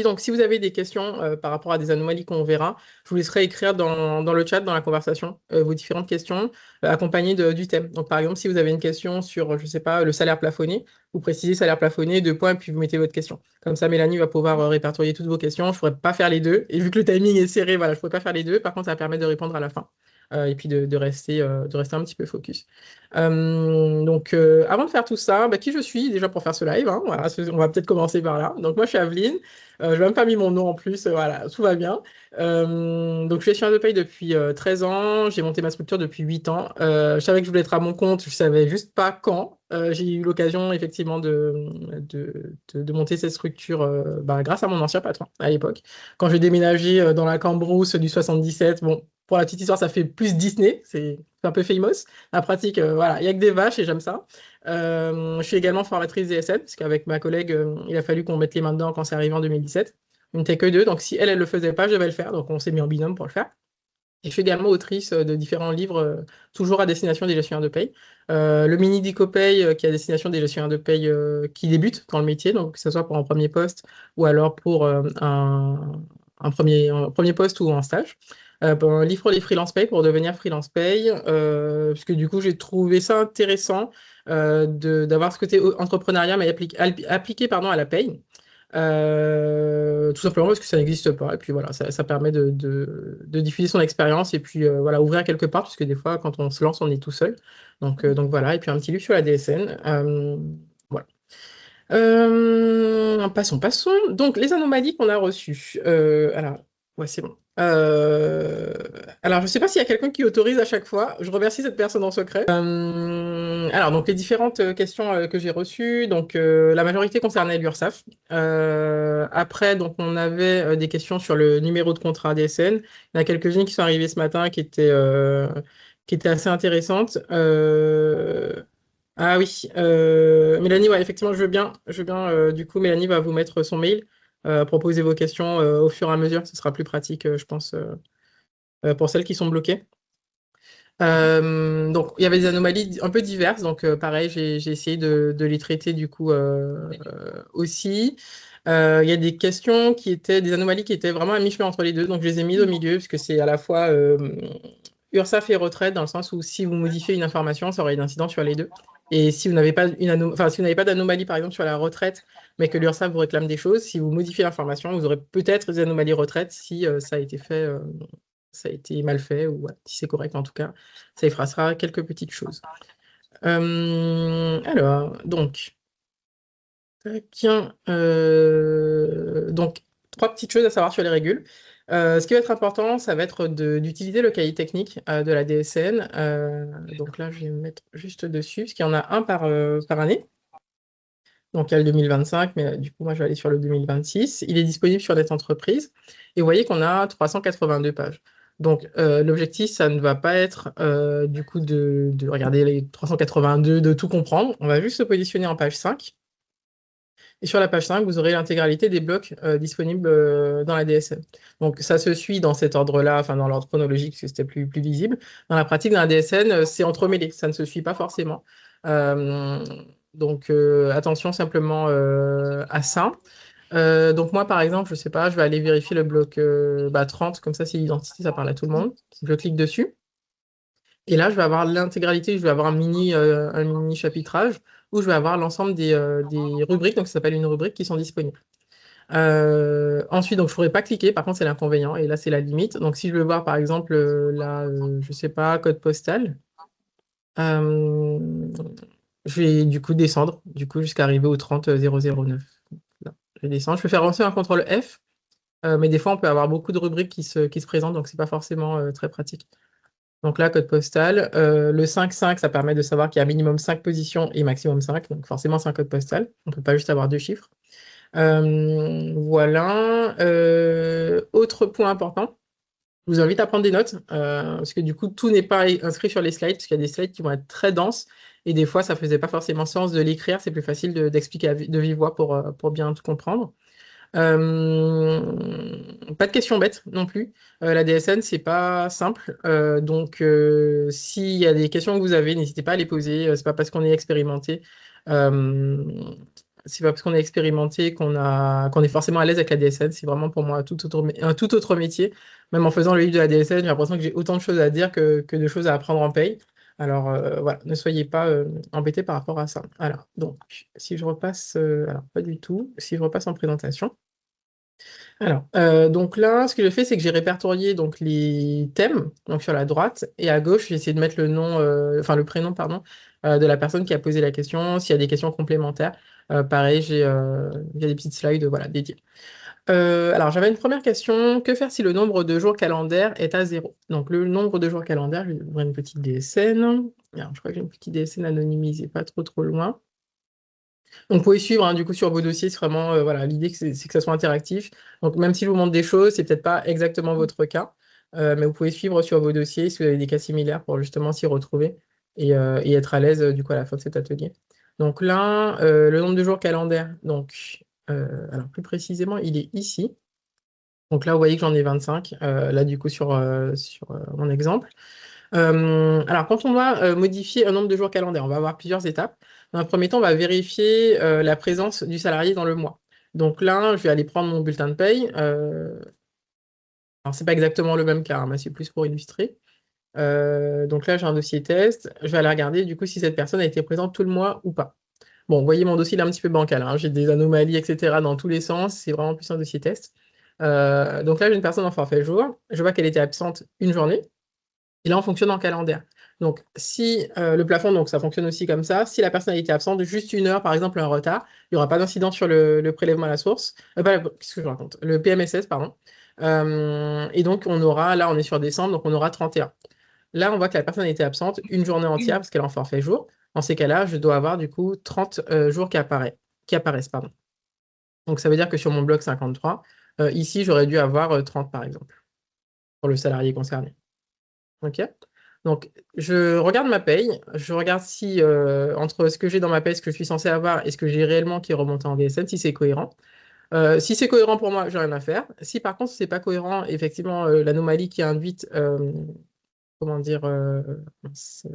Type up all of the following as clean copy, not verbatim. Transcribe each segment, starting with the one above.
Donc, si vous avez des questions par rapport à des anomalies qu'on verra, je vous laisserai écrire dans le chat, dans la conversation, vos différentes questions accompagnées du thème. Donc, par exemple, si vous avez une question sur, je ne sais pas, le salaire plafonné, vous précisez salaire plafonné, deux points, puis vous mettez votre question. Comme ça, Mélanie va pouvoir répertorier toutes vos questions. Je ne pourrais pas faire les deux. Et vu que le timing est serré, voilà, je ne pourrais pas faire les deux. Par contre, ça va permettre de répondre à la fin. Et puis de rester un petit peu focus. Donc, avant de faire tout ça, bah, qui je suis déjà pour faire ce live, hein, voilà, on va peut-être commencer par là. Donc, moi, je suis Aveline. Je n'ai même pas mis mon nom en plus, voilà, tout va bien. Donc, je suis gestionnaire de paye depuis 13 ans. J'ai monté ma structure depuis 8 ans. Je savais que je voulais être à mon compte, je savais juste pas quand. J'ai eu l'occasion, effectivement, de monter cette structure bah, grâce à mon ancien patron à l'époque. Quand j'ai déménagé dans la Cambrousse du 77, bon, pour la petite histoire, ça fait plus Disney, c'est un peu famous. La pratique, voilà, il n'y a que des vaches et j'aime ça. Je suis également formatrice DSN, parce qu'avec ma collègue, il a fallu qu'on mette les mains dedans quand c'est arrivé en 2017. On n'était que deux, donc si elle, elle le faisait pas, je devais le faire. Donc on s'est mis en binôme pour le faire. Et je suis également autrice de différents livres, toujours à destination des gestionnaires de paye. Le mini DicoPay, qui est à destination des gestionnaires de paye qui débutent dans le métier, donc que ce soit pour un premier poste ou alors pour un premier poste ou un stage. Un livre pour les freelance pay pour devenir freelance pay, puisque du coup j'ai trouvé ça intéressant d'avoir ce côté entrepreneuriat, mais appliqué pardon, à la paye. Tout simplement parce que ça n'existe pas. Et puis voilà, ça permet de diffuser son expérience et puis voilà, ouvrir quelque part, puisque des fois, quand on se lance, on est tout seul. Donc voilà, et puis un petit livre sur la DSN. Voilà. Passons. Donc, les anomalies qu'on a reçues. Alors, ouais, c'est bon. Alors, je ne sais pas s'il y a quelqu'un qui autorise à chaque fois. Je remercie cette personne en secret. Alors, donc, les différentes questions que j'ai reçues. Donc, la majorité concernait l'URSSAF. Après, donc, on avait des questions sur le numéro de contrat DSN. Il y en a quelques-unes qui sont arrivées ce matin qui étaient assez intéressantes. Ah oui, Mélanie, ouais, effectivement, je veux bien, du coup, Mélanie va vous mettre son mail, proposer vos questions au fur et à mesure, ce sera plus pratique, je pense, pour celles qui sont bloquées. Donc, il y avait des anomalies un peu diverses, donc pareil, j'ai essayé de les traiter du coup aussi. Il y a des questions qui étaient des anomalies qui étaient vraiment à mi-chemin entre les deux, donc je les ai mises au milieu, parce que c'est à la fois URSSAF et retraite, dans le sens où si vous modifiez une information, ça aurait une incidence sur les deux. Et si vous n'avez pas si vous n'avez pas d'anomalie, par exemple, sur la retraite, mais que l'URSSAF vous réclame des choses, si vous modifiez l'information, vous aurez peut-être des anomalies retraite si ça a été fait, ça a été mal fait, ou ouais, si c'est correct en tout cas, ça effacera quelques petites choses. Alors, donc, tiens, donc, trois petites choses à savoir sur les régules. Ce qui va être important, ça va être d'utiliser le cahier technique de la DSN. Donc là, je vais me mettre juste dessus, parce qu'il y en a un par année. Donc il y a le 2025, mais du coup, moi, je vais aller sur le 2026. Il est disponible sur Net Entreprise. Et vous voyez qu'on a 382 pages. Donc l'objectif, ça ne va pas être du coup de regarder les 382, de tout comprendre. On va juste se positionner en page 5. Et sur la page 5, vous aurez l'intégralité des blocs disponibles dans la DSN. Donc ça se suit dans cet ordre-là, enfin dans l'ordre chronologique, parce que c'était plus visible. Dans la pratique, dans la DSN, c'est entremêlé, ça ne se suit pas forcément. Euh, donc attention simplement à ça. Donc moi, par exemple, je sais pas, je vais aller vérifier le bloc 30, comme ça c'est l'identité, ça parle à tout le monde. Je clique dessus. Et là, je vais avoir l'intégralité, je vais avoir un mini chapitrage où je vais avoir l'ensemble des rubriques, donc ça s'appelle une rubrique, qui sont disponibles. Ensuite, donc je ne pourrais pas cliquer, par contre, c'est l'inconvénient, et là, c'est la limite. Donc, si je veux voir, par exemple, là, je ne sais pas, code postal, euh, je vais du coup descendre, du coup, jusqu'à arriver au 30009. Là, je vais descendre. Je peux faire aussi un contrôle F, mais des fois, on peut avoir beaucoup de rubriques qui se présentent, donc c'est pas forcément très pratique. Donc là, code postal. Le 5-5, ça permet de savoir qu'il y a minimum 5 positions et maximum 5. Donc forcément, c'est un code postal. On ne peut pas juste avoir deux chiffres. Voilà. Autre point important, je vous invite à prendre des notes, parce que du coup, tout n'est pas inscrit sur les slides, parce qu'il y a des slides qui vont être très denses, et des fois, ça ne faisait pas forcément sens de l'écrire. C'est plus facile d'expliquer de vive voix pour bien tout comprendre. Pas de questions bêtes non plus. La DSN, c'est pas simple. Donc, s'il y a des questions que vous avez, n'hésitez pas à les poser. C'est pas parce qu'on est expérimenté C'est pas parce qu'on est expérimenté qu'on est forcément à l'aise avec la DSN. C'est vraiment pour moi un tout autre métier. Même en faisant le livre de la DSN, j'ai l'impression que j'ai autant de choses à dire que de choses à apprendre en paye. Alors voilà, ne soyez pas embêtés par rapport à ça. Alors, donc, si je repasse, alors pas du tout, si je repasse en présentation. Alors, donc là, ce que j'ai fait, c'est que j'ai répertorié donc les thèmes, donc sur la droite, et à gauche, j'ai essayé de mettre le nom, enfin le prénom, pardon, de la personne qui a posé la question. S'il y a des questions complémentaires, pareil, j'ai des petites slides, voilà, dédiées. Alors, j'avais une première question. Que faire si le nombre de jours calendaires est à zéro? Donc, le nombre de jours calendaires, je vais ouvrir une petite DSN. Alors, je crois que j'ai une petite DSN anonymisée, pas trop loin. Donc, vous pouvez suivre du coup sur vos dossiers, c'est vraiment voilà, l'idée c'est que ça soit interactif. Donc même si je vous montre des choses, c'est peut-être pas exactement votre cas, mais vous pouvez suivre sur vos dossiers si vous avez des cas similaires pour justement s'y retrouver et être à l'aise du coup à la fin de cet atelier. Donc là, le nombre de jours calendaires, donc alors plus précisément, il est ici. Donc là, vous voyez que j'en ai 25, là du coup sur mon exemple. Alors, quand on doit modifier un nombre de jours calendaires, on va avoir plusieurs étapes. Dans un premier temps, on va vérifier la présence du salarié dans le mois. Donc là, je vais aller prendre mon bulletin de paye. Alors, c'est pas exactement le même cas, mais c'est plus pour illustrer. Donc là, j'ai un dossier test. Je vais aller regarder du coup si cette personne a été présente tout le mois ou pas. Bon, vous voyez, mon dossier il est un petit peu bancal, hein. J'ai des anomalies, etc. dans tous les sens. C'est vraiment plus un dossier test. Donc là, j'ai une personne en forfait jour. Je vois qu'elle était absente une journée. Et là, on fonctionne en calendaire. Donc, si le plafond, donc ça fonctionne aussi comme ça, si la personne a été absente juste une heure, par exemple, un retard, il n'y aura pas d'incident sur le prélèvement à la source. Qu'est-ce que je raconte? Le PMSS, pardon. Et donc, on aura, là, on est sur décembre, donc on aura 31. Là, on voit que la personne a été absente une journée entière parce qu'elle est en forfait jour. Dans ces cas-là, je dois avoir du coup 30 jours qui apparaissent. Pardon. Donc, ça veut dire que sur mon bloc 53, ici, j'aurais dû avoir 30, par exemple, pour le salarié concerné. OK? Donc, je regarde ma paye, je regarde si entre ce que j'ai dans ma paye, ce que je suis censé avoir et ce que j'ai réellement qui est remonté en DSN, si c'est cohérent. Si c'est cohérent pour moi, j'ai rien à faire. Si par contre c'est pas cohérent, effectivement, l'anomalie qui est induite, comment dire, mince,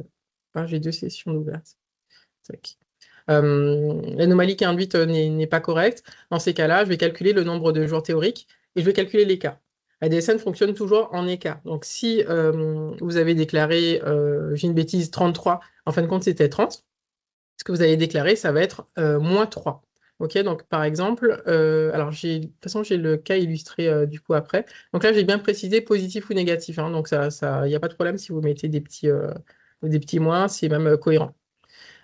j'ai deux sessions ouvertes. Tac. L'anomalie qui est induite n'est pas correcte. Dans ces cas-là, je vais calculer le nombre de jours théoriques et je vais calculer l'écart. La DSN fonctionne toujours en écart. Donc, si vous avez déclaré, j'ai une bêtise, 33, en fin de compte, c'était 30, ce que vous avez déclaré, ça va être moins 3. OK, donc par exemple, alors de toute façon, j'ai le cas illustré du coup après. Donc là, j'ai bien précisé positif ou négatif, hein. Donc, il n'y a pas de problème si vous mettez des petits moins, c'est même cohérent.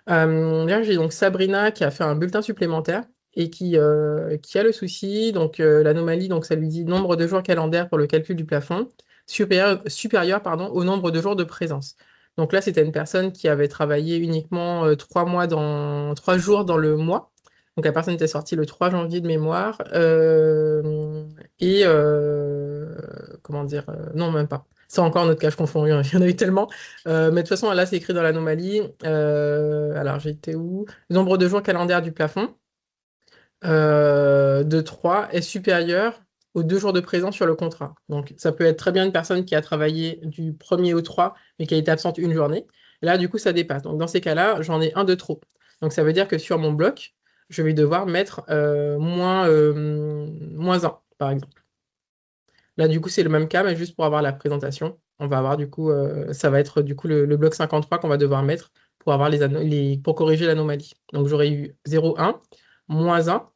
Là, j'ai donc Sabrina qui a fait un bulletin supplémentaire et qui a le souci. Donc, l'anomalie, donc ça lui dit nombre de jours calendaires pour le calcul du plafond supérieur pardon, au nombre de jours de présence. Donc là, c'était une personne qui avait travaillé uniquement 3 jours dans le mois. Donc la personne était sortie le 3 janvier de mémoire. Comment dire, non, même pas. C'est encore notre cas, je confonds, il y en a eu tellement. Mais de toute façon, là, c'est écrit dans l'anomalie. Alors, j'étais où? Le nombre de jours calendaires du plafond de 3 est supérieur aux 2 jours de présence sur le contrat. Donc, ça peut être très bien une personne qui a travaillé du 1er au 3, mais qui a été absente une journée. Là, du coup, ça dépasse. Donc, dans ces cas-là, j'en ai un de trop. Donc, ça veut dire que sur mon bloc, je vais devoir mettre moins 1, par exemple. Là, du coup, c'est le même cas, mais juste pour avoir la présentation. On va avoir du coup, ça va être du coup le bloc 53 qu'on va devoir mettre pour avoir pour corriger l'anomalie. Donc j'aurais eu 0, 1, moins 1,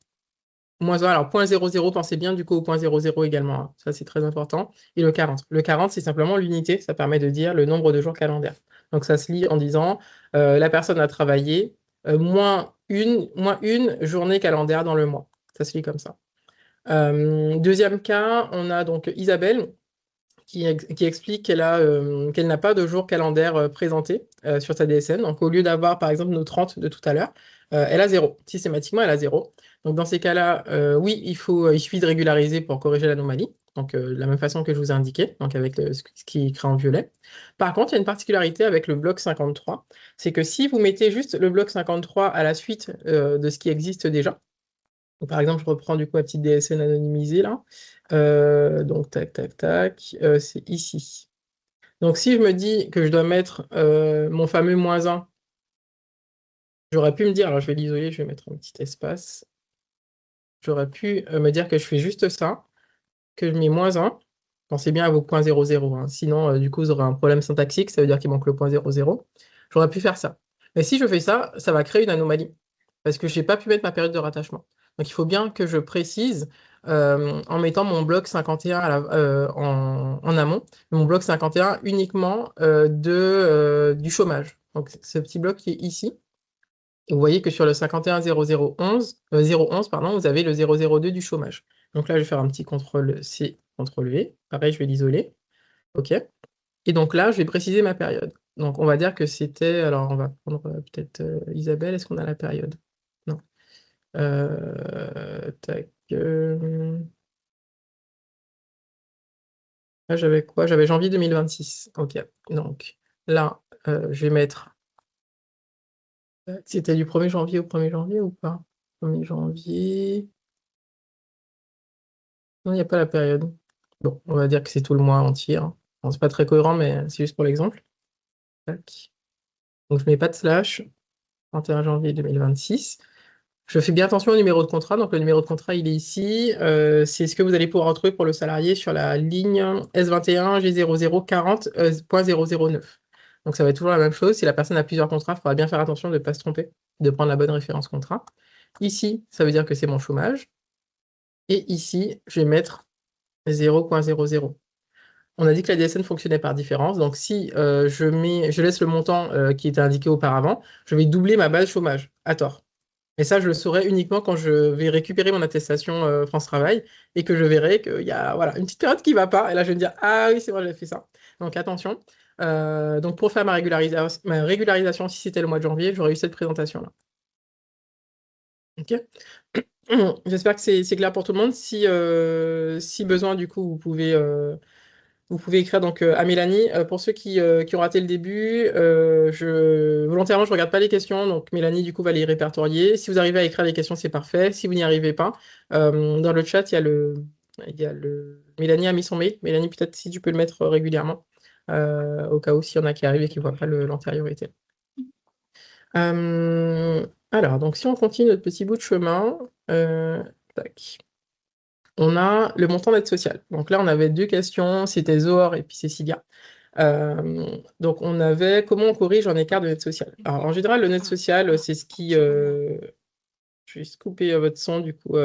moins 1. Alors, point 0,0, pensez bien du coup au point 0,0 également, hein. Ça, c'est très important. Et le 40. Le 40, c'est simplement l'unité. Ça permet de dire le nombre de jours calendaires. Donc ça se lit en disant la personne a travaillé moins une journée calendaire dans le mois. Ça se lit comme ça. Deuxième cas, on a donc Isabelle qui explique qu'elle n'a pas de jour calendaire présenté sur sa DSN. Donc, au lieu d'avoir, par exemple, nos 30 de tout à l'heure, elle a 0. Systématiquement, elle a 0. Donc, dans ces cas-là, oui, il suffit de régulariser pour corriger l'anomalie. Donc, de la même façon que je vous ai indiqué, donc avec ce qui est écrit en violet. Par contre, il y a une particularité avec le bloc 53, c'est que si vous mettez juste le bloc 53 à la suite de ce qui existe déjà, donc, par exemple, je reprends du coup ma petite DSN anonymisée là. Donc, tac, tac, tac, c'est ici. Donc, si je me dis que je dois mettre mon fameux moins 1 J'aurais pu me dire, alors je vais l'isoler, je vais mettre un petit espace. J'aurais pu me dire que je fais juste ça, que je mets -1. Pensez bien à vos points 0, 0, hein. Sinon, du coup, vous aurez un problème syntaxique, ça veut dire qu'il manque le point 0, 0. J'aurais pu faire ça. Mais si je fais ça, ça va créer une anomalie, parce que je n'ai pas pu mettre ma période de rattachement. Donc il faut bien que je précise en mettant mon bloc 51 en amont, mon bloc 51 uniquement du chômage. Donc ce petit bloc qui est ici. Et vous voyez que sur le 51 0011, 011, pardon, vous avez le 002 du chômage. Donc là, je vais faire un petit CTRL-C, CTRL-V. Pareil, je vais l'isoler. OK. Et donc là, je vais préciser ma période. Donc on va dire que c'était... Alors on va prendre peut-être Isabelle. Est-ce qu'on a la période? Non. Tac. Là, j'avais quoi? J'avais janvier 2026. OK. Donc là, je vais mettre... C'était du 1er janvier au 1er janvier ou pas? 1er janvier... Non, il n'y a pas la période. Bon, on va dire que c'est tout le mois entier, hein. Bon, c'est pas très cohérent, mais c'est juste pour l'exemple. Tac. Donc je mets pas de slash, 31 janvier 2026. Je fais bien attention au numéro de contrat. Donc le numéro de contrat, il est ici. C'est ce que vous allez pouvoir retrouver pour le salarié sur la ligne S21 G0040.009. Donc ça va être toujours la même chose. Si la personne a plusieurs contrats, il faudra bien faire attention de ne pas se tromper, de prendre la bonne référence contrat. Ici, ça veut dire que c'est mon chômage. Et ici, je vais mettre 0.00. On a dit que la DSN fonctionnait par différence. Donc, si je laisse le montant qui était indiqué auparavant, je vais doubler ma base chômage à tort. Et ça, je le saurai uniquement quand je vais récupérer mon attestation France Travail et que je verrai qu'il y a voilà, une petite période qui ne va pas. Et là, je vais me dire, ah oui, c'est vrai, j'ai fait ça. Donc, attention. Donc, pour faire ma régularisation, si c'était le mois de janvier, j'aurais eu cette présentation-là. OK. J'espère que c'est clair pour tout le monde. Si besoin, du coup, vous pouvez écrire donc à Mélanie. Pour ceux qui ont raté le début, volontairement, je ne regarde pas les questions. Donc Mélanie, du coup, va les répertorier. Si vous arrivez à écrire les questions, c'est parfait. Si vous n'y arrivez pas, dans le chat, Mélanie a mis son mail. Mélanie, peut-être si tu peux le mettre régulièrement, au cas où s'il y en a qui arrivent et qui ne voient pas l'antériorité. Alors, donc si on continue notre petit bout de chemin, tac. On a le montant d'aide sociale. Donc là, on avait deux questions, c'était Zohar et puis Cécilia. Donc on avait comment on corrige un écart de net social. Alors en général, le net social, c'est ce qui... Je vais juste couper votre son, du coup.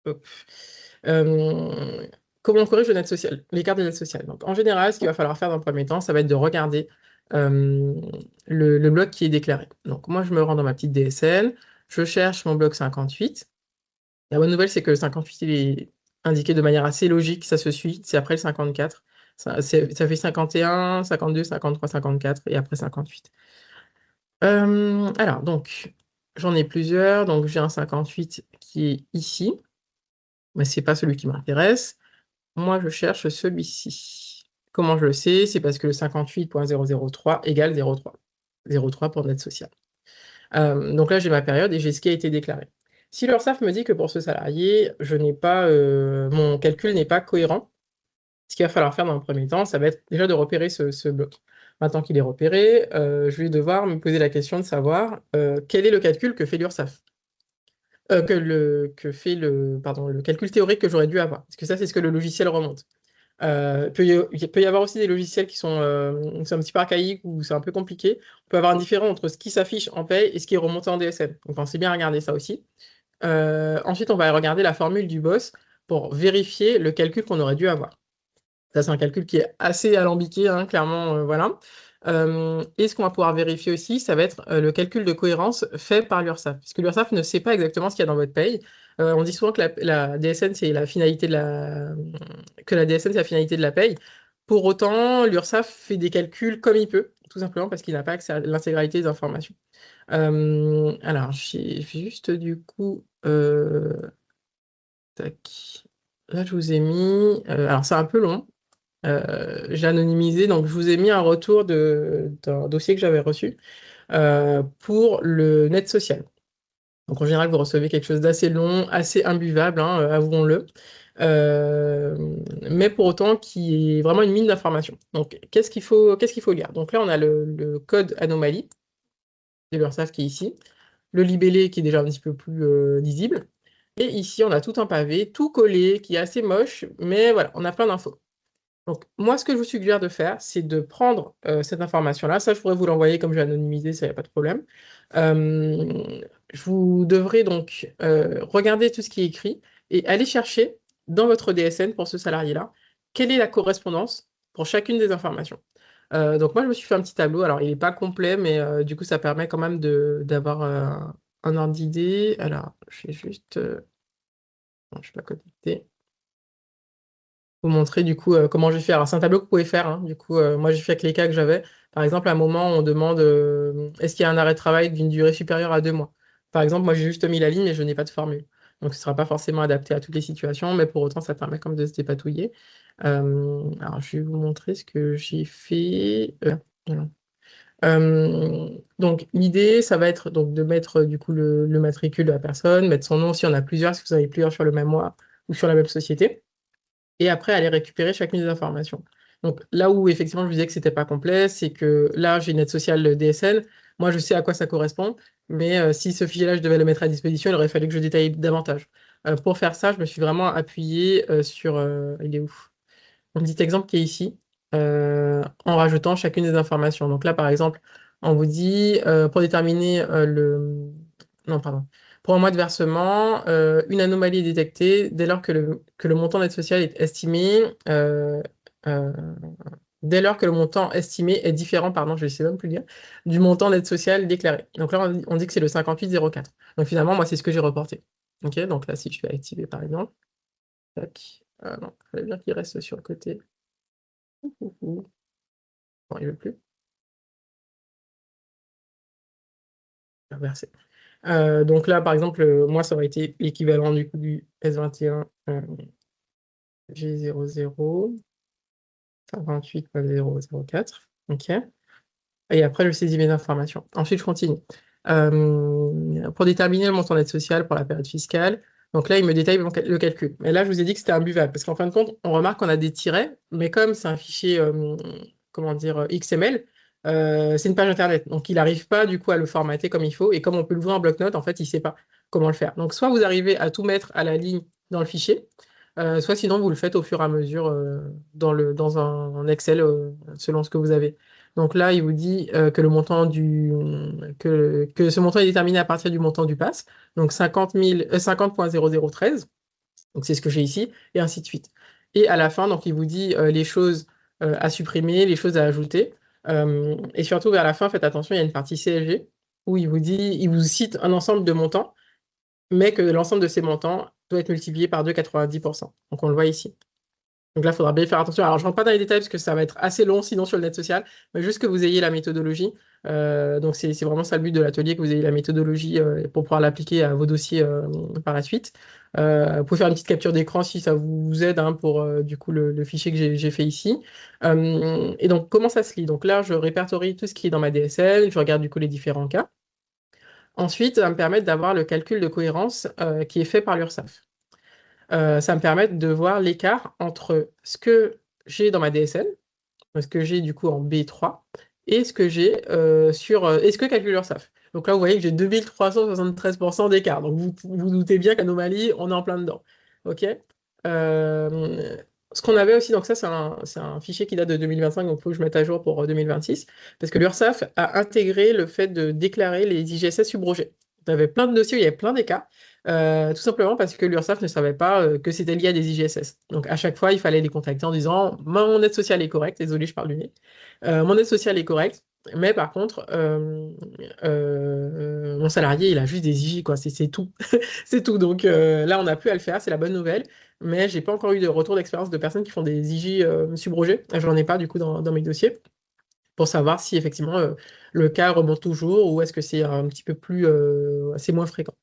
Hop. Comment on corrige le net social, l'écart de net social. Donc en général, ce qu'il va falloir faire dans le premier temps, ça va être de regarder le bloc qui est déclaré. Donc moi, je me rends dans ma petite DSN, je cherche mon bloc 58. La bonne nouvelle, c'est que le 58, il est indiqué de manière assez logique, ça se suit, c'est après le 54. Ça fait 51, 52, 53, 54 et après 58. Alors, donc, j'en ai plusieurs. Donc, j'ai un 58 qui est ici, mais ce n'est pas celui qui m'intéresse. Moi, je cherche celui-ci. Comment je le sais? C'est parce que le 58.003 égale 0,3. 0,3 pour net social. Donc là, j'ai ma période et j'ai ce qui a été déclaré. Si l'URSSAF me dit que pour ce salarié, mon calcul n'est pas cohérent, ce qu'il va falloir faire dans le premier temps, ça va être déjà de repérer ce bloc. Maintenant qu'il est repéré, je vais devoir me poser la question de savoir quel est le calcul que fait l'URSSAF. Le calcul théorique que j'aurais dû avoir. Parce que ça, c'est ce que le logiciel remonte. Il peut y avoir aussi des logiciels qui sont un petit peu archaïques ou c'est un peu compliqué. On peut avoir un différent entre ce qui s'affiche en paye et ce qui est remonté en DSN. Donc pensez bien à regarder ça aussi. Ensuite, on va regarder la formule du boss pour vérifier le calcul qu'on aurait dû avoir. Ça, c'est un calcul qui est assez alambiqué, hein, clairement, voilà. Et ce qu'on va pouvoir vérifier aussi, ça va être le calcul de cohérence fait par l'URSSAF. Parce que l'URSSAF ne sait pas exactement ce qu'il y a dans votre paye. On dit souvent que la DSN, c'est la finalité que la DSN, c'est la finalité de la paye. Pour autant, l'URSSAF fait des calculs comme il peut, tout simplement parce qu'il n'a pas accès à l'intégralité des informations. Alors, j'ai juste du coup... tac. Là, je vous ai mis... alors, c'est un peu long. J'ai anonymisé, donc je vous ai mis un retour d'un dossier que j'avais reçu pour le net social. Donc en général, vous recevez quelque chose d'assez long, assez imbuvable, hein, avouons-le, mais pour autant qui est vraiment une mine d'informations. Donc qu'est-ce qu'il faut lire? Donc là, on a le code anomalie. de l'URSSAF qui est ici, le libellé qui est déjà un petit peu plus lisible, et ici, on a tout un pavé, tout collé, qui est assez moche, mais voilà, on a plein d'infos. Donc, moi, ce que je vous suggère de faire, c'est de prendre cette information-là. Ça, je pourrais vous l'envoyer comme j'ai anonymisé, ça n'y a pas de problème. Vous devrez donc regarder tout ce qui est écrit et aller chercher dans votre DSN pour ce salarié-là, quelle est la correspondance pour chacune des informations. Donc, moi, je me suis fait un petit tableau. Alors, il n'est pas complet, mais du coup, ça permet quand même d'avoir un ordre d'idée. Alors, je vais juste... non, je ne suis pas connecté vous montrer du coup comment j'ai fait. Alors c'est un tableau que vous pouvez faire, hein. Du coup, moi j'ai fait avec les cas que j'avais. Par exemple, à un moment, on demande est-ce qu'il y a un arrêt de travail d'une durée supérieure à 2 mois? Par exemple, moi j'ai juste mis la ligne, mais je n'ai pas de formule. Donc ce ne sera pas forcément adapté à toutes les situations, mais pour autant, ça permet comme de se dépatouiller. Alors je vais vous montrer ce que j'ai fait. Voilà. Donc l'idée, ça va être donc de mettre du coup le matricule de la personne, mettre son nom si on a plusieurs, si vous en avez plusieurs sur le même mois ou sur la même société et après aller récupérer chacune des informations. Donc là où effectivement je vous disais que c'était pas complet, c'est que là j'ai une aide sociale DSN, moi je sais à quoi ça correspond, mais si ce fichier-là je devais le mettre à disposition, il aurait fallu que je détaille davantage. Pour faire ça, je me suis vraiment appuyé sur il est où? Un petit exemple qui est ici, en rajoutant chacune des informations. Donc là, par exemple, on vous dit, pour déterminer le... Non, pardon. Pour un mois de versement, une anomalie est détectée dès lors que le montant d'aide sociale est estimé... euh, dès lors que le montant estimé est différent, pardon, je ne sais même plus dire, du montant d'aide sociale déclaré. Donc là, on dit que c'est le 58,04. Donc finalement, moi, c'est ce que j'ai reporté. OK, donc là, si je fais activer, par exemple, tac, non, il fallait bien qu'il reste sur le côté. Bon, il veut plus. Inversé. Donc là, par exemple, moi, ça aurait été l'équivalent du coup du S21 G00 28.004. OK. Et après, je saisis mes informations. Ensuite, je continue. Pour déterminer le montant d'aide sociale pour la période fiscale, donc là, il me détaille le calcul. Mais là, je vous ai dit que c'était imbuvable, parce qu'en fin de compte, on remarque qu'on a des tirets, mais comme c'est un fichier, comment dire, XML, c'est une page Internet. Donc, il n'arrive pas, du coup, à le formater comme il faut. Et comme on peut l'ouvrir en bloc-notes, en fait, il ne sait pas comment le faire. Donc, soit vous arrivez à tout mettre à la ligne dans le fichier, soit sinon, vous le faites au fur et à mesure dans un Excel, selon ce que vous avez. Donc là, il vous dit que que ce montant est déterminé à partir du montant du pass, donc 50.0013, donc c'est ce que j'ai ici, et ainsi de suite. Et à la fin, donc il vous dit les choses à supprimer, les choses à ajouter. Et surtout vers la fin, faites attention, il y a une partie CSG où il vous cite un ensemble de montants, mais que l'ensemble de ces montants doit être multiplié par 2,90%. Donc on le voit ici. Donc là, il faudra bien faire attention. Alors, je ne rentre pas dans les détails parce que ça va être assez long sinon sur le net social, mais juste que vous ayez la méthodologie. Donc, c'est vraiment ça le but de l'atelier, que vous ayez la méthodologie pour pouvoir l'appliquer à vos dossiers par la suite. Vous pouvez faire une petite capture d'écran si ça vous aide hein, pour du coup le fichier que j'ai fait ici. Et donc, comment ça se lit? Donc là, je répertorie tout ce qui est dans ma DSL, je regarde du coup les différents cas. Ensuite, ça va me permettre d'avoir le calcul de cohérence qui est fait par l'URSSAF. Ça me permet de voir l'écart entre ce que j'ai dans ma DSL, ce que j'ai du coup en B3, et ce que j'ai et ce que calcule l'URSSAF. Donc là, vous voyez que j'ai 2373% d'écart. Donc vous vous doutez bien qu'anomalie, on est en plein dedans. OK? Euh, Ce qu'on avait aussi, donc ça, c'est un fichier qui date de 2025, donc il faut que je mette à jour pour 2026, parce que l'URSSAF a intégré le fait de déclarer les IGSS subrogés. On avait plein de dossiers, où il y avait plein d'écarts, tout simplement parce que l'URSSAF ne savait pas que c'était lié à des IGSS. Donc à chaque fois, il fallait les contacter en disant mon aide sociale est correcte, désolé, je parle du nez. Mon aide sociale est correcte, mais par contre, mon salarié, il a juste des IJ, quoi, c'est tout. C'est tout. Donc là, on n'a plus à le faire, c'est la bonne nouvelle. Mais j'ai pas encore eu de retour d'expérience de personnes qui font des IJ subrogés. J'en ai pas du coup dans mes dossiers pour savoir si effectivement le cas remonte toujours ou est-ce que c'est un petit peu plus, c'est moins fréquent.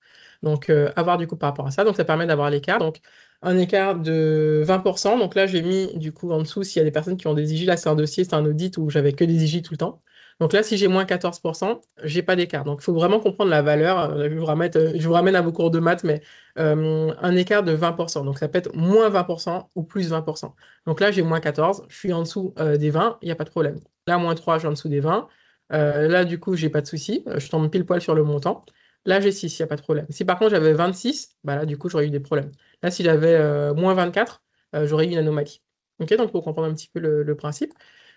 Donc, à voir du coup par rapport à ça. Donc, ça permet d'avoir l'écart. Donc, un écart de 20%. Donc là, j'ai mis du coup en dessous s'il y a des personnes qui ont des IJ. Là, c'est un dossier, c'est un audit où j'avais que des IJ tout le temps. Donc là, si j'ai moins 14%, j'ai pas d'écart. Donc, il faut vraiment comprendre la valeur. Je vous ramène à vos cours de maths, mais un écart de 20%. Donc, ça peut être moins 20% ou plus 20%. Donc là, j'ai moins 14. Je suis en dessous des 20. Il n'y a pas de problème. Là, moins 3, je suis en dessous des 20. Là, du coup, j'ai pas de souci. Je tombe pile poil sur le montant. Là, j'ai 6, il n'y a pas de problème. Si par contre j'avais 26, bah là, du coup, j'aurais eu des problèmes. Là, si j'avais moins 24, j'aurais eu une anomalie. Ok, donc pour comprendre un petit peu le principe.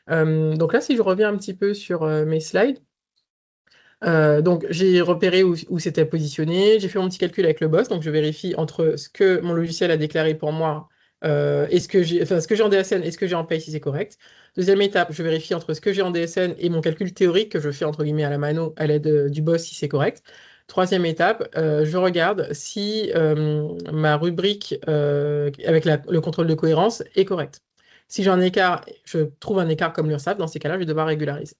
Donc là, si je reviens un petit peu sur mes slides, donc j'ai repéré où c'était positionné, j'ai fait mon petit calcul avec le boss, donc je vérifie entre ce que mon logiciel a déclaré pour moi et ce que j'ai en DSN et ce que j'ai en Pay si c'est correct. Deuxième étape, je vérifie entre ce que j'ai en DSN et mon calcul théorique que je fais entre guillemets à la mano à l'aide du boss si c'est correct. Troisième étape, je regarde si ma rubrique avec le contrôle de cohérence est correcte. Si j'ai un écart, je trouve un écart comme l'URSSAF, dans ces cas-là, je vais devoir régulariser.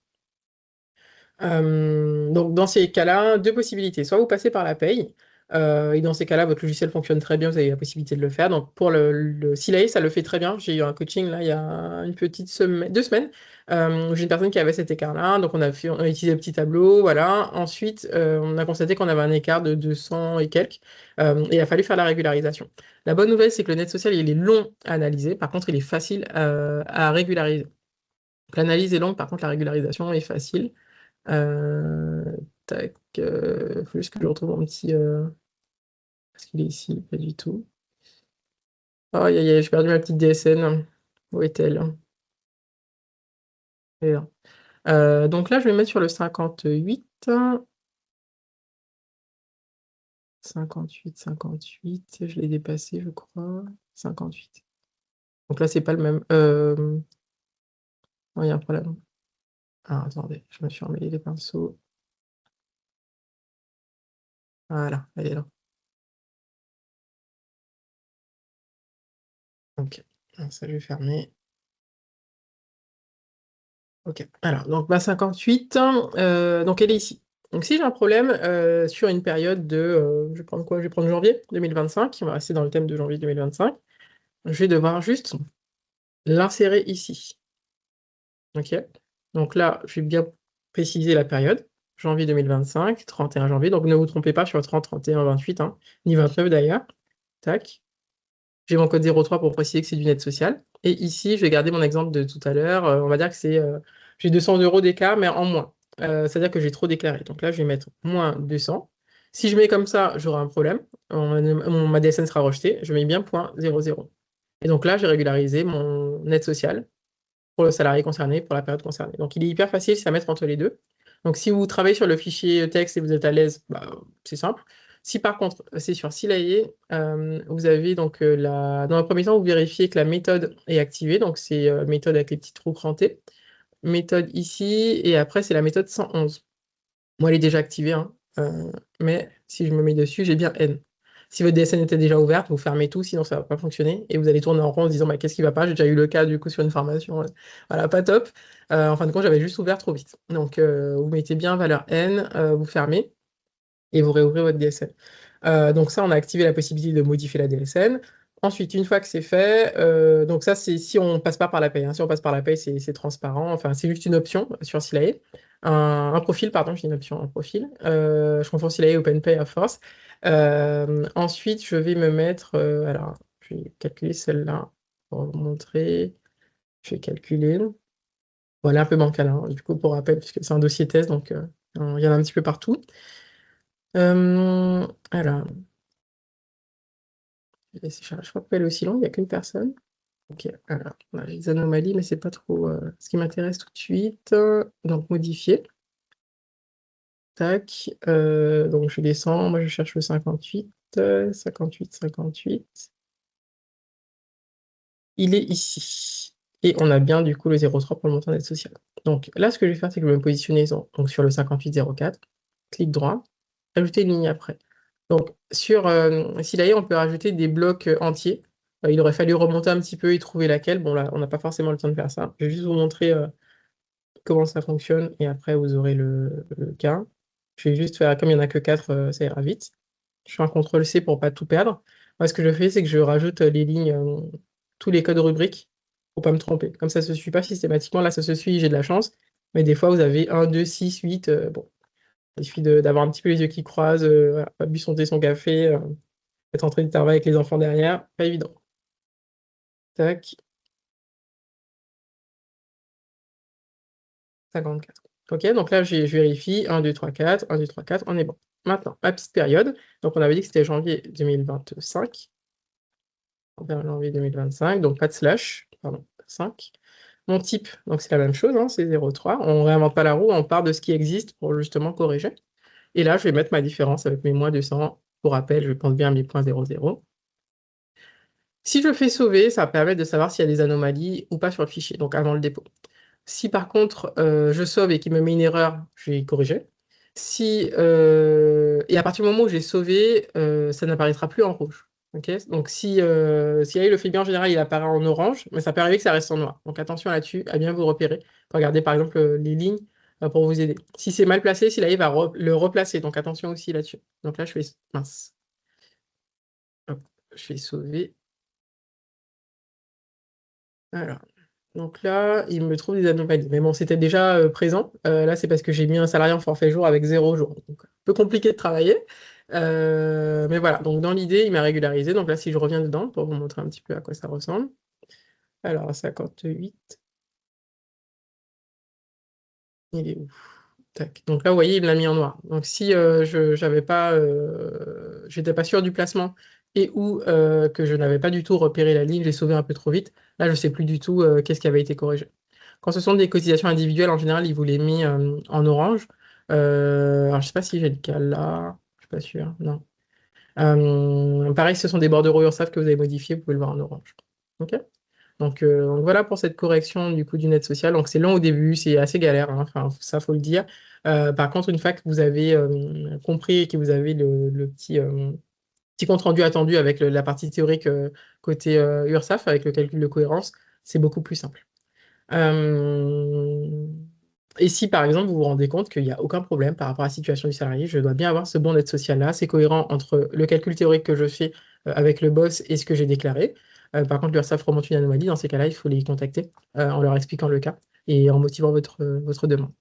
Donc, dans ces cas-là, deux possibilités. Soit vous passez par la paye, et dans ces cas-là, votre logiciel fonctionne très bien, vous avez la possibilité de le faire. Donc, pour le Silay, ça le fait très bien. J'ai eu un coaching là, il y a une petite semaine, 2 semaines. Où j'ai une personne qui avait cet écart-là. Donc, on a utilisé le petit tableau. Voilà. Ensuite, on a constaté qu'on avait un écart de 200 et quelques. Et il a fallu faire la régularisation. La bonne nouvelle, c'est que le net social, il est long à analyser. Par contre, il est facile à régulariser. Donc, l'analyse est longue, par contre, la régularisation est facile. Euh, tac, faut juste que je retrouve mon petit. Est-ce qu'il est ici? Pas du tout. Aïe, aïe, aïe, j'ai perdu ma petite DSN. Où est-elle? Elle est là. Donc là, je vais mettre sur le 58. 58, 58. Je l'ai dépassé, je crois. 58. Donc là, c'est pas le même. Oh, il y a un problème. Ah, attendez, je me suis emmêlé les pinceaux. Voilà, elle est là. Ok. Ça, je vais fermer. Ok. Alors, donc ma 58, donc elle est ici. Donc si j'ai un problème sur une période de, je vais prendre quoi? Je vais prendre janvier 2025, on va rester dans le thème de janvier 2025. Je vais devoir juste l'insérer ici. Ok. Donc là, je vais bien préciser la période. Janvier 2025, 31 janvier. Donc ne vous trompez pas sur 30, 31, 28, hein, ni 29 d'ailleurs. Tac. J'ai mon code 03 pour préciser que c'est du net social. Et ici, je vais garder mon exemple de tout à l'heure. On va dire que j'ai 200 euros d'écart, mais en moins. C'est-à-dire que j'ai trop déclaré. Donc là, je vais mettre moins 200. Si je mets comme ça, j'aurai un problème. Ma DSN sera rejetée. Je mets bien point 00. Et donc là, j'ai régularisé mon net social pour le salarié concerné, pour la période concernée. Donc il est hyper facile, c'est à mettre entre les deux. Donc si vous travaillez sur le fichier texte et vous êtes à l'aise, bah, c'est simple. Si par contre c'est sur Silae, vous avez donc dans le premier temps, vous vérifiez que la méthode est activée. Donc c'est méthode avec les petits trous crantés. Méthode ici, et après c'est la méthode 111. Moi, elle est déjà activée, hein. Mais si je me mets dessus, j'ai bien N. Si votre DSN était déjà ouverte, vous fermez tout, sinon ça ne va pas fonctionner. Et vous allez tourner en rond en se disant bah, qu'est-ce qui ne va pas? J'ai déjà eu le cas du coup sur une formation. Voilà, pas top. En fin de compte, j'avais juste ouvert trop vite. Donc vous mettez bien valeur N, vous fermez et vous réouvrez votre DSN. Donc ça, on a activé la possibilité de modifier la DSN. Ensuite, une fois que c'est fait, donc ça, c'est si on passe pas par la paye, hein. Si on passe par la paye, c'est transparent. Enfin, c'est juste une option sur Silae. Un profil, pardon, j'ai une option, un profil. Je confonds Silae et OpenPay à force. Ensuite, je vais me mettre... alors, je vais calculer celle-là pour vous montrer. Je vais calculer. Voilà, un peu bancal, hein, du coup, pour rappel, puisque c'est un dossier test, donc il y en a un petit peu partout. Alors, je crois qu'elle est aussi longue, il n'y a qu'une personne. Ok, alors, on a les anomalies, mais c'est pas trop ce qui m'intéresse tout de suite. Donc, modifier. Tac. Donc, je descends. Moi, je cherche le 58. 58, 58. Il est ici. Et on a bien, du coup, le 0,3 pour le montant d'aide sociale. Donc, là, ce que je vais faire, c'est que je vais me positionner donc, sur le 58,04. Clic droit. Ajouter une ligne après. Donc, sur Silae, on peut rajouter des blocs entiers. Il aurait fallu remonter un petit peu et trouver laquelle. Bon, là, on n'a pas forcément le temps de faire ça. Je vais juste vous montrer comment ça fonctionne et après, vous aurez le cas. Je vais juste faire, comme il n'y en a que 4, ça ira vite. Je fais un CTRL-C pour pas tout perdre. Moi, ce que je fais, c'est que je rajoute les lignes, tous les codes rubriques pour pas me tromper. Comme ça ne se suit pas systématiquement. Là, ça se suit, j'ai de la chance. Mais des fois, vous avez 1, 2, 6, 8. Bon, il suffit d'avoir un petit peu les yeux qui croisent, voilà, pas bu son café, être en train de travailler avec les enfants derrière. Pas évident. Tac, 54. OK, donc là, je vérifie 1, 2, 3, 4, 1, 2, 3, 4, on est bon. Maintenant, ma petite période, donc on avait dit que c'était janvier 2025, vers janvier 2025, donc pas de slash, pardon, 5. Mon type, donc c'est la même chose, hein, c'est 0,3. On réinvente pas la roue, on part de ce qui existe pour justement corriger. Et là, je vais mettre ma différence avec mes moins 200. Pour rappel, je pense bien à mes points 0,0. Si je fais sauver, ça va permettre de savoir s'il y a des anomalies ou pas sur le fichier, donc avant le dépôt. Si par contre je sauve et qu'il me met une erreur, je vais corriger. Et à partir du moment où j'ai sauvé, ça n'apparaîtra plus en rouge. Ok, donc si AI le fait bien en général, il apparaît en orange, mais ça peut arriver que ça reste en noir. Donc attention là-dessus, à bien vous repérer. Regardez par exemple les lignes pour vous aider. Si c'est mal placé, si l'AI va le replacer, donc attention aussi là-dessus. Donc là, je fais mince. Hop, je vais sauver. Alors. Donc là, il me trouve des anomalies. Mais bon, c'était déjà présent. Là, c'est parce que j'ai mis un salarié en forfait jour avec 0 jour. Donc, un peu compliqué de travailler. Mais voilà, donc dans l'idée, il m'a régularisé. Donc là, si je reviens dedans, pour vous montrer un petit peu à quoi ça ressemble. Alors, 58. Il est où? Tac. Donc là, vous voyez, il me l'a mis en noir. Donc si j'étais pas sûr du placement et ou que je n'avais pas du tout repéré la ligne, j'ai sauvé un peu trop vite, là, je sais plus du tout qu'est-ce qui avait été corrigé. Quand ce sont des cotisations individuelles, en général, ils vous les mis en orange. Alors, je sais pas si j'ai le cas là. Je suis pas sûr. Non. Pareil, ce sont des bordereaux URSSAF que vous avez modifiés, vous pouvez le voir en orange. OK? Donc voilà pour cette correction du coup d'une aide sociale. Donc c'est long au début, c'est assez galère, hein, enfin, ça faut le dire. Par contre, une fois que vous avez compris et que vous avez le petit compte rendu attendu avec la partie théorique côté URSSAF, avec le calcul de cohérence, c'est beaucoup plus simple. Euh, Et si par exemple vous vous rendez compte qu'il n'y a aucun problème par rapport à la situation du salarié, je dois bien avoir ce bon d'aide sociale là, c'est cohérent entre le calcul théorique que je fais avec le boss et ce que j'ai déclaré. Par contre, l'URSSAF remonte une anomalie, dans ces cas-là, il faut les contacter en leur expliquant le cas et en motivant votre demande.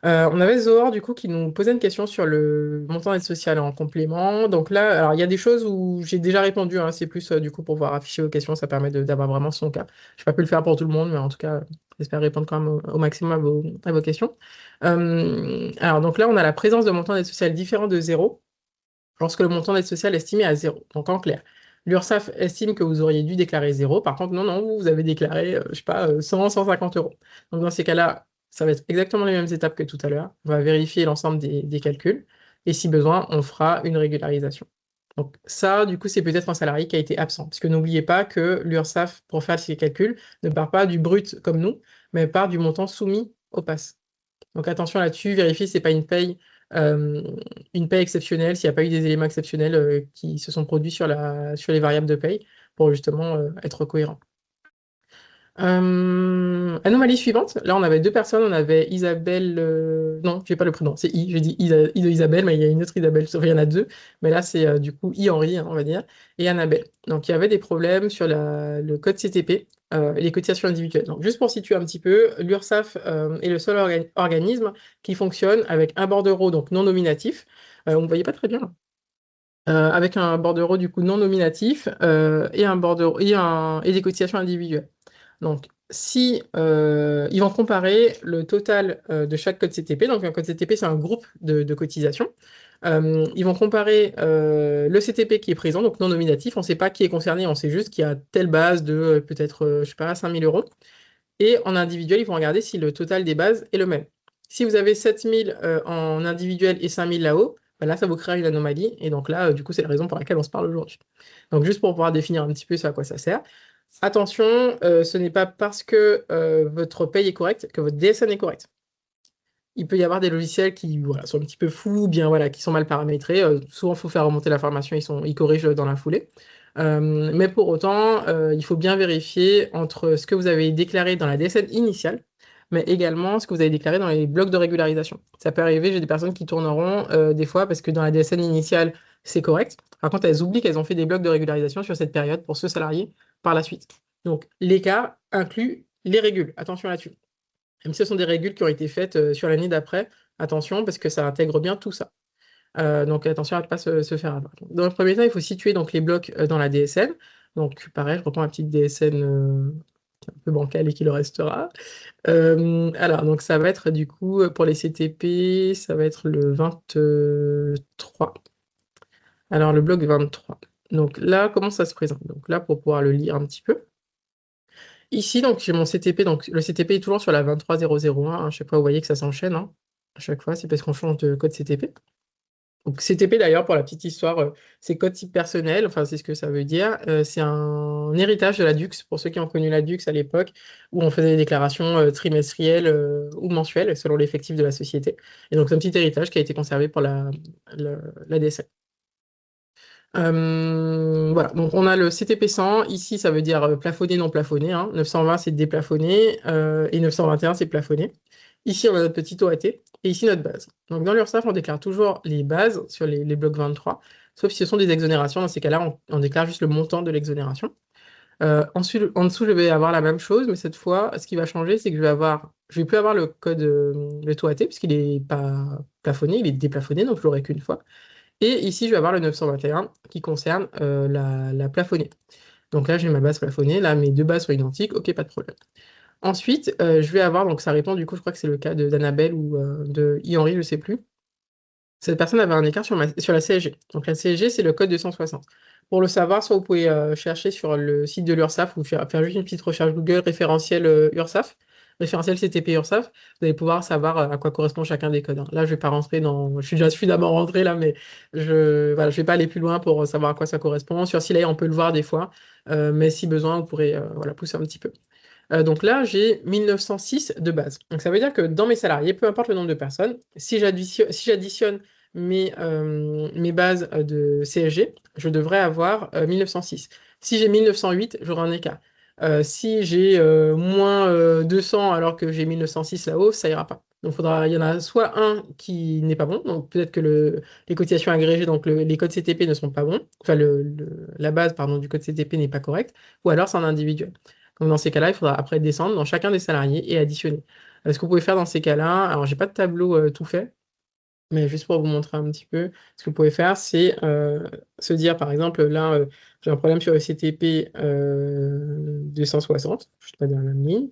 On avait Zohar du coup qui nous posait une question sur le montant d'aide sociale en complément. Donc là, alors il y a des choses où j'ai déjà répondu, hein, c'est plus du coup pour pouvoir afficher vos questions, ça permet d'avoir vraiment son cas. Je n'ai pas pu le faire pour tout le monde, mais en tout cas, j'espère répondre quand même au maximum à vos questions. Alors donc là, on a la présence de montants d'aide sociale différents de zéro, lorsque le montant d'aide sociale est estimé à zéro. Donc en clair, l'URSSAF estime que vous auriez dû déclarer zéro. Par contre, non, non, vous avez déclaré, je sais pas, 100, 150 euros. Donc dans ces cas-là, ça va être exactement les mêmes étapes que tout à l'heure. On va vérifier l'ensemble des calculs. Et si besoin, on fera une régularisation. Donc ça, du coup, c'est peut-être un salarié qui a été absent. Parce que n'oubliez pas que l'URSSAF, pour faire ces calculs, ne part pas du brut comme nous, mais part du montant soumis au PASS. Donc attention là-dessus, vérifiez si ce n'est pas euh, une paye exceptionnelle, s'il n'y a pas eu des éléments exceptionnels qui se sont produits sur les variables de paye pour justement être cohérent. Anomalie suivante, là on avait deux personnes, on avait Isabelle, non, j'ai pas le prénom, c'est I, j'ai dit I de Isabelle, mais il y a une autre Isabelle, enfin, il y en a deux, mais là c'est du coup I Henri, hein, on va dire, et Annabelle. Donc il y avait des problèmes sur le code CTP et les cotisations individuelles. Donc juste pour situer un petit peu, l'URSSAF est le seul organisme qui fonctionne avec un bordereau donc non nominatif, on ne voyait pas très bien, avec un bordereau du coup non nominatif et un bordereau et des cotisations individuelles. Donc, si ils vont comparer le total de chaque code CTP, donc un code CTP c'est un groupe de cotisations. Ils vont comparer le CTP qui est présent, donc non nominatif, on ne sait pas qui est concerné, on sait juste qu'il y a telle base de peut-être, je sais pas, 5000 euros. Et en individuel, ils vont regarder si le total des bases est le même. Si vous avez 7000 en individuel et 5000 là-haut, bah là, ça vous crée une anomalie. Et donc là, du coup, c'est la raison pour laquelle on se parle aujourd'hui. Donc juste pour pouvoir définir un petit peu ça à quoi ça sert. Attention, ce n'est pas parce que votre paye est correcte que votre DSN est correct. Il peut y avoir des logiciels qui voilà, sont un petit peu fous, ou bien voilà, qui sont mal paramétrés. Souvent, il faut faire remonter l'information, ils corrigent dans la foulée. Mais pour autant, il faut bien vérifier entre ce que vous avez déclaré dans la DSN initiale, mais également ce que vous avez déclaré dans les blocs de régularisation. Ça peut arriver, j'ai des personnes qui tourneront des fois parce que dans la DSN initiale, c'est correct. Par contre, elles oublient qu'elles ont fait des blocs de régularisation sur cette période pour ce salarié par la suite. Donc, l'écart inclut les régules. Attention là-dessus. Même si ce sont des régules qui ont été faites sur l'année d'après, attention, parce que ça intègre bien tout ça. Donc attention à ne pas se faire avoir. Dans le premier temps, il faut situer donc, les blocs dans la DSN. Donc pareil, je reprends ma petite DSN un peu bancal et qui le restera. Alors, donc ça va être du coup, pour les CTP, ça va être le 23. Alors, le bloc 23. Donc là, comment ça se présente? Donc là, pour pouvoir le lire un petit peu. Ici, donc, j'ai mon CTP. Donc, le CTP est toujours sur la 23001. À chaque fois, vous voyez que ça s'enchaîne, hein. À chaque fois, c'est parce qu'on change de code CTP. Donc, CTP, d'ailleurs, pour la petite histoire, c'est code type personnel. Enfin, c'est ce que ça veut dire. C'est un héritage de la DUX, pour ceux qui ont connu la DUX à l'époque, où on faisait des déclarations trimestrielles ou mensuelles, selon l'effectif de la société. Et donc, c'est un petit héritage qui a été conservé pour la DSL. Voilà, donc on a le CTP 100. Ici, ça veut dire plafonné, non plafonné, hein. 920, c'est déplafonné, et 921, c'est plafonné. Ici, on a notre petit OAT, et ici, notre base. Donc, dans l'URSSAF, on déclare toujours les bases sur les blocs 23, sauf si ce sont des exonérations. Dans ces cas-là, on déclare juste le montant de l'exonération. Ensuite, en dessous, je vais avoir la même chose, mais cette fois, ce qui va changer, c'est que je vais plus avoir le code, le taux AT, puisqu'il n'est pas plafonné, il est déplafonné, donc je l'aurai qu'une fois. Et ici, je vais avoir le 921 qui concerne la plafonnée. Donc là, j'ai ma base plafonnée. Là, mes deux bases sont identiques. OK, pas de problème. Ensuite, je vais avoir, donc ça répond, du coup, je crois que c'est le cas d'Annabelle ou de I-Henri, je ne sais plus. Cette personne avait un écart sur la CSG. Donc la CSG, c'est le code 260. Pour le savoir, soit vous pouvez chercher sur le site de l'URSSAF ou faire juste une petite recherche Google référentiel URSSAF, référentiel CTP URSSAF. Vous allez pouvoir savoir à quoi correspond chacun des codes, hein. Là, je ne vais pas rentrer dans. Je suis déjà suffisamment rentré là, mais voilà, je vais pas aller plus loin pour savoir à quoi ça correspond. Sur Silay, on peut le voir des fois, mais si besoin, vous pourrez voilà, pousser un petit peu. Donc là, j'ai 1906 de base. Donc ça veut dire que dans mes salariés, peu importe le nombre de personnes, si j'additionne mes bases de CSG, je devrais avoir 1906. Si j'ai 1908, j'aurai un écart. Si j'ai moins 200 alors que j'ai 1906 là-haut, ça ira pas. Donc il y en a soit un qui n'est pas bon, donc peut-être que les cotisations agrégées, donc les codes CTP ne sont pas bons, enfin la base pardon, du code CTP n'est pas correcte, ou alors c'est un individuel. Donc dans ces cas-là, il faudra après descendre dans chacun des salariés et additionner. Ce que vous pouvez faire dans ces cas-là, alors j'ai pas de tableau tout fait, mais juste pour vous montrer un petit peu, ce que vous pouvez faire, c'est se dire, par exemple, là, j'ai un problème sur le CTP 260, je ne sais pas dans la même ligne.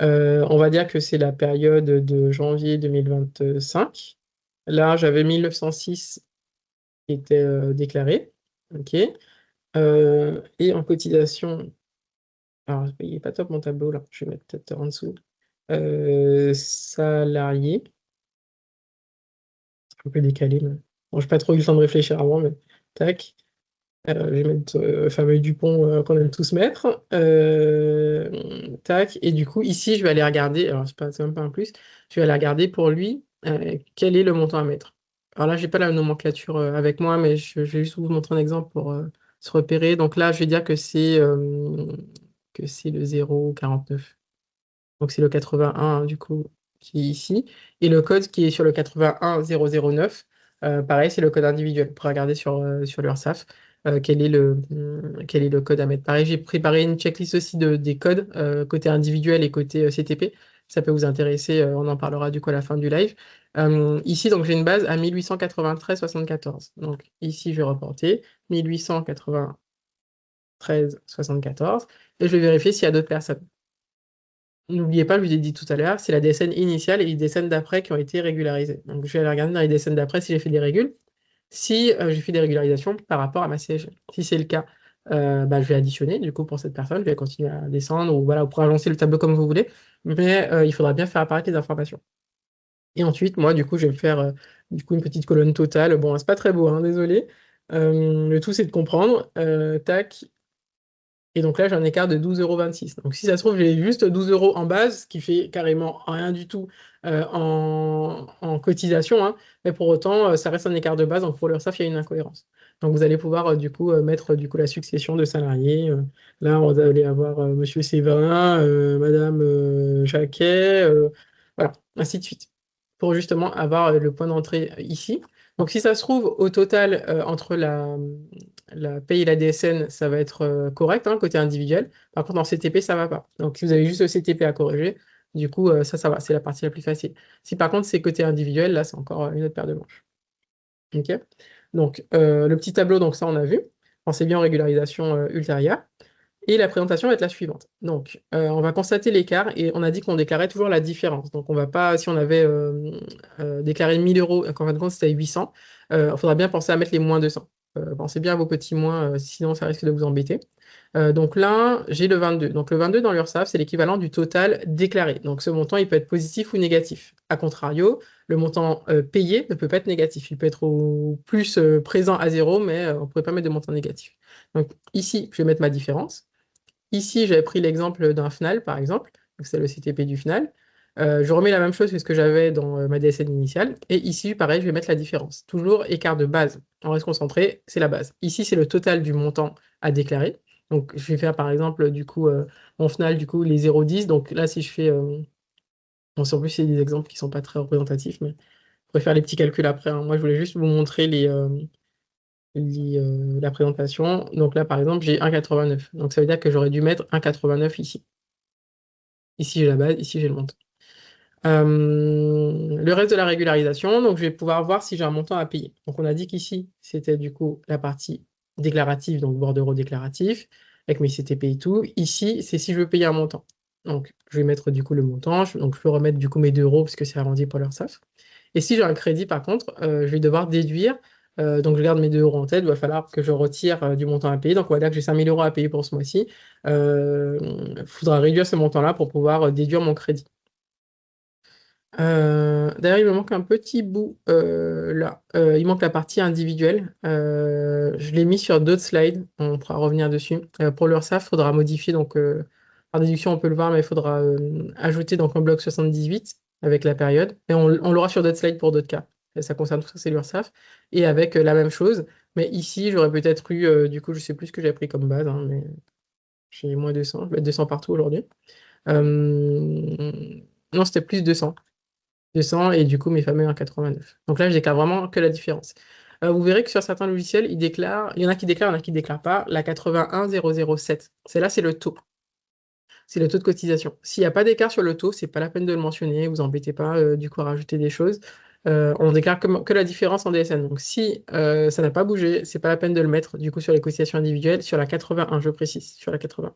On va dire que c'est la période de janvier 2025. Là, j'avais 1906 qui était déclaré. OK. Et en cotisation, alors il n'est pas top mon tableau là, je vais mettre peut-être en dessous. Salarié, un peu décalé, mais bon, j'ai pas trop eu le temps de réfléchir avant, mais tac. Je vais mettre fameux Dupont qu'on aime tous mettre. Tac. Et du coup, ici, je vais aller regarder, alors c'est même pas un plus, je vais aller regarder pour lui quel est le montant à mettre. Alors là, j'ai pas la nomenclature avec moi, mais je vais juste vous montrer un exemple pour se repérer. Donc là, je vais dire que c'est le 0,49. Donc c'est le 81 du coup qui est ici. Et le code qui est sur le 81009, pareil, c'est le code individuel. Pour regarder sur l'URSSAF quel est le code à mettre. Pareil, j'ai préparé une checklist aussi des codes côté individuel et côté CTP. Ça peut vous intéresser, on en parlera du coup à la fin du live. Ici, donc j'ai une base à 1893,74. Donc ici, je vais reporter 1893,74 et je vais vérifier s'il y a d'autres personnes. N'oubliez pas, je vous ai dit tout à l'heure, c'est la DSN initiale et les DSN d'après qui ont été régularisées. Donc je vais aller regarder dans les DSN d'après si j'ai fait des régules. Si j'ai fait des régularisations par rapport à ma CSG. Si c'est le cas, bah, je vais additionner du coup pour cette personne, je vais continuer à descendre ou voilà, vous pourrez avancer le tableau comme vous voulez, mais il faudra bien faire apparaître les informations. Et ensuite, moi, du coup, je vais me faire du coup, une petite colonne totale. Bon, c'est pas très beau, hein, désolé. Le tout, c'est de comprendre. Tac. Et donc là, j'ai un écart de 12,26 €. Donc si ça se trouve, j'ai juste 12 € en base, ce qui fait carrément rien du tout en cotisation, hein. Mais pour autant, ça reste un écart de base. Donc pour l'URSSAF, il y a une incohérence. Donc vous allez pouvoir du coup mettre du coup la succession de salariés. Là, on va aller avoir Monsieur Séverin, Madame Jacquet, voilà, ainsi de suite. Pour justement avoir le point d'entrée ici. Donc si ça se trouve, au total, entre la paye et la DSN, ça va être correct, hein, côté individuel. Par contre, en CTP, ça va pas. Donc si vous avez juste le CTP à corriger, du coup, ça va. C'est la partie la plus facile. Si par contre, c'est côté individuel, là, c'est encore une autre paire de manches. OK? Donc, le petit tableau, donc ça, on a vu. Pensez bien aux régularisations ultérieures. Et la présentation va être la suivante. Donc, on va constater l'écart et on a dit qu'on déclarait toujours la différence. Donc, on va pas, si on avait déclaré 1000 euros et qu'en fin de compte c'était 800, il faudra bien penser à mettre les moins 200. Pensez bien à vos petits moins, sinon ça risque de vous embêter. Donc là, j'ai le 22. Donc, le 22 dans l'URSSAF, c'est l'équivalent du total déclaré. Donc, ce montant, il peut être positif ou négatif. A contrario, le montant payé ne peut pas être négatif. Il peut être au plus présent à zéro, mais on ne pourrait pas mettre de montant négatif. Donc, ici, je vais mettre ma différence. Ici, j'avais pris l'exemple d'un FNAL, par exemple. Donc, c'est le CTP du FNAL. Je remets la même chose que ce que j'avais dans ma DSN initiale. Et ici, pareil, je vais mettre la différence. Toujours écart de base. On reste concentré, c'est la base. Ici, c'est le total du montant à déclarer. Donc, je vais faire, par exemple, du coup, mon FNAL, du coup, les 0,10. Donc là, si je fais... bon, en plus, c'est des exemples qui ne sont pas très représentatifs, mais je pourrais faire les petits calculs après, hein. Moi, je voulais juste vous montrer la présentation. Donc là, par exemple, j'ai 1,89. Donc ça veut dire que j'aurais dû mettre 1,89 ici. Ici, j'ai la base, ici, j'ai le montant. Le reste de la régularisation, donc je vais pouvoir voir si j'ai un montant à payer. Donc on a dit qu'ici, c'était du coup la partie déclarative, donc bordereau déclaratif, avec mes CTP et tout. Ici, c'est si je veux payer un montant. Donc je vais mettre du coup le montant, donc je peux remettre du coup mes 2 euros parce que c'est arrondi pour l'URSSAF. Et si j'ai un crédit, par contre, je vais devoir déduire, donc je garde mes 2 euros en tête, il va falloir que je retire du montant à payer. Donc on va dire que j'ai 5000 euros à payer pour ce mois-ci. Il faudra réduire ce montant-là pour pouvoir déduire mon crédit. D'ailleurs, il me manque un petit bout là. Il manque la partie individuelle. Je l'ai mis sur d'autres slides. On pourra revenir dessus. Pour l'URSSAF, il faudra modifier. Donc, par déduction, on peut le voir, mais il faudra ajouter donc un bloc 78 avec la période. Et on l'aura sur d'autres slides pour d'autres cas. Et ça concerne tout ça, c'est l'URSSAF. Et avec la même chose. Mais ici, j'aurais peut-être eu, du coup, je sais plus ce que j'ai pris comme base, hein, mais j'ai moins 200. Je vais mettre 200 partout aujourd'hui. Non, c'était plus 200. 200 et du coup mes fameux 1,89. Donc là, je déclare vraiment que la différence. Vous verrez que sur certains logiciels, il y en a qui déclarent, il y en a qui ne déclarent pas, la 81007. Celle-là, c'est le taux. C'est le taux de cotisation. S'il n'y a pas d'écart sur le taux, c'est pas la peine de le mentionner, vous embêtez pas du coup à rajouter des choses. On déclare que la différence en DSN. Donc si ça n'a pas bougé, c'est pas la peine de le mettre du coup sur les cotisations individuelles, sur la 81, je précise, sur la 80.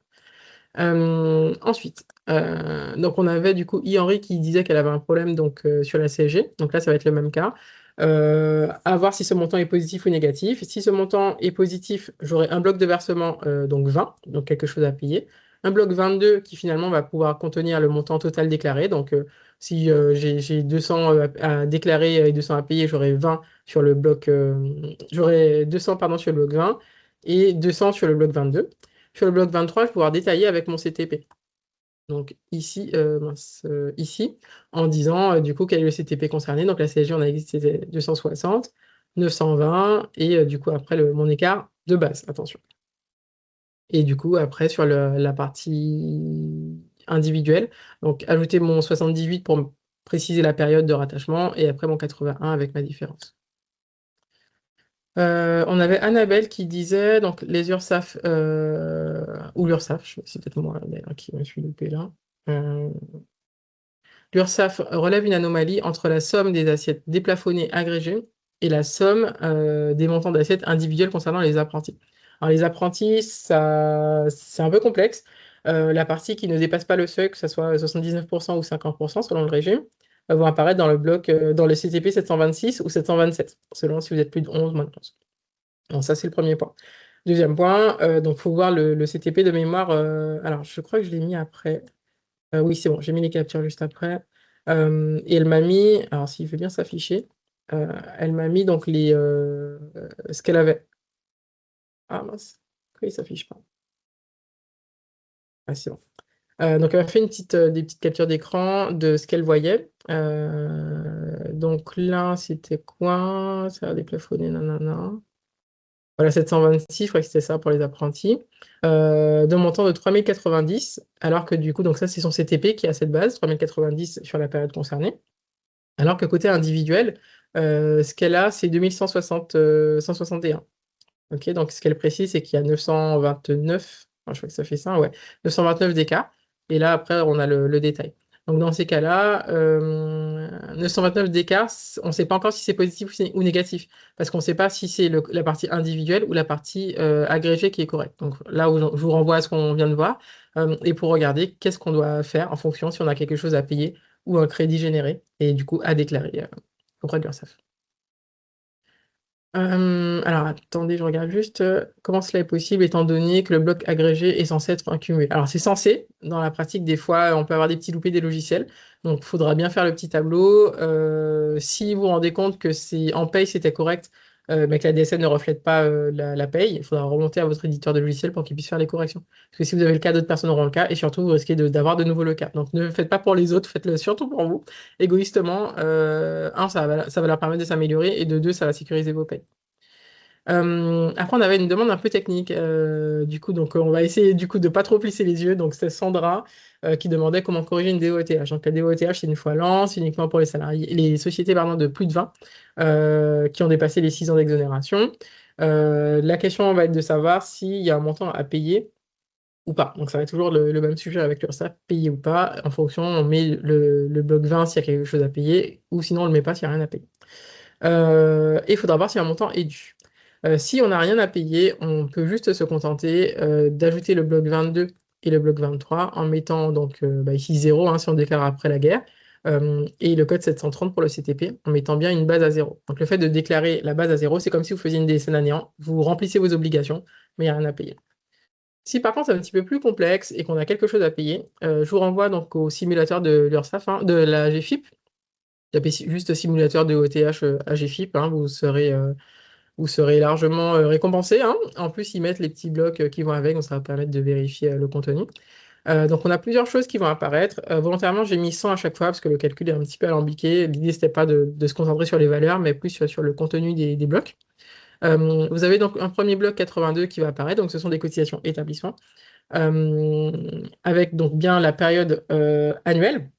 Ensuite, donc on avait du coup Henri qui disait qu'elle avait un problème donc, sur la CSG. Donc là, ça va être le même cas. À voir si ce montant est positif ou négatif. Si ce montant est positif, j'aurai un bloc de versement, donc 20, donc quelque chose à payer. Un bloc 22 qui finalement va pouvoir contenir le montant total déclaré. Donc si j'ai 200 à déclarer et 200 à payer, j'aurai 20 sur le bloc, j'aurai 200 pardon, sur le bloc 20 et 200 sur le bloc 22. Sur le bloc 23, je vais pouvoir détailler avec mon CTP. Donc ici, ici en disant du coup quel est le CTP concerné. Donc la CSG, on a dit que c'était 260, 920 et du coup après mon écart de base, attention. Et du coup après sur la partie individuelle, donc ajouter mon 78 pour préciser la période de rattachement et après mon 81 avec ma différence. On avait Annabelle qui disait, donc les URSSAF, ou l'URSSAF, c'est peut-être moi d'ailleurs qui me suis loupé là. L'URSSAF relève une anomalie entre la somme des assiettes déplafonnées agrégées et la somme des montants d'assiettes individuelles concernant les apprentis. Alors les apprentis, c'est un peu complexe. La partie qui ne dépasse pas le seuil, que ce soit 79% ou 50% selon le régime, vont apparaître dans le bloc, dans le CTP 726 ou 727, selon si vous êtes plus de 11, moins de 11. Donc ça, c'est le premier point. Deuxième point, donc il faut voir le CTP de mémoire. Alors, je crois que je l'ai mis après. Oui, c'est bon, j'ai mis les captures juste après. Et elle m'a mis, alors s'il veut bien s'afficher, elle m'a mis donc ce qu'elle avait. Ah mince, pourquoi il ne s'affiche pas? Ah, c'est bon. Donc, elle m'a fait des petites captures d'écran de ce qu'elle voyait. Donc là, c'était quoi? Ça a déplafonné, nanana. Voilà, 726, je crois que c'était ça pour les apprentis, d'un montant de 3090, alors que du coup, donc ça, c'est son CTP qui a cette base, 3090 sur la période concernée, alors que côté individuel, ce qu'elle a, c'est 2160, 161. Ok, donc ce qu'elle précise, c'est qu'il y a 929, je crois que ça fait ça, ouais, 929 d'écart, et là, après, on a le détail. Donc dans ces cas-là, 929 d'écart, on ne sait pas encore si c'est positif ou négatif, parce qu'on ne sait pas si c'est la partie individuelle ou la partie agrégée qui est correcte. Donc là où je vous renvoie à ce qu'on vient de voir, et pour regarder qu'est-ce qu'on doit faire en fonction si on a quelque chose à payer ou un crédit généré, et du coup à déclarer auprès de l'URSSAF. Alors, attendez, je regarde juste comment cela est possible étant donné que le bloc agrégé est censé être un cumul. Alors, c'est censé, dans la pratique, des fois, on peut avoir des petits loupés des logiciels. Donc, il faudra bien faire le petit tableau. Si vous vous rendez compte que en paye, c'était correct, mais que la DSN ne reflète pas la paye, il faudra remonter à votre éditeur de logiciel pour qu'il puisse faire les corrections. Parce que si vous avez le cas, d'autres personnes auront le cas, et surtout, vous risquez d'avoir de nouveau le cas. Donc, ne le faites pas pour les autres, faites-le surtout pour vous. Égoïstement, un, ça va leur permettre de s'améliorer, et de deux, ça va sécuriser vos payes. Après, on avait une demande un peu technique, du coup, donc on va essayer du coup de pas trop plisser les yeux. Donc c'est Sandra qui demandait comment corriger une DOETH. Donc la DOETH, c'est une fois l'an, c'est uniquement pour les salariés, les sociétés pardon, de plus de 20 qui ont dépassé les 6 ans d'exonération. La question va être de savoir s'il y a un montant à payer ou pas. Donc ça va être toujours le même sujet avec l'URSSAF, payer ou pas. En fonction, on met le bloc 20 s'il y a quelque chose à payer, ou sinon on le met pas s'il n'y a rien à payer. Et il faudra voir si un montant est dû. Si on n'a rien à payer, on peut juste se contenter d'ajouter le bloc 22 et le bloc 23 en mettant donc ici 0 hein, si on déclare après la guerre, et le code 730 pour le CTP en mettant bien une base à 0. Donc le fait de déclarer la base à 0, c'est comme si vous faisiez une DSN à néant, vous remplissez vos obligations, mais il n'y a rien à payer. Si par contre c'est un petit peu plus complexe et qu'on a quelque chose à payer, je vous renvoie donc au simulateur de l'URSSAF, hein, de la GFIP. Tapez juste simulateur de OTH à GFIP, hein, vous serez largement récompensé, hein. En plus, ils mettent les petits blocs qui vont avec, donc ça va permettre de vérifier le contenu. Donc on a plusieurs choses qui vont apparaître. Volontairement, j'ai mis 100 à chaque fois parce que le calcul est un petit peu alambiqué. L'idée, c'était pas de se concentrer sur les valeurs, mais plus sur le contenu des blocs. Vous avez donc un premier bloc 82 qui va apparaître, donc ce sont des cotisations établissement, avec donc bien la période annuelle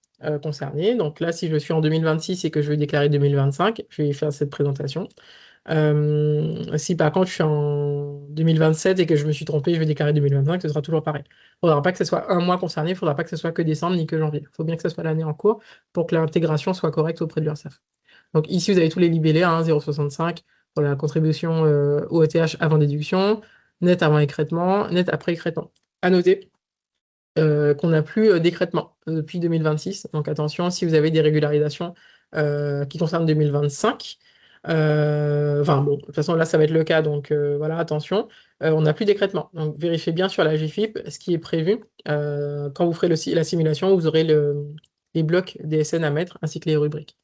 concernée. Donc là, si je suis en 2026 et que je veux déclarer 2025, je vais faire cette présentation. Si par contre je suis en 2027 et que je me suis trompé, je vais déclarer 2025, ce sera toujours pareil. Il ne faudra pas que ce soit un mois concerné, il ne faudra pas que ce soit que décembre ni que janvier. Il faut bien que ce soit l'année en cours pour que l'intégration soit correcte auprès de l'URSSAF. Donc ici, vous avez tous les libellés, hein, 0,65 pour la contribution au ETH avant déduction, net avant écrêtement, net après écrêtement. À noter qu'on n'a plus d'écrêtement depuis 2026. Donc attention, si vous avez des régularisations qui concernent 2025, enfin bon, de toute façon là ça va être le cas, donc voilà, attention, on n'a plus d'écrêtement. Donc vérifiez bien sur la GFIP ce qui est prévu. Quand vous ferez la simulation, vous aurez les blocs DSN à mettre ainsi que les rubriques.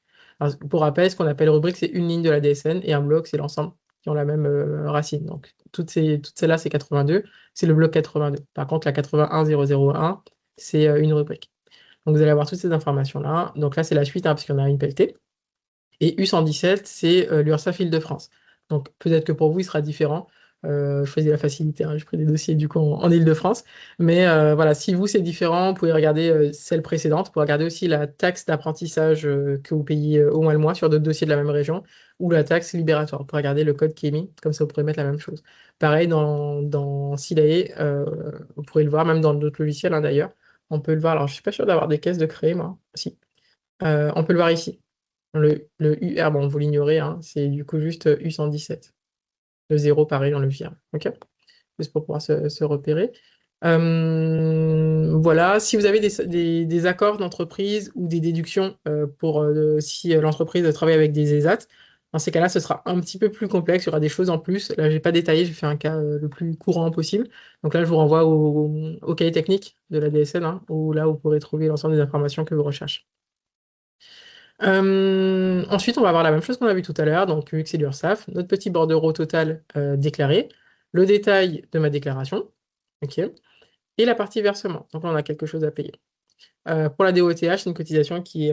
Alors, pour rappel, ce qu'on appelle rubrique, c'est une ligne de la DSN et un bloc, c'est l'ensemble qui ont la même racine. Donc toutes celles-là, c'est 82, c'est le bloc 82. Par contre, la 81001, c'est une rubrique. Donc vous allez avoir toutes ces informations-là. Donc là, c'est la suite, hein, parce qu'il y en a une pelletée. Et U117, c'est l'URSSAF Île-de-France. Donc peut-être que pour vous, il sera différent. Je choisis la facilité, hein, j'ai pris des dossiers du coup en Île-de-France. Mais voilà, si vous, c'est différent, vous pouvez regarder celle précédente. Vous pouvez regarder aussi la taxe d'apprentissage que vous payez au moins le mois sur d'autres dossiers de la même région ou la taxe libératoire. Vous pouvez regarder le code qui est mis, comme ça vous pourrez mettre la même chose. Pareil, dans Silae, vous pourrez le voir, même dans d'autres logiciels hein, d'ailleurs. On peut le voir, alors je ne suis pas sûr d'avoir des caisses de créer, moi. Si. On peut le voir ici. Le UR, bon, vous l'ignorez, hein, c'est du coup juste U117. Le 0, pareil, on le vire. OK? Juste pour pouvoir se repérer. Voilà, si vous avez des accords d'entreprise ou des déductions pour si l'entreprise travaille avec des ESAT, dans ces cas-là, ce sera un petit peu plus complexe, il y aura des choses en plus. Là, je n'ai pas détaillé, j'ai fait un cas le plus courant possible. Donc là, je vous renvoie au cahier technique de la DSN, hein, où là, vous pourrez trouver l'ensemble des informations que vous recherchez. Ensuite, on va avoir la même chose qu'on a vu tout à l'heure, donc vu que c'est l'URSSAF, notre petit bordereau total déclaré, le détail de ma déclaration, ok, et la partie versement. Donc là, on a quelque chose à payer. Pour la DOTH, c'est une cotisation qui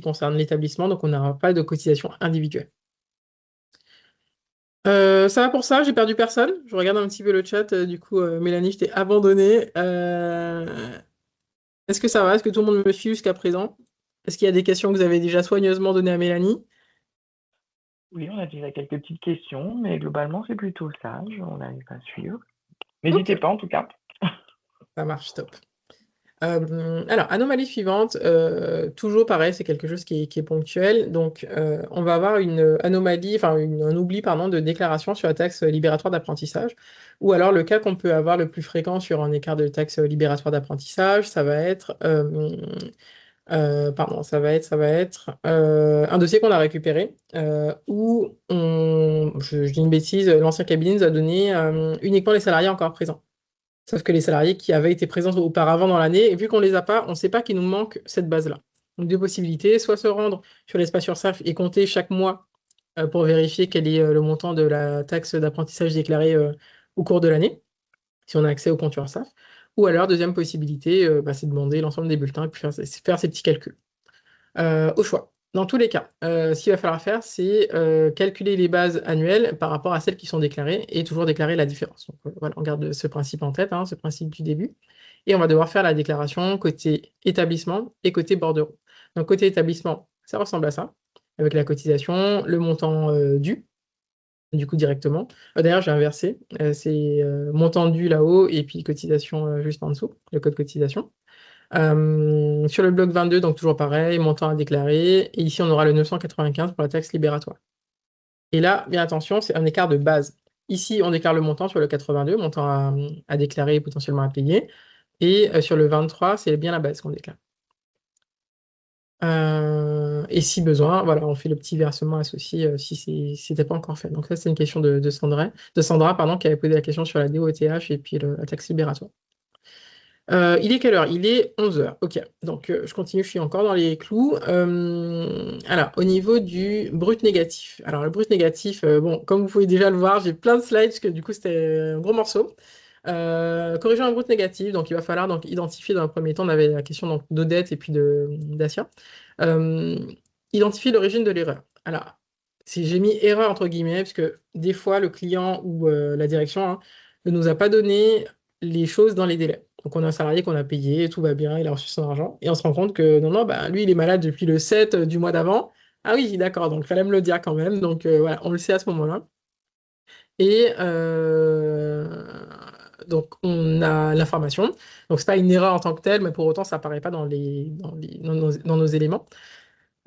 concerne l'établissement, donc on n'aura pas de cotisation individuelle. Ça va pour ça, j'ai perdu personne. Je regarde un petit peu le chat, du coup, Mélanie, je t'ai abandonné. Est-ce que ça va? Est-ce que tout le monde me suit jusqu'à présent? Est-ce qu'il y a des questions que vous avez déjà soigneusement données à Mélanie? Oui, on a déjà quelques petites questions, mais globalement, c'est plutôt sage. On arrive à suivre. Ok, N'hésitez pas, en tout cas. ça marche, top. Alors, anomalie suivante, toujours pareil, c'est quelque chose qui est ponctuel. Donc, on va avoir une anomalie, enfin un oubli, pardon, de déclaration sur la taxe libératoire d'apprentissage. Ou alors, le cas qu'on peut avoir le plus fréquent sur un écart de taxe libératoire d'apprentissage, ça va être, pardon, ça va être un dossier qu'on a récupéré où je dis une bêtise, l'ancien cabinet nous a donné uniquement les salariés encore présents. Sauf que les salariés qui avaient été présents auparavant dans l'année, et vu qu'on ne les a pas, on ne sait pas qu'il nous manque cette base-là. Donc deux possibilités, soit se rendre sur l'espace URSSAF et compter chaque mois pour vérifier quel est le montant de la taxe d'apprentissage déclarée au cours de l'année, si on a accès au compte URSSAF. Ou alors, deuxième possibilité, c'est demander l'ensemble des bulletins et puis faire ces petits calculs. Au choix. Dans tous les cas, ce qu'il va falloir faire, c'est calculer les bases annuelles par rapport à celles qui sont déclarées et toujours déclarer la différence. Donc, voilà, on garde ce principe en tête, hein, ce principe du début. Et on va devoir faire la déclaration côté établissement et côté bordereau. Donc, côté établissement, ça ressemble à ça, avec la cotisation, le montant dû, du coup directement. D'ailleurs, j'ai inversé. C'est montant dû là-haut et puis cotisation juste en dessous, le code cotisation. Sur le bloc 22, donc toujours pareil, montant à déclarer. Et ici, on aura le 995 pour la taxe libératoire. Et là, bien attention, c'est un écart de base. Ici, on déclare le montant sur le 82, montant à déclarer et potentiellement à payer. Et sur le 23, c'est bien la base qu'on déclare. Et si besoin, voilà, on fait le petit versement associé si c'était pas encore fait. Donc ça, c'est une question de Sandra, pardon, qui avait posé la question sur la DOTH et puis la taxe libératoire. Il est quelle heure? Il est 11 heures. Ok, donc je continue, je suis encore dans les clous. Alors, au niveau du brut négatif. Alors, le brut négatif, bon, comme vous pouvez déjà le voir, j'ai plein de slides, parce que du coup, c'était un gros morceau. Corriger un brut négatif, donc il va falloir donc, identifier dans un premier temps, on avait la question donc, d'Odette et puis d'Asia. Euh, Identifier l'origine de l'erreur. Alors, si j'ai mis erreur entre guillemets, parce que des fois, le client ou la direction hein, ne nous a pas donné les choses dans les délais. Donc, on a un salarié qu'on a payé, tout va bien, il a reçu son argent. Et on se rend compte que non, non, bah, lui, il est malade depuis le 7 du mois d'avant. Ah oui, d'accord, donc il fallait me le dire quand même. Donc, voilà, on le sait à ce moment-là. Et donc, on a l'information. Donc, c'est pas une erreur en tant que telle, mais pour autant, ça apparaît pas dans nos éléments.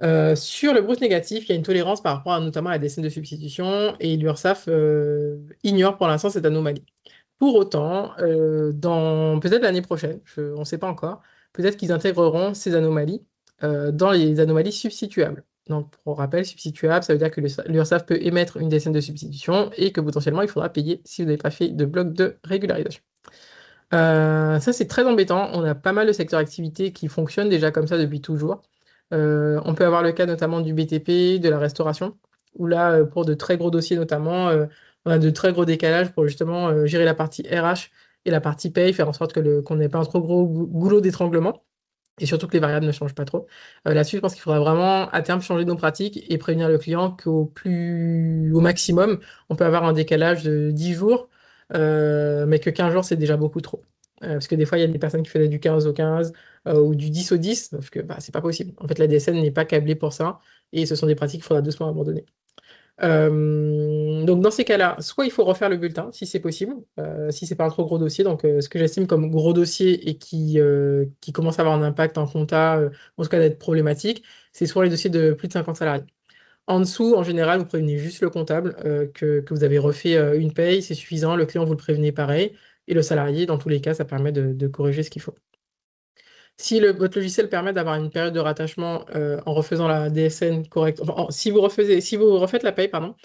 Sur le brut négatif, il y a une tolérance par rapport à notamment à la décenne de substitution et l'URSSAF ignore pour l'instant cette anomalie. Pour autant, dans peut-être l'année prochaine, on ne sait pas encore, peut-être qu'ils intégreront ces anomalies dans les anomalies substituables. Donc, pour rappel, substituable, ça veut dire que l'URSSAF peut émettre une décenne de substitution et que potentiellement, il faudra payer si vous n'avez pas fait de bloc de régularisation. Ça, c'est très embêtant. On a pas mal de secteurs d'activité qui fonctionnent déjà comme ça depuis toujours. On peut avoir le cas notamment du BTP, de la restauration, où là, pour de très gros dossiers notamment, on a de très gros décalages pour justement gérer la partie RH et la partie paye, faire en sorte qu'on n'ait pas un trop gros goulot d'étranglement. Et surtout que les variables ne changent pas trop. Là-dessus, je pense qu'il faudra vraiment à terme changer nos pratiques et prévenir le client au maximum, on peut avoir un décalage de 10 jours, mais que 15 jours, c'est déjà beaucoup trop. Parce que des fois, il y a des personnes qui faisaient du 15 au 15 ou du 10 au 10, parce que bah, c'est pas possible. En fait, la DSN n'est pas câblée pour ça, et ce sont des pratiques qu'il faudra doucement abandonner. Donc dans ces cas-là, soit il faut refaire le bulletin si c'est possible, si c'est pas un trop gros dossier, donc ce que j'estime comme gros dossier et qui commence à avoir un impact en compta, en tout cas d'être problématique, c'est soit les dossiers de plus de 50 salariés. En dessous, en général, vous prévenez juste le comptable que vous avez refait une paye, c'est suffisant, le client vous le prévenez pareil, et le salarié, dans tous les cas, ça permet de corriger ce qu'il faut. Si votre logiciel permet d'avoir une période de rattachement en refaisant la DSN correcte, enfin, si vous refaites la paye, pardon,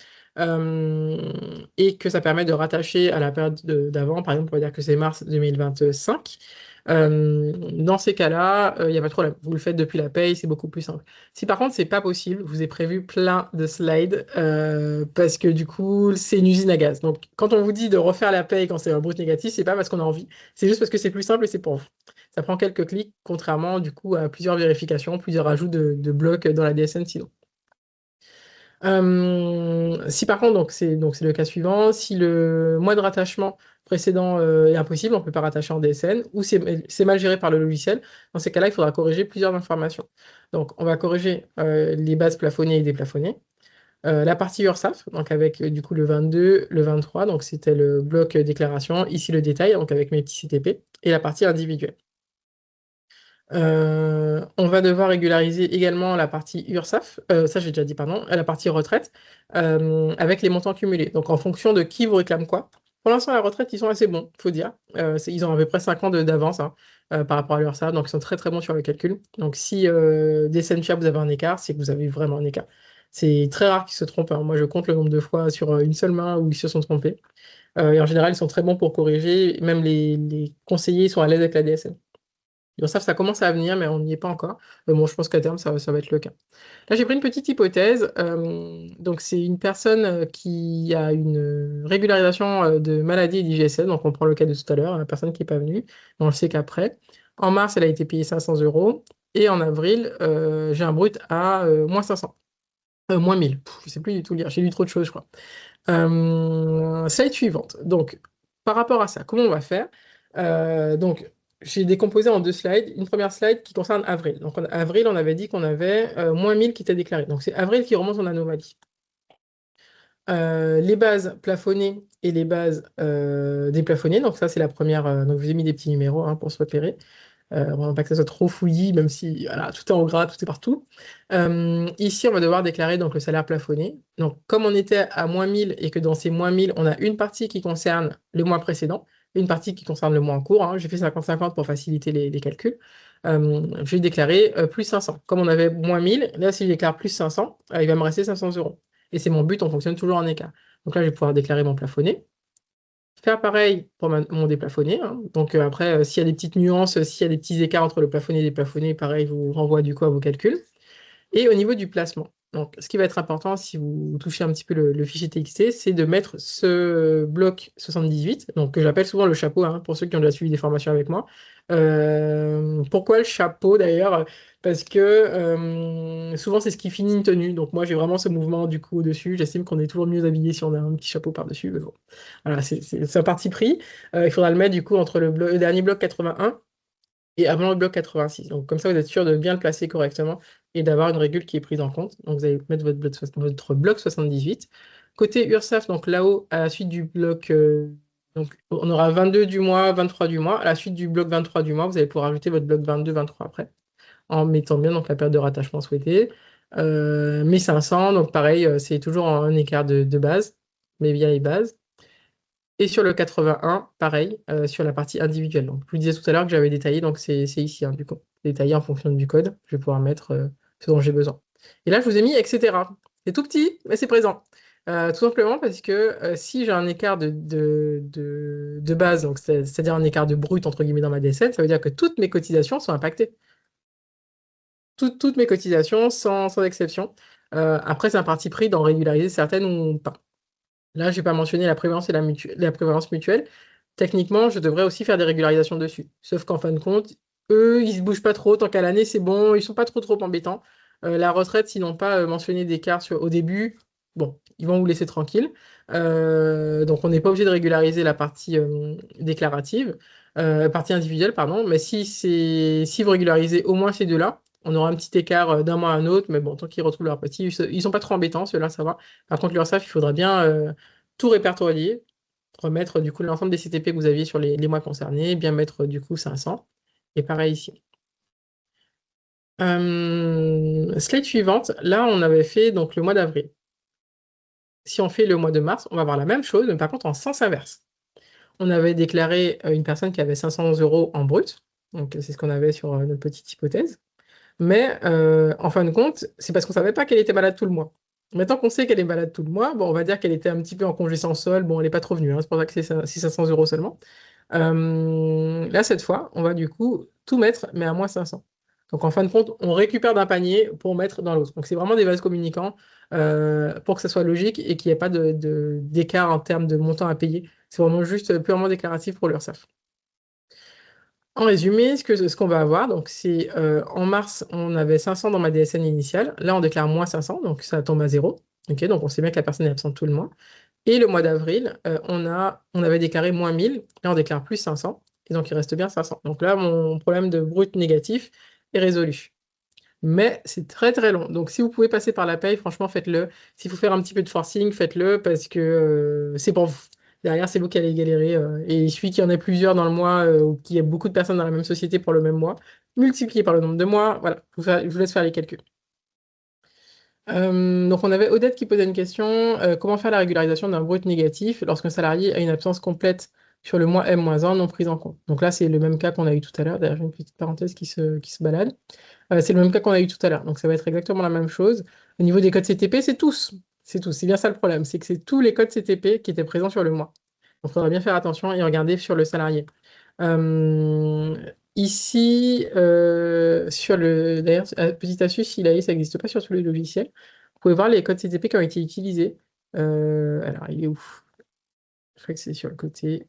et que ça permet de rattacher à la période d'avant, par exemple, on va dire que c'est mars 2025, dans ces cas-là, il n'y a pas de problème. Vous le faites depuis la paye, c'est beaucoup plus simple. Si par contre, c'est pas possible, je vous ai prévu plein de slides parce que du coup, c'est une usine à gaz. Donc, quand on vous dit de refaire la paye quand c'est un brut négatif, c'est pas parce qu'on a envie, c'est juste parce que c'est plus simple et c'est pour vous. Ça prend quelques clics, contrairement du coup à plusieurs vérifications, plusieurs ajouts de blocs dans la DSN sinon. Si par contre, donc c'est le cas suivant, si le mois de rattachement précédent est impossible, on ne peut pas rattacher en DSN, ou c'est mal géré par le logiciel, dans ces cas-là, il faudra corriger plusieurs informations. Donc, on va corriger les bases plafonnées et déplafonnées. La partie URSSAF, donc avec du coup le 22, le 23, donc c'était le bloc déclaration, ici le détail, donc avec mes petits CTP, et la partie individuelle. On va devoir régulariser également la partie URSSAF, ça j'ai déjà dit, pardon, la partie retraite, avec les montants cumulés. Donc en fonction de qui vous réclame quoi. Pour l'instant, la retraite, ils sont assez bons, il faut dire. Ils ont à peu près 5 ans d'avance hein, par rapport à l'URSSAF, donc ils sont très très bons sur le calcul. Donc si d'Essentia, vous avez un écart, c'est que vous avez vraiment un écart. C'est très rare qu'ils se trompent, hein. Moi, je compte le nombre de fois sur une seule main où ils se sont trompés. Et en général, ils sont très bons pour corriger. Même les conseillers sont à l'aise avec la DSN. L'URSSAF, ça commence à venir, mais on n'y est pas encore. Mais bon, je pense qu'à terme, ça va être le cas. Là, j'ai pris une petite hypothèse. Donc, c'est une personne qui a une régularisation de maladie et d'IGSN. Donc, on prend le cas de tout à l'heure, la personne qui n'est pas venue. On le sait qu'après. En mars, elle a été payée 500 euros. Et en avril, j'ai un brut à moins 500. Moins 1000. Je ne sais plus du tout lire. J'ai lu trop de choses, je crois. Slide suivante. Donc, par rapport à ça, comment on va faire? Donc, j'ai décomposé en deux slides. Une première slide qui concerne avril. Donc, en avril, on avait dit qu'on avait moins 1000 qui étaient déclarés. Donc, c'est avril qui remonte en anomalie. Les bases plafonnées et les bases déplafonnées. Donc, ça, c'est la première. Donc, je vous ai mis des petits numéros hein, pour se repérer. Vraiment pas que ça soit trop fouillis, même si voilà, tout est en gras, tout est partout. Ici, on va devoir déclarer donc, le salaire plafonné. Donc, comme on était à moins 1000 et que dans ces moins 1000, on a une partie qui concerne le mois précédent, une partie qui concerne le mois en cours. Hein. J'ai fait 50-50 pour faciliter les calculs. Je vais déclarer plus 500. Comme on avait moins 1000, là, si je déclare plus 500, il va me rester 500 euros. Et c'est mon but, on fonctionne toujours en écart. Donc là, je vais pouvoir déclarer mon plafonné. Faire pareil pour mon déplafonné. Hein. Donc après, s'il y a des petites nuances, s'il y a des petits écarts entre le plafonné et le déplafonné, pareil, je vous renvoie du coup à vos calculs. Et au niveau du placement. Donc, ce qui va être important si vous touchez un petit peu le fichier TXT, c'est de mettre ce bloc 78, donc que j'appelle souvent le chapeau, hein, pour ceux qui ont déjà suivi des formations avec moi. Pourquoi le chapeau d'ailleurs? Parce que souvent c'est ce qui finit une tenue. Donc moi j'ai vraiment ce mouvement du coup au-dessus. J'estime qu'on est toujours mieux habillé si on a un petit chapeau par-dessus. Mais bon. Voilà, c'est un parti pris. Il faudra le mettre du coup entre le dernier bloc 81 et avant le bloc 86. Donc comme ça, vous êtes sûr de bien le placer correctement et d'avoir une régule qui est prise en compte. Donc vous allez mettre votre bloc 78. Côté URSSAF, donc là-haut, à la suite du bloc, donc on aura 22 du mois, 23 du mois. À la suite du bloc 23 du mois, vous allez pouvoir ajouter votre bloc 22, 23 après, en mettant bien donc, la période de rattachement souhaitée. 1500, donc pareil, c'est toujours un écart de base, mais via les bases. Et sur le 81, pareil, sur la partie individuelle. Donc, je vous disais tout à l'heure que j'avais détaillé, donc c'est ici, hein, du coup. Détaillé en fonction du code. Je vais pouvoir mettre ce dont j'ai besoin. Et là, je vous ai mis etc. C'est tout petit, mais c'est présent. Tout simplement parce que si j'ai un écart de base, donc c'est-à-dire un écart de brut, entre guillemets, dans ma DSL, ça veut dire que toutes mes cotisations sont impactées. Toutes mes cotisations, sans exception. Après, c'est un parti pris d'en régulariser certaines ou pas. Là, je n'ai pas mentionné la prévoyance et la prévoyance mutuelle. Techniquement, je devrais aussi faire des régularisations dessus. Sauf qu'en fin de compte, eux, ils ne se bougent pas trop. Tant qu'à l'année, c'est bon. Ils ne sont pas trop embêtants. La retraite, s'ils n'ont pas mentionné d'écart au début, bon, ils vont vous laisser tranquille. Donc, on n'est pas obligé de régulariser la partie déclarative, partie individuelle, pardon. Mais si vous régularisez au moins ces deux-là, on aura un petit écart d'un mois à un autre. Mais bon, tant qu'ils retrouvent leur petit, ils ne sont pas trop embêtants, ceux-là, ça va. Par contre, l'URSSAF, il faudra bien tout répertorier, remettre du coup l'ensemble des CTP que vous aviez sur les mois concernés, bien mettre du coup 500. Et pareil ici. Slide suivante, là on avait fait donc le mois d'avril. Si on fait le mois de mars, on va avoir la même chose, mais par contre en sens inverse. On avait déclaré une personne qui avait 500 euros en brut, donc c'est ce qu'on avait sur notre petite hypothèse. Mais en fin de compte, c'est parce qu'on ne savait pas qu'elle était malade tout le mois. Maintenant qu'on sait qu'elle est malade tout le mois, bon, on va dire qu'elle était un petit peu en congé sans solde. Bon, elle n'est pas trop venue, hein, c'est pour ça que c'est 500 euros seulement. Là, cette fois, on va du coup tout mettre, mais à moins 500. Donc en fin de compte, on récupère d'un panier pour mettre dans l'autre. Donc c'est vraiment des vases communicants pour que ça soit logique et qu'il n'y ait pas d'écart en termes de montant à payer. C'est vraiment juste purement déclaratif pour l'URSSAF. En résumé, ce qu'on va avoir, donc c'est en mars, on avait 500 dans ma DSN initiale. Là, on déclare moins 500, donc ça tombe à zéro. Ok, donc on sait bien que la personne est absente tout le mois. Et le mois d'avril, on avait déclaré moins 1000. Là, on déclare plus 500. Et donc, il reste bien 500. Donc là, mon problème de brut négatif est résolu. Mais c'est très long. Donc, si vous pouvez passer par la paye, franchement, faites-le. S'il faut faire un petit peu de forcing, faites-le parce que c'est pour vous. derrière, c'est vous qui allez galérer. Et il suffit qu'il y en ait plusieurs dans le mois ou qu'il y ait beaucoup de personnes dans la même société pour le même mois, multiplié par le nombre de mois. Voilà, je vous laisse faire les calculs. Donc, on avait Odette qui posait une question. Comment faire la régularisation d'un brut négatif lorsqu'un salarié a une absence complète sur le mois M-1 non prise en compte? Donc là, c'est le même cas qu'on a eu tout à l'heure. D'ailleurs, j'ai une petite parenthèse qui se balade. C'est le même cas qu'on a eu tout à l'heure. Donc, ça va être exactement la même chose. Au niveau des codes CTP, c'est tous. C'est tous. C'est bien ça le problème. C'est que c'est tous les codes CTP qui étaient présents sur le mois. Donc, il faudra bien faire attention et regarder sur le salarié. Euh, Ici, d'ailleurs, petite astuce, si ça n'existe pas sur tous les logiciels, vous pouvez voir les codes CTP qui ont été utilisés. Alors, il est où? Je crois que c'est sur le côté.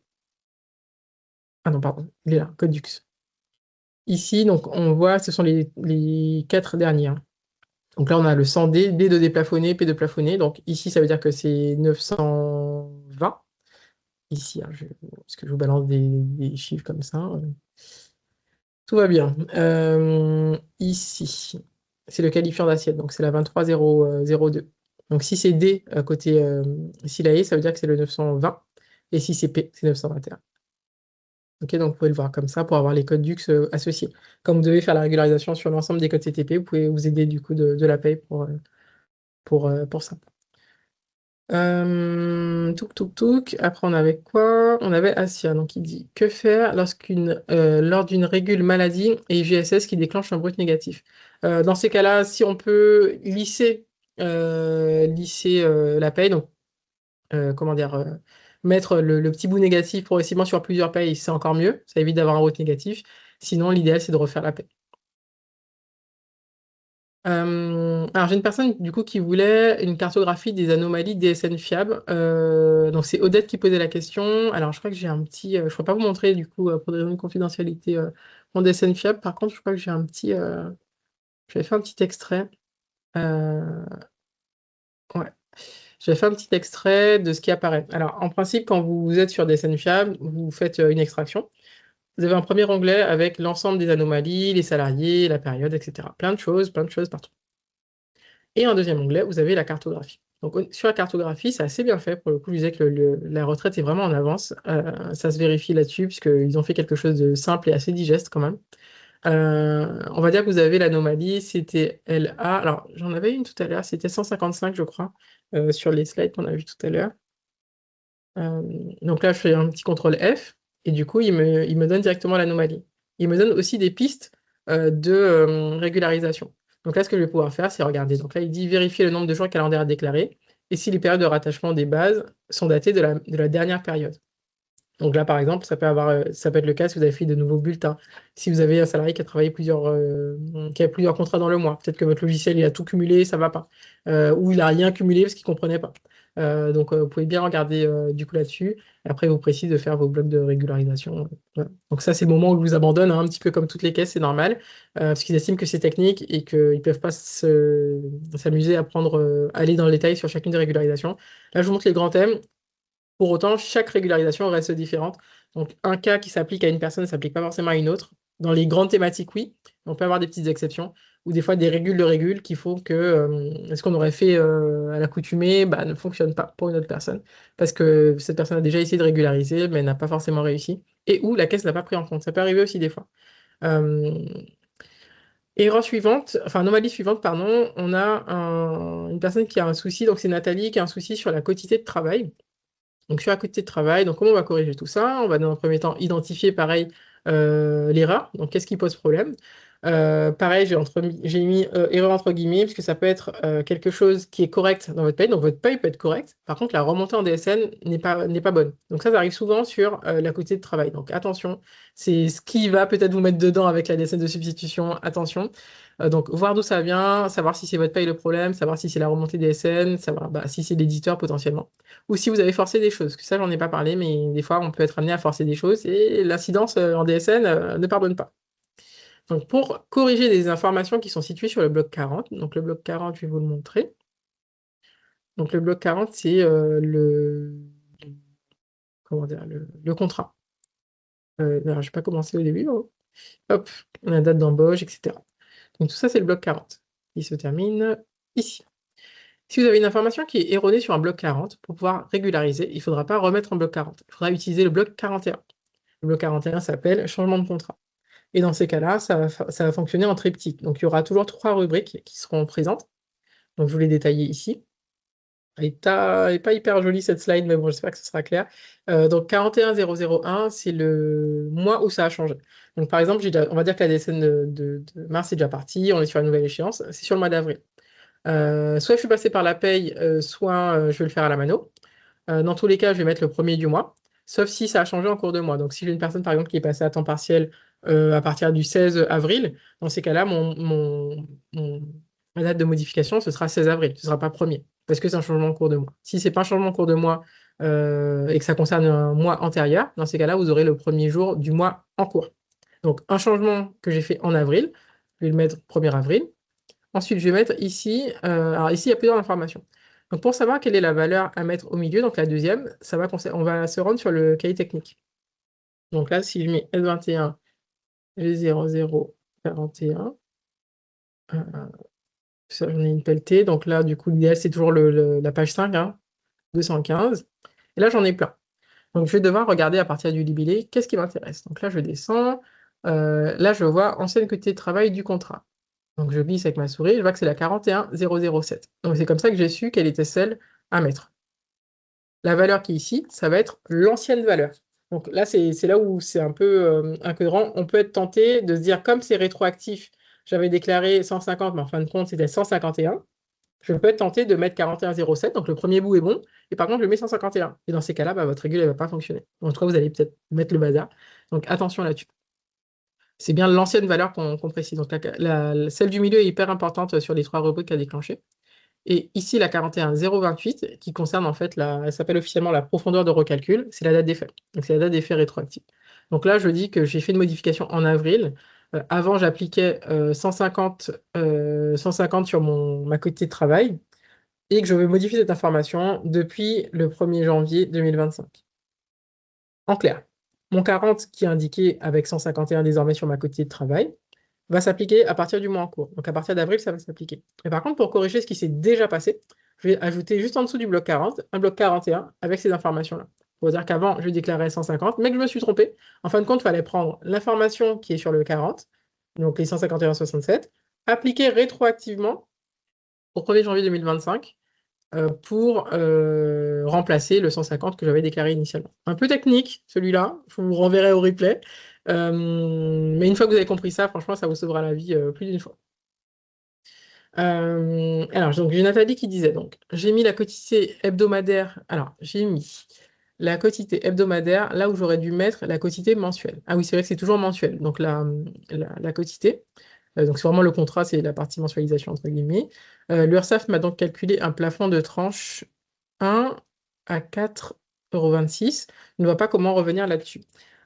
Ah non, pardon, il est là, code Dux. Ici, donc, on voit, ce sont les 4 derniers, hein. Donc là, on a le 100D, D de déplafonné, P de plafonné. Donc ici, ça veut dire que c'est 920. Ici, hein, parce que je vous balance des chiffres comme ça. Tout va bien. Ici, c'est le qualifiant d'assiette, donc c'est la 23002. Donc si c'est D côté Silae, ça veut dire que c'est le 920. Et si c'est P, c'est 921. Ok, donc vous pouvez le voir comme ça pour avoir les codes DUX associés. Comme vous devez faire la régularisation sur l'ensemble des codes CTP, vous pouvez vous aider du coup de la paye pour ça. Touk. Après, on avait quoi? On avait Asia, donc il dit que faire lors d'une régule maladie et IGSS qui déclenche un brut négatif. Dans ces cas-là, si on peut lisser la paye, donc comment dire, mettre le petit bout négatif progressivement sur plusieurs payes, c'est encore mieux. Ça évite d'avoir un brut négatif. Sinon, l'idéal, c'est de refaire la paye. Alors, j'ai une personne du coup qui voulait une cartographie des anomalies DSN fiables. Donc, c'est Odette qui posait la question. Alors, je crois que j'ai un petit. Je ne pourrais pas vous montrer du coup pour des raisons de confidentialité mon DSN fiable. Par contre, je crois que j'ai un petit. J'avais fait un petit extrait. Euh, Ouais. J'avais fait un petit extrait de ce qui apparaît. Alors, en principe, quand vous êtes sur DSN fiable, vous faites une extraction. Vous avez un premier onglet avec l'ensemble des anomalies, les salariés, la période, etc. Plein de choses partout. Et un deuxième onglet, vous avez la cartographie. Donc, sur la cartographie, c'est assez bien fait. Pour le coup, je disais que la retraite est vraiment en avance. Ça se vérifie là-dessus, puisqu'ils ont fait quelque chose de simple et assez digeste quand même. On va dire que vous avez l'anomalie, c'était LA. Alors, j'en avais une tout à l'heure, c'était 155, je crois, sur les slides qu'on a vus tout à l'heure. Euh, donc là, je fais un petit contrôle F, et du coup, il me donne directement l'anomalie. Il me donne aussi des pistes de régularisation. Donc là, ce que je vais pouvoir faire, c'est regarder. Donc là, il dit vérifier le nombre de jours calendaire à déclarer et si les périodes de rattachement des bases sont datées de la dernière période. Donc là, par exemple, ça peut être le cas si vous avez fait de nouveaux bulletins. Si vous avez un salarié qui a travaillé qui a plusieurs contrats dans le mois, peut-être que votre logiciel il a tout cumulé, ça va pas. Ou il a rien cumulé parce qu'il comprenait pas. Donc vous pouvez bien regarder du coup là-dessus. Et après, vous précise de faire vos blocs de régularisation. Voilà. Donc ça, c'est le moment où je vous abandonne, hein, un petit peu comme toutes les caisses, c'est normal, parce qu'ils estiment que c'est technique et qu'ils peuvent pas s'amuser à aller dans le détail sur chacune des régularisations. Là, je vous montre les grands thèmes. Pour autant, chaque régularisation reste différente. Donc, un cas qui s'applique à une personne ne s'applique pas forcément à une autre. Dans les grandes thématiques, oui. On peut avoir des petites exceptions ou des fois des régules de régules qui font que ce qu'on aurait fait à l'accoutumée ne fonctionne pas pour une autre personne parce que cette personne a déjà essayé de régulariser mais n'a pas forcément réussi et ou la caisse n'a pas pris en compte. Ça peut arriver aussi des fois. Euh, Erreur suivante, enfin anomalie suivante, pardon, on a une personne qui a un souci, donc c'est Nathalie qui a un souci sur la quantité de travail. Donc, sur la quantité de travail, donc comment on va corriger tout ça? On va dans un premier temps identifier, pareil, l'erreur. Donc, qu'est-ce qui pose problème? Pareil, j'ai mis erreur entre guillemets, puisque ça peut être quelque chose qui est correct dans votre paye. Donc, votre paye peut être correcte. Par contre, la remontée en DSN n'est pas bonne. Donc, ça arrive souvent sur la quantité de travail. Donc, attention, c'est ce qui va peut-être vous mettre dedans avec la DSN de substitution. Attention. Donc, voir d'où ça vient, savoir si c'est votre paye le problème, savoir si c'est la remontée DSN, savoir si c'est l'éditeur potentiellement ou si vous avez forcé des choses. Ça, j'en ai pas parlé, mais des fois, on peut être amené à forcer des choses et l'incidence en DSN ne pardonne pas. Donc, pour corriger des informations qui sont situées sur le bloc 40, donc le bloc 40, je vais vous le montrer. Donc, le bloc 40, c'est comment dire, le contrat. Alors, je vais pas commencer au début, hein. Hop, la date d'embauche, etc. Donc, tout ça, c'est le bloc 40 qui se termine ici. Si vous avez une information qui est erronée sur un bloc 40, pour pouvoir régulariser, il ne faudra pas remettre en bloc 40. Il faudra utiliser le bloc 41. Le bloc 41 s'appelle changement de contrat. Et dans ces cas-là, ça va fonctionner en triptyque. Donc, il y aura toujours 3 rubriques qui seront présentes. Donc, je vous les détailler ici. Elle n'est pas hyper jolie cette slide, mais bon, j'espère que ce sera clair. Donc 41001, c'est le mois où ça a changé. Donc par exemple, on va dire que la DSN de mars est déjà partie, on est sur la nouvelle échéance, c'est sur le mois d'avril. Soit je suis passé par la paye, soit je vais le faire à la mano. Dans tous les cas, je vais mettre le premier du mois, sauf si ça a changé en cours de mois. Donc si j'ai une personne, par exemple, qui est passée à temps partiel à partir du 16 avril, dans ces cas-là, ma date de modification, ce sera 16 avril, ce ne sera pas premier, parce que c'est un changement en cours de mois. Si ce n'est pas un changement en cours de mois et que ça concerne un mois antérieur, dans ces cas-là, vous aurez le premier jour du mois en cours. Donc un changement que j'ai fait en avril, je vais le mettre 1er avril. Ensuite, je vais mettre ici, alors ici, il y a plusieurs informations. Donc, pour savoir quelle est la valeur à mettre au milieu, donc la deuxième, on va se rendre sur le cahier technique. Donc là, si je mets S21, G0041, ça, j'en ai une pelletée. Donc là, du coup, l'idéal, c'est toujours la page 5, 215. Et là, j'en ai plein. Donc, je vais devoir regarder à partir du libellé, qu'est-ce qui m'intéresse. Donc là, je descends. Là, je vois ancienne quantité de travail du contrat. Donc je glisse avec ma souris, je vois que c'est la 41007. Donc c'est comme ça que j'ai su quelle était celle à mettre. La valeur qui est ici, ça va être l'ancienne valeur. Donc là, c'est là où c'est un peu incohérent. On peut être tenté de se dire, comme c'est rétroactif, j'avais déclaré 150, mais en fin de compte, c'était 151. Je peux être tenté de mettre 4107, donc le premier bout est bon, et par contre, je mets 151. Et dans ces cas-là, bah, votre régule ne va pas fonctionner. En tout cas, vous allez peut-être mettre le bazar. Donc attention là-dessus. C'est bien l'ancienne valeur qu'on précise. Donc, celle du milieu est hyper importante sur les 3 rubriques à déclencher. Et ici, la 41028, qui concerne en fait, elle s'appelle officiellement la profondeur de recalcul, c'est la date d'effet. Donc, c'est la date d'effet rétroactive. Donc là, je dis que j'ai fait une modification en avril. Avant, j'appliquais 150 sur ma quantité de travail et que je vais modifier cette information depuis le 1er janvier 2025. En clair, mon 40 qui est indiqué avec 151 désormais sur ma quantité de travail va s'appliquer à partir du mois en cours. Donc à partir d'avril, ça va s'appliquer. Et par contre, pour corriger ce qui s'est déjà passé, je vais ajouter juste en dessous du bloc 40, un bloc 41 avec ces informations-là. Pour dire qu'avant, je déclarais 150, mais que je me suis trompé. En fin de compte, il fallait prendre l'information qui est sur le 40, donc les 151,67, appliquer rétroactivement au 1er janvier 2025 pour remplacer le 150 que j'avais déclaré initialement. Un peu technique, celui-là, je vous renverrai au replay. Mais une fois que vous avez compris ça, franchement, ça vous sauvera la vie plus d'une fois. Alors, donc, j'ai Nathalie qui disait, donc, j'ai mis la quotité hebdomadaire, alors, j'ai mis la quotité hebdomadaire là où j'aurais dû mettre la quotité mensuelle. Ah oui, c'est vrai que c'est toujours mensuel, donc la quotité. Donc, c'est vraiment le contrat, c'est la partie mensualisation, entre guillemets. L'URSSAF m'a donc calculé un plafond de tranche 1 à 4,26 €. Je ne vois pas comment revenir là-dessus.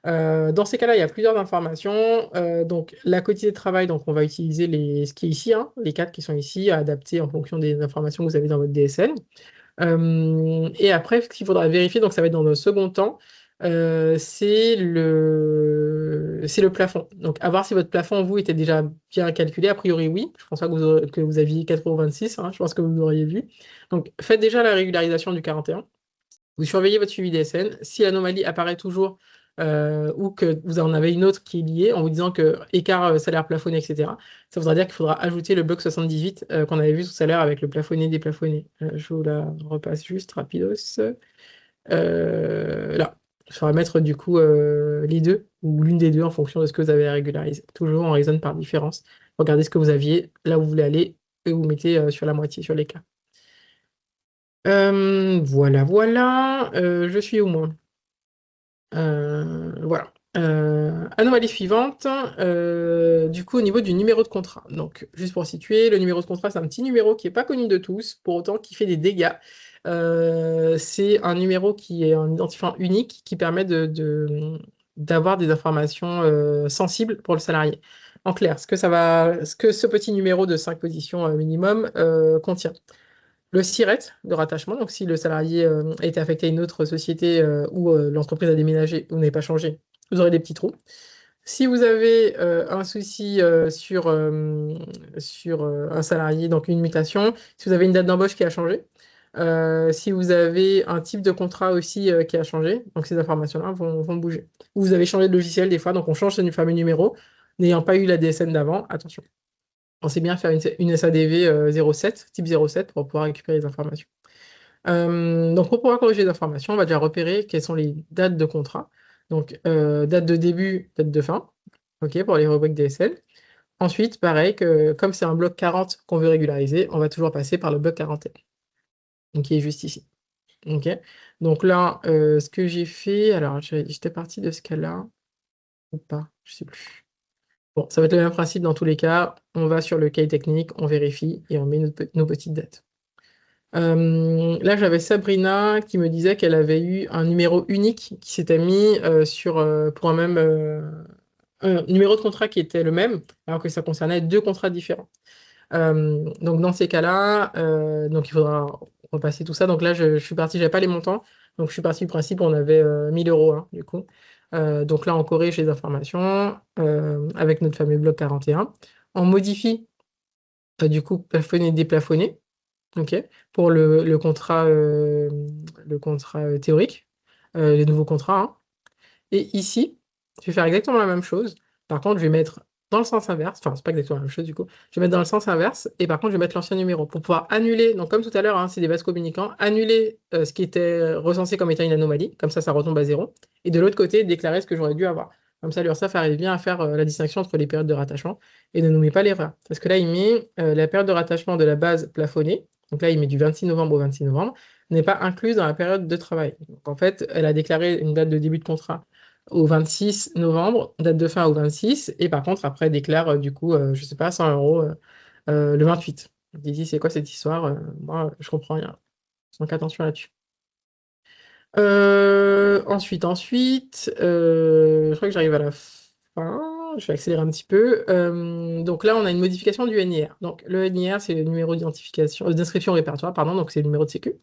Dans ces cas-là, il y a plusieurs informations. Donc, la quantité de travail, donc on va utiliser ce qui est ici, les 4 qui sont ici, à adapter en fonction des informations que vous avez dans votre DSN. Et après, ce qu'il faudra vérifier, donc ça va être dans un second temps, c'est le plafond. Donc, à voir si votre plafond, vous, était déjà bien calculé. A priori, oui. Je ne pense pas que vous aviez 4,26 €, je pense que vous l'auriez vu. Donc, faites déjà la régularisation du 41. Vous surveillez votre suivi DSN. Si l'anomalie apparaît toujours ou que vous en avez une autre qui est liée en vous disant que écart salaire plafonné, etc., ça voudra dire qu'il faudra ajouter le bloc 78 qu'on avait vu tout à l'heure avec le plafonné, déplafonné. Je vous la repasse juste rapidos. Là, il faudra mettre du coup les deux ou l'une des deux en fonction de ce que vous avez à régulariser. Toujours, on raisonne par différence. Regardez ce que vous aviez, là où vous voulez aller, et vous mettez sur la moitié, sur l'écart. Voilà, voilà. Je suis au moins. Voilà. Anomalie suivante, du coup, au niveau du numéro de contrat. Donc, juste pour situer, le numéro de contrat, c'est un petit numéro qui n'est pas connu de tous, pour autant qui fait des dégâts. C'est un numéro qui est un identifiant unique qui permet d'avoir des informations sensibles pour le salarié. En clair, ce que ce petit numéro de 5 positions minimum contient. Le SIRET de rattachement, donc si le salarié a été affecté à une autre société ou l'entreprise a déménagé ou n'est pas changé, vous aurez des petits trous. Si vous avez un souci sur un salarié, donc une mutation, si vous avez une date d'embauche qui a changé, si vous avez un type de contrat aussi qui a changé, donc ces informations-là vont bouger. Ou vous avez changé de logiciel des fois, donc on change ce fameux numéro, n'ayant pas eu la DSN d'avant, attention. Pensez bien à faire une SADV 07, type 07, pour pouvoir récupérer les informations. Donc, pour pouvoir corriger les informations, on va déjà repérer quelles sont les dates de contrat. Donc, date de début, date de fin, OK, pour les rubriques DSL. Ensuite, pareil, comme c'est un bloc 40 qu'on veut régulariser, on va toujours passer par le bloc 41, donc qui est juste ici. OK? Donc là, ce que j'ai fait, alors j'étais parti de ce cas-là, ou pas, je sais plus. Bon, ça va être le même principe dans tous les cas. On va sur le cahier technique, on vérifie et on met nos petites dates. Là, j'avais Sabrina qui me disait qu'elle avait eu un numéro unique qui s'était mis pour un numéro de contrat qui était le même, alors que ça concernait deux contrats différents. Donc, dans ces cas-là, donc il faudra repasser tout ça. Donc là, je suis parti, j'avais pas les montants, donc je suis parti du principe on avait 1000 euros, hein, du coup. Donc là, on corrige les informations avec notre fameux bloc 41. On modifie, du coup, plafonner, déplafonner. OK, pour le contrat théorique, les nouveaux contrats, hein. Et ici, je vais faire exactement la même chose. Par contre, je vais mettre dans le sens inverse, enfin, c'est pas exactement la même chose du coup. Je vais mettre dans le sens inverse et par contre, je vais mettre l'ancien numéro pour pouvoir annuler. Donc, comme tout à l'heure, hein, c'est des vases communicants, annuler ce qui était recensé comme étant une anomalie. Comme ça retombe à zéro. Et de l'autre côté, déclarer ce que j'aurais dû avoir. Comme ça, l'URSSAF arrive bien à faire la distinction entre les périodes de rattachement et ne nous met pas l'erreur. Parce que là, il met la période de rattachement de la base plafonnée. Donc là, il met du 26 novembre au 26 novembre, n'est pas incluse dans la période de travail. Donc en fait, elle a déclaré une date de début de contrat au 26 novembre, date de fin au 26, et par contre, après, déclare du coup, je sais pas, 100 euros le 28. Je dis, c'est quoi cette histoire? Moi, je comprends rien. Donc attention là-dessus. Je crois que j'arrive à la fin. Je vais accélérer un petit peu. Donc là, on a une modification du NIR. Donc le NIR, c'est le numéro d'identification, d'inscription au répertoire, pardon, donc c'est le numéro de sécu.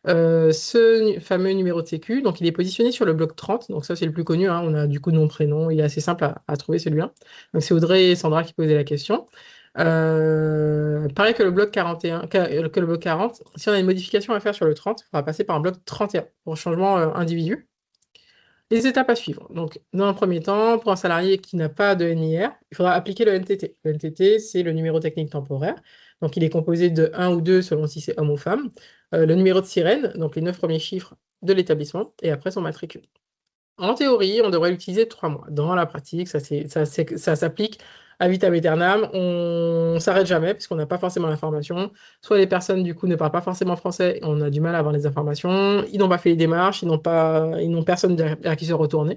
Fameux numéro de sécu, donc il est positionné sur le bloc 30, donc ça c'est le plus connu, hein. On a du coup nom, prénom, il est assez simple à trouver celui-là. Donc c'est Audrey et Sandra qui posaient la question. Pareil que le bloc 41, que le bloc 40, si on a une modification à faire sur le 30, il faudra passer par un bloc 31 pour changement individu. Les étapes à suivre. Donc, dans un premier temps, pour un salarié qui n'a pas de NIR, il faudra appliquer le NTT. Le NTT, c'est le numéro technique temporaire. Donc, il est composé de 1 ou 2 selon si c'est homme ou femme. Le numéro de sirène, donc les 9 premiers chiffres de l'établissement, et après son matricule. En théorie, on devrait l'utiliser 3 mois. Dans la pratique, ça s'applique à vitam aeternam. On ne s'arrête jamais parce qu'on n'a pas forcément l'information. Soit les personnes, du coup, ne parlent pas forcément français et on a du mal à avoir les informations. Ils n'ont pas fait les démarches, ils n'ont personne vers qui se retourner.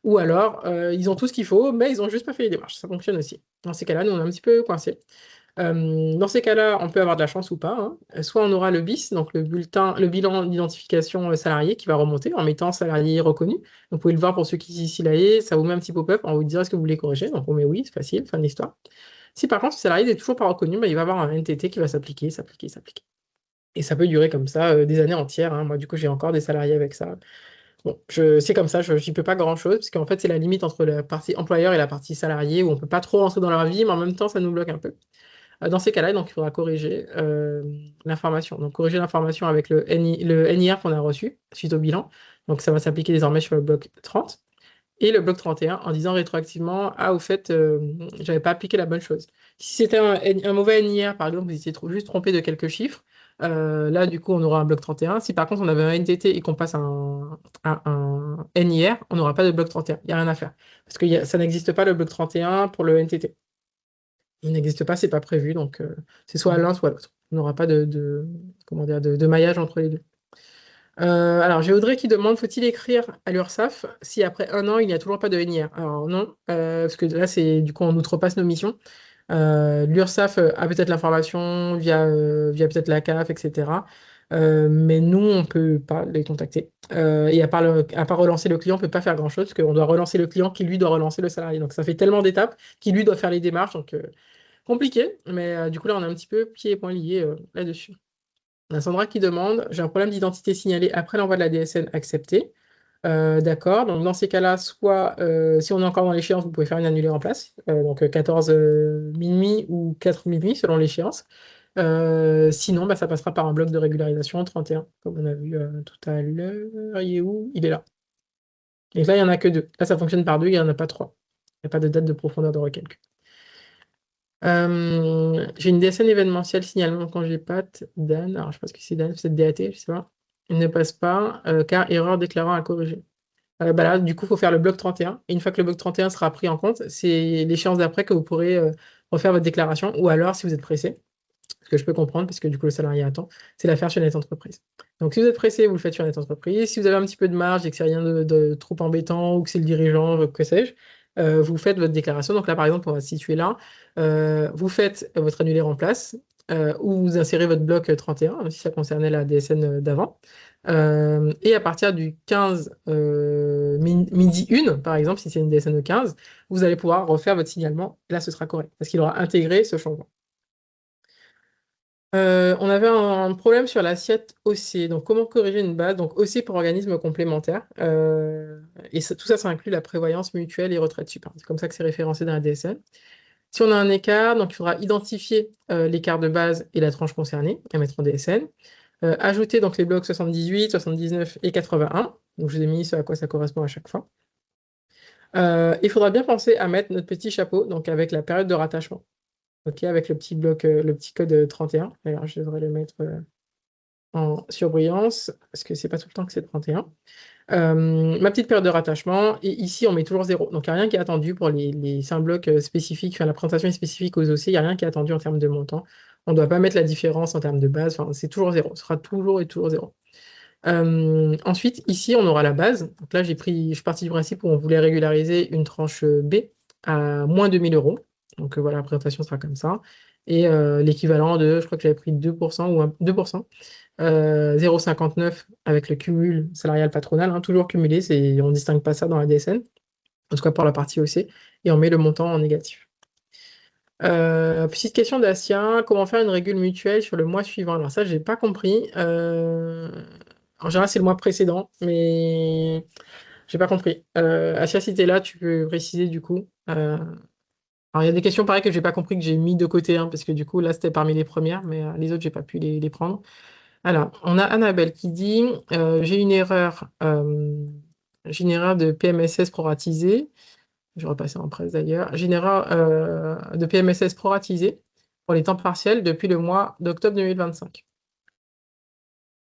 Ou alors, ils ont tout ce qu'il faut, mais ils n'ont juste pas fait les démarches. Ça fonctionne aussi. Dans ces cas-là, nous, on est un petit peu coincés. Dans ces cas-là, on peut avoir de la chance ou pas, hein. Soit on aura le BIS, donc le bilan d'identification salarié qui va remonter en mettant salarié reconnu. Donc, vous pouvez le voir pour ceux qui s'y laillent, ça vous met un petit pop-up en vous disant est-ce que vous voulez corriger. Donc on met oui, c'est facile, fin de l'histoire. Si par contre ce salarié n'est toujours pas reconnu, bah, il va avoir un NTT qui va s'appliquer, s'appliquer, s'appliquer. Et ça peut durer comme ça des années entières, hein. Moi, du coup, j'ai encore des salariés avec ça. Bon, c'est comme ça, je n'y peux pas grand-chose, parce qu'en fait, c'est la limite entre la partie employeur et la partie salarié, où on ne peut pas trop rentrer dans leur vie, mais en même temps, ça nous bloque un peu. Dans ces cas-là, donc, il faudra corriger l'information. Donc, corriger l'information avec le NIR qu'on a reçu suite au bilan. Donc, ça va s'appliquer désormais sur le bloc 30 et le bloc 31 en disant rétroactivement, ah, au fait, j'avais pas appliqué la bonne chose. Si c'était un mauvais NIR, par exemple, vous étiez juste trompé de quelques chiffres, là, du coup, on aura un bloc 31. Si par contre, on avait un NTT et qu'on passe à un NIR, on n'aura pas de bloc 31. Il n'y a rien à faire. Parce que ça n'existe pas le bloc 31 pour le NTT. Il n'existe pas, c'est pas prévu, donc c'est soit l'un, soit l'autre. On n'aura pas comment dire, de maillage entre les deux. Alors, j'ai Audrey qui demande, faut-il écrire à l'URSSAF si après 1 an, il n'y a toujours pas de NIR? Alors non, parce que là, du coup, on outrepasse nos missions. L'URSSAF a peut-être l'information via peut-être la CAF, etc. Mais nous, on ne peut pas les contacter. Et à part relancer le client, on ne peut pas faire grand-chose, parce qu'on doit relancer le client qui, lui, doit relancer le salarié. Donc, ça fait tellement d'étapes qui, lui, doit faire les démarches. Donc, compliqué, mais du coup, là, on est un petit peu pieds et poings liés là-dessus. On a Sandra qui demande, j'ai un problème d'identité signalé après l'envoi de la DSN acceptée. D'accord. Donc, dans ces cas-là, soit si on est encore dans l'échéance, vous pouvez faire une annulée en place, donc 14 minuit ou 4 minuit selon l'échéance. Sinon, bah, ça passera par un bloc de régularisation 31, comme on a vu tout à l'heure. Il est où? Il est là. Et là, il n'y en a que deux. Là, ça fonctionne par deux, il n'y en a pas trois. Il n'y a pas de date de profondeur de recalcul. J'ai une DSN événementielle signalement quand j'ai pas Dan. Alors, je pense que c'est Dan, c'est DAT, je sais pas. Il ne passe pas, car erreur déclarant à corriger. Bah là, du coup, il faut faire le bloc 31. Et une fois que le bloc 31 sera pris en compte, c'est l'échéance d'après que vous pourrez refaire votre déclaration. Ou alors, si vous êtes pressé, ce que je peux comprendre, parce que du coup, le salarié attend, c'est l'affaire sur Net Entreprise. Donc, si vous êtes pressé, vous le faites sur Net Entreprise. Si vous avez un petit peu de marge et que c'est rien de trop embêtant ou que c'est le dirigeant, que sais-je, vous faites votre déclaration. Donc là, par exemple, on va se situer là. Vous faites votre annulaire en place ou vous insérez votre bloc 31, si ça concernait la DSN d'avant. Et à partir du 15 midi 1, par exemple, si c'est une DSN de 15, vous allez pouvoir refaire votre signalement. Là, ce sera correct parce qu'il aura intégré ce changement. On avait un problème sur l'assiette OC. Donc, comment corriger une base? Donc, OC pour organisme complémentaire. Et tout ça, ça inclut la prévoyance mutuelle et retraite super. C'est comme ça que c'est référencé dans la DSN. Si on a un écart, donc il faudra identifier l'écart de base et la tranche concernée à mettre en DSN. Ajouter donc les blocs 78, 79 et 81. Donc, je vous ai mis ce à quoi ça correspond à chaque fois. Il faudra bien penser à mettre notre petit chapeau, donc avec la période de rattachement. OK, avec le petit bloc, le petit code 31. D'ailleurs, je devrais le mettre en surbrillance, parce que c'est pas tout le temps que c'est 31. Ma petite période de rattachement, et ici, on met toujours 0. Donc, il n'y a rien qui est attendu pour les 5 blocs spécifiques. Enfin, la présentation est spécifique aux OC, il n'y a rien qui est attendu en termes de montant. On ne doit pas mettre la différence en termes de base. Enfin, c'est toujours 0. Ce sera toujours et toujours 0. Ensuite, ici, on aura la base. Donc là, je suis parti du principe où on voulait régulariser une tranche B à moins 2000 euros. Donc voilà, la présentation sera comme ça. Et l'équivalent de, je crois que j'avais pris 2% ou 2%, 0,59 avec le cumul salarial patronal, hein, toujours cumulé, on ne distingue pas ça dans la DSN, en tout cas pour la partie OC, et on met le montant en négatif. Petite question d'Asia, comment faire une régule mutuelle sur le mois suivant? Alors ça, j'ai pas compris. En général, c'est le mois précédent, mais j'ai pas compris. Asia, si t'es là, tu peux préciser du coup. Alors, il y a des questions pareilles que j'ai pas compris, que j'ai mis de côté, hein, parce que du coup, là, c'était parmi les premières, mais les autres, j'ai pas pu les prendre. Alors, on a Annabelle qui dit j'ai une erreur de PMSS proratisée. Je vais repasser en presse d'ailleurs. J'ai une erreur de PMSS proratisée pour les temps partiels depuis le mois d'octobre 2025.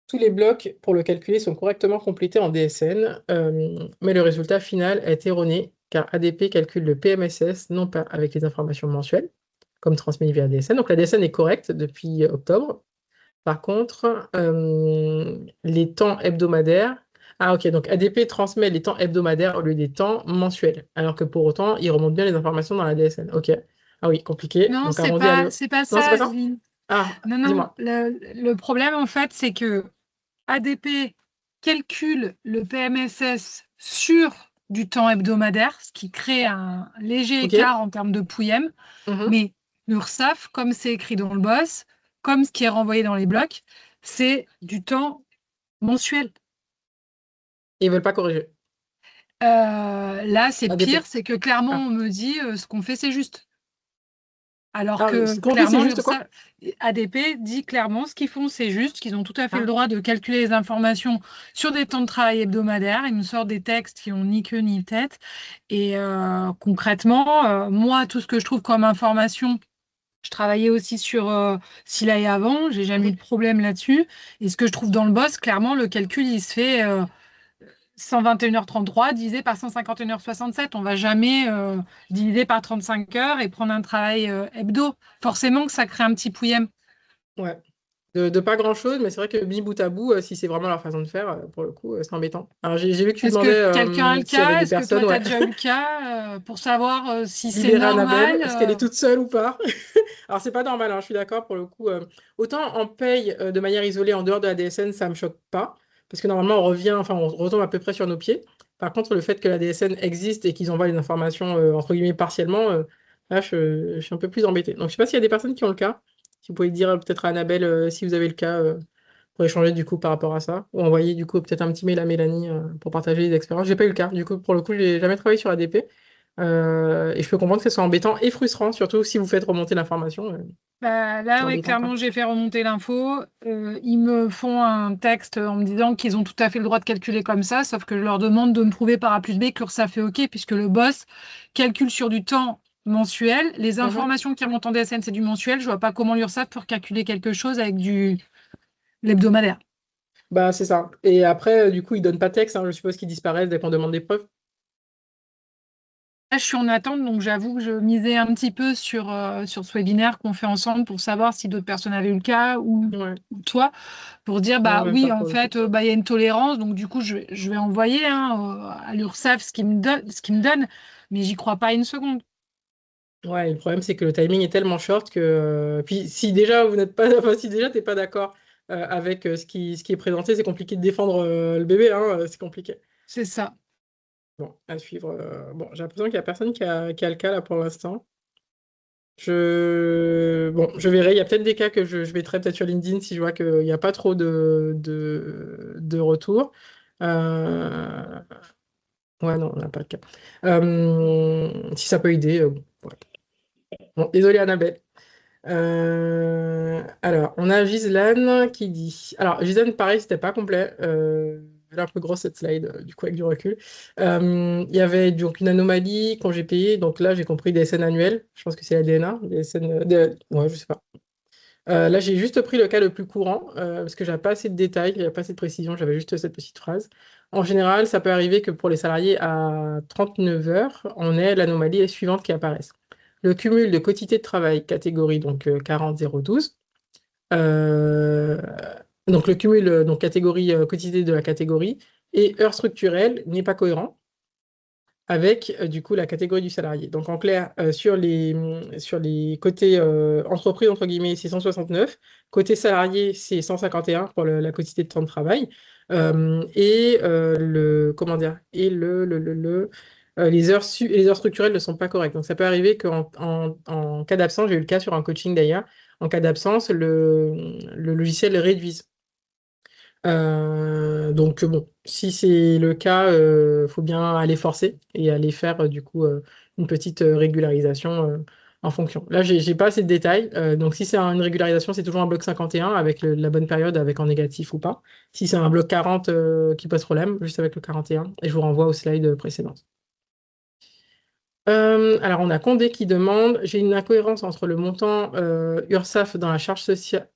Tous les blocs pour le calculer sont correctement complétés en DSN, mais le résultat final est erroné car ADP calcule le PMSS non pas avec les informations mensuelles, comme transmis via DSN. Donc la DSN est correcte depuis octobre. Par contre, les temps hebdomadaires. Ah, ok, donc ADP transmet les temps hebdomadaires au lieu des temps mensuels, alors que pour autant, il remonte bien les informations dans la DSN. Ok. Ah oui, compliqué. Non, Donc arrondi à c'est pas Non, c'est ça, pas ça? Adeline. Ah, Non, non, dis-moi. le problème, en fait, c'est que ADP calcule le PMSS sur du temps hebdomadaire, ce qui crée un léger Ok. écart en termes de POUIEM, Mhm. mais l'URSSAF, comme c'est écrit dans le BOSS, comme ce qui est renvoyé dans les blocs, c'est du temps mensuel. Ils veulent pas corriger. Là, c'est ADP. pire, c'est que clairement, Ah. on me dit ce qu'on fait, c'est juste. Alors Ah, que ce qu'on fait, c'est clairement, juste quoi? ADP dit clairement ce qu'ils font, c'est juste, qu'ils ont tout à fait le Ah. droit de calculer les informations sur des temps de travail hebdomadaires. Ils nous sortent des textes qui ont ni queue ni tête. Et concrètement, moi, tout ce que je trouve comme information, je travaillais aussi sur Silae avant, j'ai jamais eu de problème là-dessus. Et ce que je trouve dans le boss, clairement, le calcul, il se fait 121h33 divisé par 151h67. On va jamais diviser par 35 heures et prendre un travail hebdo. Forcément que ça crée un petit pouillem. Ouais. De pas grand-chose, mais c'est vrai que mis bout à bout, si c'est vraiment leur façon de faire, pour le coup, c'est embêtant. Alors j'ai vu que tu Est-ce que demandais quelqu'un a le s'il y avait cas? des Est-ce que personnes, toi, tu as ouais. déjà eu le cas pour savoir si c'est Libérer Annabelle, normal? est-ce qu'elle est toute seule ou pas? Alors c'est pas normal, hein, je suis d'accord pour le coup. Autant en paye de manière isolée en dehors de la DSN, ça me choque pas, parce que normalement on revient, enfin on retombe à peu près sur nos pieds. Par contre, le fait que la DSN existe et qu'ils envoient les informations entre guillemets partiellement, là je suis un peu plus embêtée. Donc je sais pas s'il y a des personnes qui ont le cas. Si vous pouvez dire peut-être à Annabelle si vous avez le cas pour échanger du coup par rapport à ça, ou envoyer du coup peut-être un petit mail à Mélanie pour partager les expériences. J'ai pas eu le cas, du coup pour le coup j'ai jamais travaillé sur ADP, et je peux comprendre que ce soit embêtant et frustrant, surtout si vous faites remonter l'information, Bah, c'est là, oui, embêtant quoi. clairement, j'ai fait remonter l'info. Ils me font un texte en me disant qu'ils ont tout à fait le droit de calculer comme ça, sauf que je leur demande de me prouver par A plus B que l'URSSAF fait OK, puisque le boss calcule sur du temps mensuel. Les Mhm. informations qui remontent en DSN, c'est du mensuel. Je vois pas comment l'URSSAF peut calculer quelque chose avec du l'hebdomadaire. Bah c'est ça. Et après du coup ils donnent pas de texte, hein, je suppose qu'ils disparaissent dès qu'on demande des preuves. Là, je suis en attente, donc j'avoue que je misais un petit peu sur ce webinaire qu'on fait ensemble pour savoir si d'autres personnes avaient eu le cas Ouais, ou toi. Pour dire non, bah même oui pas en pour le coup. fait bah, il y a une tolérance donc du coup je vais envoyer à l'URSSAF ce qu'il me donne mais j'y crois pas une seconde. Ouais, et le problème, c'est que le timing est tellement short que. Puis si déjà vous n'êtes pas. Enfin, si déjà t'es pas d'accord avec ce qui est présenté, c'est compliqué de défendre le bébé, hein, c'est compliqué. C'est ça. Bon, à suivre. Bon, j'ai l'impression qu'il y a personne qui a le cas là pour l'instant. Bon, je verrai. Il y a peut-être des cas que je mettrai peut-être sur LinkedIn si je vois qu'il n'y a pas trop de retours. Euh, Ouais, non, on n'a pas de cas. Si ça peut aider. Bon, ouais. Bon, désolé Annabelle. Alors, on a Gislaine qui dit. Alors, Gislaine, pareil, c'était pas complet. Elle est un peu grosse cette slide, du coup, avec du recul. Il y avait donc une anomalie quand j'ai payé. Donc là, j'ai compris des SN annuels. Je pense que c'est la DNA. Des SN, ouais, je sais pas. Là, j'ai juste pris le cas le plus courant parce que j'avais pas assez de détails, il n'y a pas assez de précision. J'avais juste cette petite phrase. En général, ça peut arriver que pour les salariés à 39 heures, on ait l'anomalie suivante qui apparaisse. Le cumul de quotité de travail, catégorie donc 40-012. Euh, donc le cumul, donc catégorie, quotité de la catégorie et heures structurelles n'est pas cohérent avec du coup la catégorie du salarié. Donc en clair, sur les côtés entreprise, entre guillemets, c'est 169, côté salarié, c'est 151 pour la quantité de temps de travail. Comment dire, et les heures structurelles ne sont pas correctes. Donc ça peut arriver en cas d'absence, j'ai eu le cas sur un coaching d'ailleurs, en cas d'absence, le logiciel réduise. Donc bon, si c'est le cas, faut bien aller forcer et aller faire du coup une petite régularisation en fonction. Là, j'ai pas assez de détails. Donc si c'est une régularisation, c'est toujours un bloc 51 avec la bonne période, avec en négatif ou pas. Si c'est un bloc 40 qui pose problème, juste avec le 41. Et je vous renvoie aux slides précédentes. Alors, on a Condé qui demande, j'ai une incohérence entre le montant URSSAF dans la charge sociale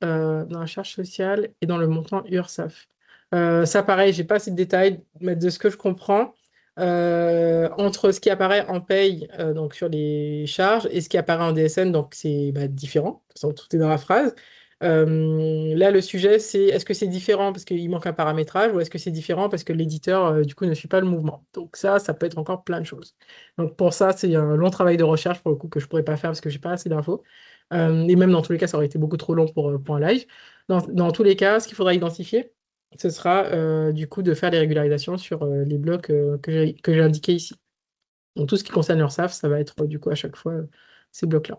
et dans le montant URSSAF. Ça, pareil, j'ai pas assez de détails, mais de ce que je comprends, entre ce qui apparaît en paye, donc sur les charges, et ce qui apparaît en DSN, donc c'est différent, de toute façon, tout est dans la phrase. Là, le sujet, c'est est-ce que c'est différent parce qu'il manque un paramétrage ou est-ce que c'est différent parce que l'éditeur, du coup, ne suit pas le mouvement. Donc ça peut être encore plein de choses. Donc pour ça, c'est un long travail de recherche pour le coup que je pourrais pas faire parce que j'ai pas assez d'infos. Et même dans tous les cas, ça aurait été beaucoup trop long pour un live. Dans tous les cas, ce qu'il faudra identifier, ce sera du coup de faire les régularisations sur les blocs que j'ai indiqués ici. Donc tout ce qui concerne l'URSSAF, ça va être du coup à chaque fois ces blocs-là.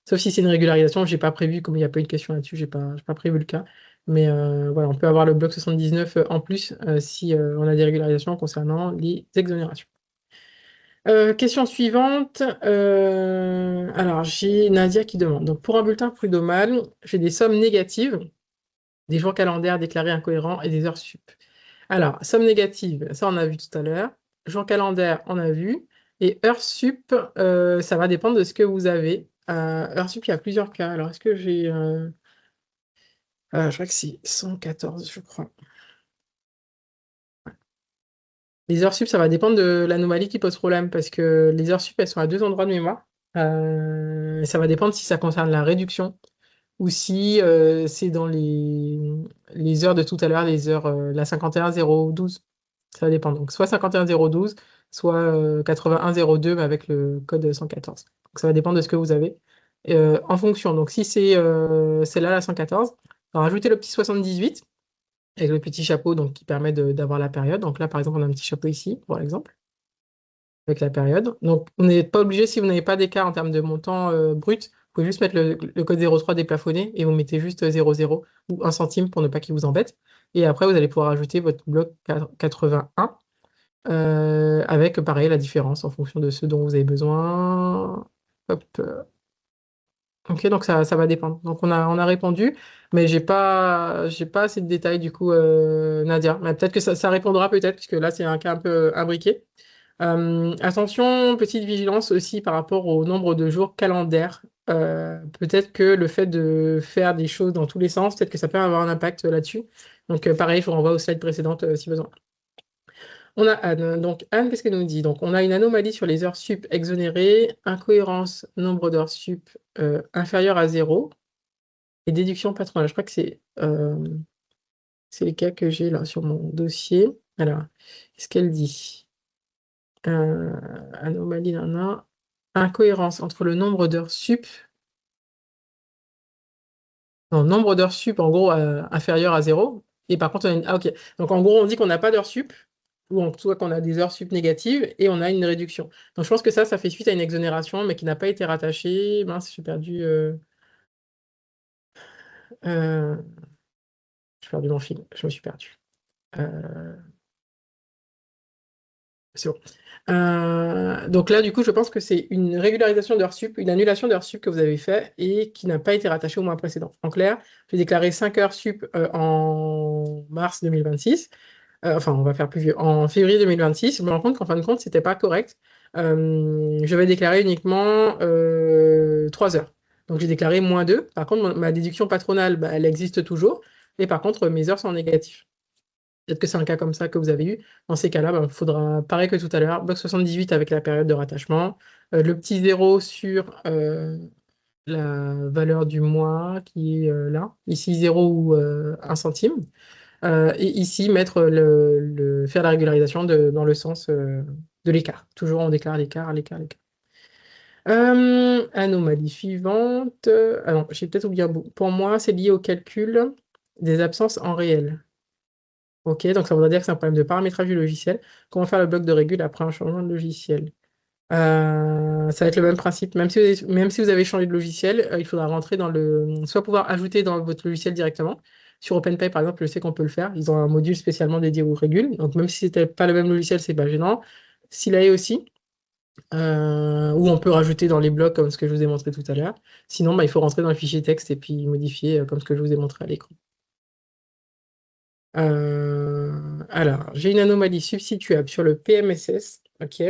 Sauf si c'est une régularisation, j'ai pas prévu, comme il n'y a pas eu de question là-dessus, j'ai pas prévu le cas. Mais voilà, on peut avoir le bloc 79 en plus si on a des régularisations concernant les exonérations. Question suivante. Alors, j'ai Nadia qui demande. Donc, pour un bulletin prud'homal, j'ai des sommes négatives, des jours calendaires déclarés incohérents et des heures sup. Alors, sommes négatives, ça on a vu tout à l'heure. Jours calendaires, on a vu. Et heures sup, ça va dépendre de ce que vous avez. Heures sup, il y a plusieurs cas. Alors, est-ce que j'ai. Je crois que c'est 114, je crois. Les heures sup, ça va dépendre de l'anomalie qui pose problème parce que les heures sup, elles sont à deux endroits de mémoire. Ça va dépendre si ça concerne la réduction ou si c'est dans les heures de tout à l'heure, la 51.012. Ça va dépendre. Donc, soit 51.012, soit 81.02 mais avec le code 114. Donc, ça va dépendre de ce que vous avez. En fonction, donc si c'est celle-là, la 114, on va rajouter le petit 78 avec le petit chapeau donc, qui permet d'avoir la période. Donc là, par exemple, on a un petit chapeau ici, pour exemple, avec la période. Donc, on n'est pas obligé, si vous n'avez pas d'écart en termes de montant brut, vous pouvez juste mettre le code 03 déplafonné et vous mettez juste 00 ou 1 centime pour ne pas qu'il vous embête. Et après, vous allez pouvoir ajouter votre bloc 81 avec, pareil, la différence en fonction de ce dont vous avez besoin. Hop. Ok, donc ça va dépendre. Donc on a répondu, mais j'ai pas assez de détails du coup, Nadia. Mais peut-être que ça répondra peut-être, puisque là c'est un cas un peu imbriqué. Attention, petite vigilance aussi par rapport au nombre de jours calendaires. Peut-être que le fait de faire des choses dans tous les sens, peut-être que ça peut avoir un impact là-dessus. Donc pareil, je vous renvoie aux slides précédentes si besoin. On a Anne. Donc, Anne, qu'est-ce qu'elle nous dit? Donc, on a une anomalie sur les heures sup exonérées, incohérence nombre d'heures sup inférieur à 0 et déduction patronale. Je crois que c'est les cas que j'ai là sur mon dossier. Alors, qu'est-ce qu'elle dit? Anomalie, incohérence entre le nombre d'heures sup. Non, nombre d'heures sup, en gros, inférieur à 0. Et par contre, on a ah, ok. Donc, en gros, on dit qu'on n'a pas d'heures sup, ou en tout cas qu'on a des heures sup négatives, et on a une réduction. Donc, je pense que ça fait suite à une exonération, mais qui n'a pas été rattachée. Mince, j'ai perdu... j'ai perdu mon fil. Je me suis perdu. C'est bon. Donc là, du coup, je pense que c'est une régularisation d'heures sup, une annulation d'heures sup que vous avez fait et qui n'a pas été rattachée au mois précédent. En clair, j'ai déclaré 5 heures sup en mars 2026. Enfin, on va faire plus vieux. En février 2026, je me rends compte qu'en fin de compte, c'était pas correct. Je vais déclarer uniquement 3 heures. Donc j'ai déclaré -2. Par contre, ma déduction patronale, bah, elle existe toujours. Et par contre, mes heures sont en négatif. Peut-être que c'est un cas comme ça que vous avez eu. Dans ces cas-là, il faudra, pareil que tout à l'heure, bloc 78 avec la période de rattachement, le petit 0 sur la valeur du mois qui est là, ici 0 ou 1 centime, et ici mettre faire la régularisation dans le sens de l'écart. Toujours on déclare l'écart, l'écart, l'écart. Anomalie suivante. Ah non, j'ai peut-être oublié un bout. Pour moi, c'est lié au calcul des absences en réel. Ok, donc ça voudrait dire que c'est un problème de paramétrage du logiciel. Comment faire le bloc de régule après un changement de logiciel? Ça va être le même principe. Même si vous avez changé de logiciel, il faudra rentrer dans soit pouvoir ajouter dans votre logiciel directement. Sur OpenPay, par exemple, je sais qu'on peut le faire. Ils ont un module spécialement dédié aux régules. Donc même si c'était pas le même logiciel, c'est pas gênant. Silae aussi, où on peut rajouter dans les blocs comme ce que je vous ai montré tout à l'heure. Sinon, il faut rentrer dans le fichier texte et puis modifier comme ce que je vous ai montré à l'écran. Alors, j'ai une anomalie substituable sur le PMSS. OK.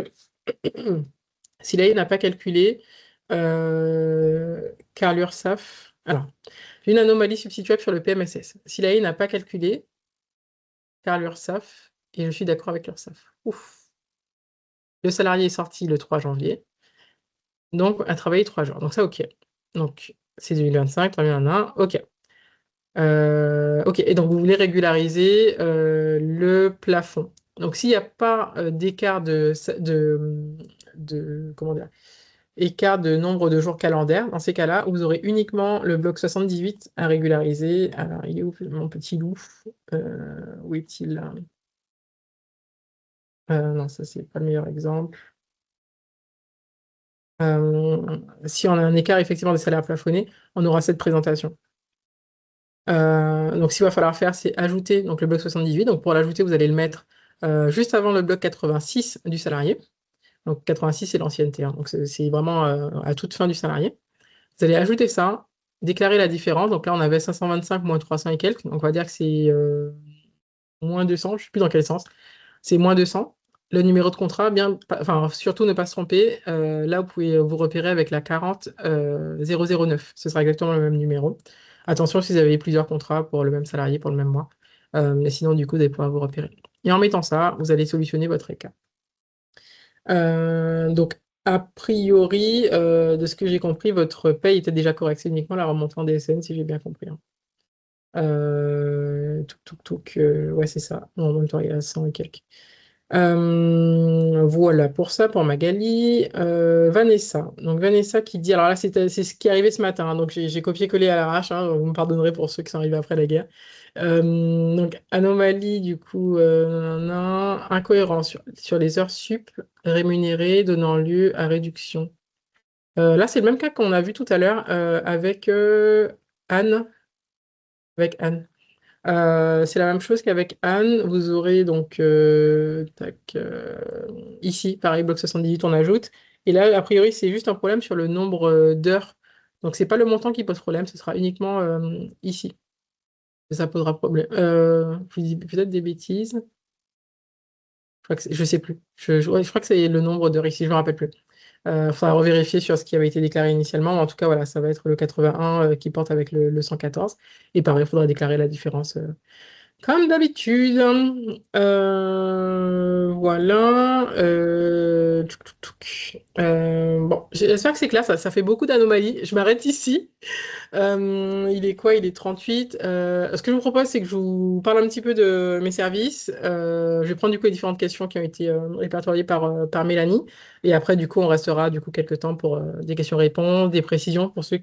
Si l'AI n'a pas calculé, car l'URSSAF. Alors, j'ai une anomalie substituable sur le PMSS. Si l'AI n'a pas calculé, car l'URSSAF, et je suis d'accord avec l'URSSAF. Ouf. Le salarié est sorti le 3 janvier, donc a travaillé 3 jours. Donc ça, OK. Donc, c'est 2025, 2021, OK. Ok, et donc vous voulez régulariser le plafond. Donc s'il n'y a pas d'écart comment dire, écart de nombre de jours calendaires, dans ces cas-là, vous aurez uniquement le bloc 78 à régulariser. Alors, il est où mon petit loup? Où est-il? Non, ça, c'est pas le meilleur exemple. Si on a un écart effectivement des salaires plafonnés, on aura cette présentation. Donc, ce qu'il va falloir faire, c'est ajouter donc, le bloc 78. Donc, pour l'ajouter, vous allez le mettre juste avant le bloc 86 du salarié. Donc, 86, c'est l'ancienneté. Hein. Donc, c'est vraiment à toute fin du salarié. Vous allez ajouter ça, déclarer la différence. Donc, là, on avait 525 moins 300 et quelques. Donc, on va dire que c'est moins 200. Je ne sais plus dans quel sens. C'est moins 200. Le numéro de contrat, enfin, surtout ne pas se tromper. Là, vous pouvez vous repérer avec la 40 009. Ce sera exactement le même numéro. Attention si vous avez plusieurs contrats pour le même salarié pour le même mois. Mais sinon, du coup, vous allez pouvoir vous repérer. Et en mettant ça, vous allez solutionner votre écart. Donc, a priori, de ce que j'ai compris, votre paye était déjà correcte. C'est uniquement la remontée en DSN, si j'ai bien compris. Hein. Ouais, c'est ça. En même temps, il y a 100 et quelques. Voilà, pour ça, pour Magali. Vanessa. Donc, Vanessa qui dit. Alors là, c'est ce qui est arrivé ce matin. Hein, donc, j'ai copié-collé à l'arrache. Hein, vous me pardonnerez pour ceux qui sont arrivés après la guerre. Donc, anomalie, du coup, incohérence sur les heures sup rémunérées donnant lieu à réduction. Là, c'est le même cas qu'on a vu tout à l'heure avec Anne. Avec Anne. C'est la même chose qu'avec Anne. Vous aurez donc ici, pareil, bloc 78, on ajoute. Et là, a priori, c'est juste un problème sur le nombre d'heures. Donc, c'est pas le montant qui pose problème, ce sera uniquement ici que ça posera problème. Je vous dis peut-être des bêtises. Je sais plus. Ouais, je crois que c'est le nombre d'heures ici, je me rappelle plus. Il faudra revérifier sur ce qui avait été déclaré initialement. Mais en tout cas, voilà, ça va être le 81 qui porte avec le 114. Et pareil, il faudra déclarer la différence comme d'habitude. Voilà. Bon, j'espère que c'est clair. Ça fait beaucoup d'anomalies. Je m'arrête ici. Il est quoi? Il est 38. Ce que je vous propose, c'est que je vous parle un petit peu de mes services. Je vais prendre du coup les différentes questions qui ont été répertoriées par Mélanie. Et après, du coup, on restera du coup quelques temps pour des questions-réponses, des précisions pour ceux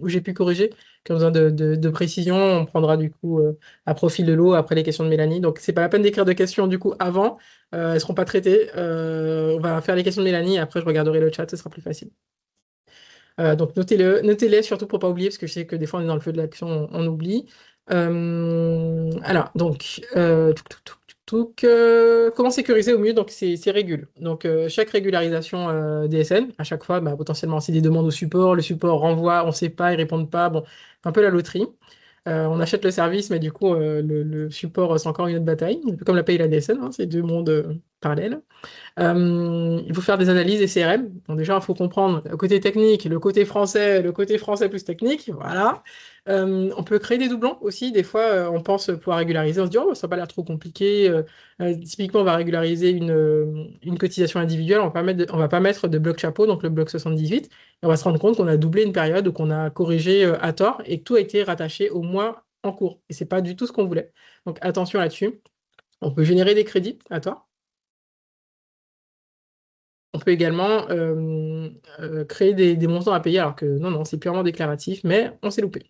où j'ai pu corriger, qui ont besoin de précisions. On prendra du coup à profil de l'eau après les questions de Mélanie. Donc, c'est pas la peine d'écrire de questions du coup avant. Elles seront pas traitées. On va faire les questions de Mélanie et après, je regarderai le chat. Ce sera plus facile. Donc notez-les surtout pour pas oublier, parce que je sais que des fois on est dans le feu de l'action, on oublie. Alors, donc, comment sécuriser au mieux donc, ces régules? Donc, chaque régularisation DSN, à chaque fois, bah, potentiellement, c'est des demandes au support, le support renvoie, on ne sait pas, ils répondent pas, bon, un peu la loterie. On achète le service, mais du coup, le support, c'est encore une autre bataille, un peu comme la paye et la DSN, hein, c'est deux mondes parallèles. Il faut faire des analyses des CRM. Bon, déjà, il faut comprendre le côté technique, le côté français plus technique. Voilà. On peut créer des doublons aussi. Des fois, on pense pouvoir régulariser. On se dit, oh, ça n'a pas l'air trop compliqué. Typiquement, on va régulariser une cotisation individuelle. On va pas mettre de bloc chapeau, donc le bloc 78. Et on va se rendre compte qu'on a doublé une période ou qu'on a corrigé à tort et que tout a été rattaché au mois en cours. Et c'est pas du tout ce qu'on voulait. Donc, attention là-dessus. On peut générer des crédits à tort. On peut également créer des montants à payer, alors que non, c'est purement déclaratif, mais on s'est loupé.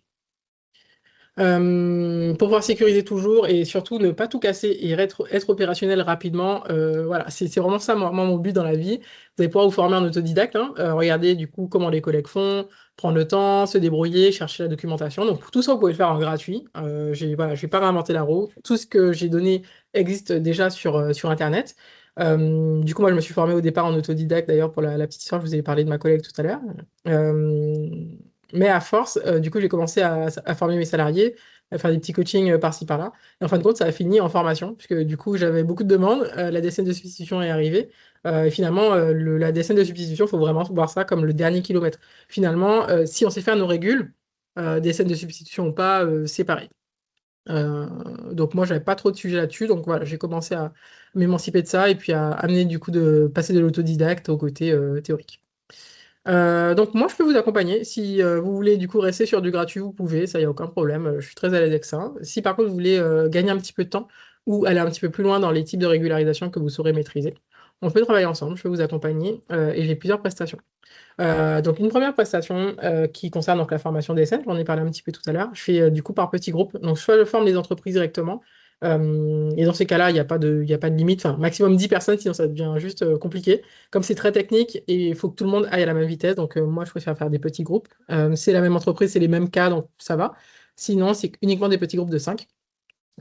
Pour pouvoir sécuriser toujours et surtout ne pas tout casser et être opérationnel rapidement, voilà, c'est vraiment ça mon but dans la vie. Vous allez pouvoir vous former en autodidacte, hein, regarder du coup comment les collègues font, prendre le temps, se débrouiller, chercher la documentation. Donc tout ça, vous pouvez le faire en gratuit. Voilà, je vais pas réinventer la roue. Tout ce que j'ai donné existe déjà sur Internet. Du coup, moi, je me suis formé au départ en autodidacte, d'ailleurs, pour la petite histoire, je vous ai parlé de ma collègue tout à l'heure. Mais à force, du coup, j'ai commencé à former mes salariés, à faire des petits coachings par-ci, par-là. Et en fin de compte, ça a fini en formation, puisque du coup, j'avais beaucoup de demandes. La DSN de substitution est arrivée. Et finalement, la DSN de substitution, il faut vraiment voir ça comme le dernier kilomètre. Finalement, si on sait faire nos régules, DSN de substitution ou pas, c'est pareil. Donc moi, j'avais pas trop de sujets là-dessus. Donc voilà, j'ai commencé à m'émanciper de ça et puis à amener du coup de passer de l'autodidacte au côté théorique. Donc moi, je peux vous accompagner. Si vous voulez du coup rester sur du gratuit, vous pouvez, ça, il n'y a aucun problème. Je suis très à l'aise avec ça. Si par contre, vous voulez gagner un petit peu de temps ou aller un petit peu plus loin dans les types de régularisation que vous saurez maîtriser, on peut travailler ensemble, je peux vous accompagner et j'ai plusieurs prestations. Donc une première prestation qui concerne donc la formation DSN, j'en ai parlé un petit peu tout à l'heure. Je fais du coup par petits groupes. Donc soit je forme les entreprises directement, et dans ces cas-là, il y a pas de limite, enfin maximum 10 personnes, sinon ça devient juste compliqué. Comme c'est très technique et il faut que tout le monde aille à la même vitesse, donc moi je préfère faire des petits groupes. C'est la même entreprise, c'est les mêmes cas, donc ça va. Sinon, c'est uniquement des petits groupes de 5.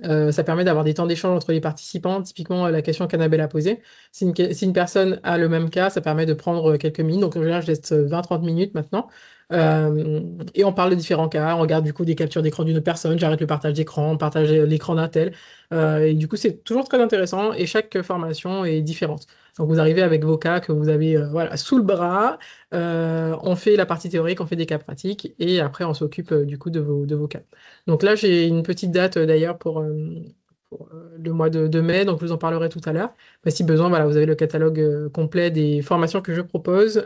Ça permet d'avoir des temps d'échange entre les participants. Typiquement, la question qu'Annabelle a posée, si une personne a le même cas, ça permet de prendre quelques minutes. Donc, en général, je laisse 20-30 minutes maintenant. Et on parle de différents cas. On regarde du coup des captures d'écran d'une autre personne. J'arrête le partage d'écran, on partage l'écran d'un tel. Et du coup, c'est toujours très intéressant et chaque formation est différente. Donc, vous arrivez avec vos cas que vous avez voilà, sous le bras. On fait la partie théorique, on fait des cas pratiques et après, on s'occupe du coup de vos cas. Donc là, j'ai une petite date d'ailleurs pour le mois de mai, donc je vous en parlerai tout à l'heure. Mais si besoin, voilà, vous avez le catalogue complet des formations que je propose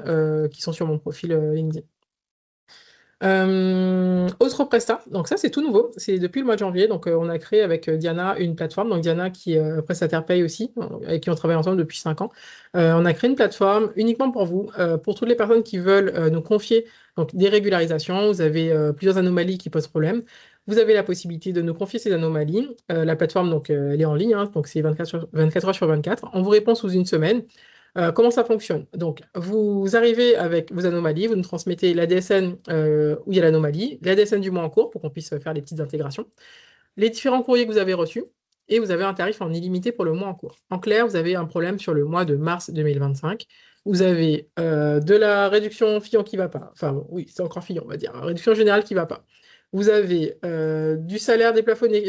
qui sont sur mon profil LinkedIn. Autre Presta, donc ça c'est tout nouveau, c'est depuis le mois de janvier, donc on a créé avec Diana une plateforme, donc Diana qui est prestataire paye aussi, avec qui on travaille ensemble depuis 5 ans. On a créé une plateforme uniquement pour vous, pour toutes les personnes qui veulent nous confier donc, des régularisations, vous avez plusieurs anomalies qui posent problème, vous avez la possibilité de nous confier ces anomalies. La plateforme donc, elle est en ligne, hein, donc c'est 24 heures sur 24, on vous répond sous une semaine. Comment ça fonctionne? Donc, vous arrivez avec vos anomalies, vous nous transmettez l'ADSN où il y a l'anomalie, l'ADSN du mois en cours pour qu'on puisse faire les petites intégrations, les différents courriers que vous avez reçus, et vous avez un tarif en illimité pour le mois en cours. En clair, vous avez un problème sur le mois de mars 2025. Vous avez de la réduction Fillon qui ne va pas. Enfin, bon, oui, c'est encore Fillon, on va dire. Réduction générale qui ne va pas. Vous avez du salaire plafonné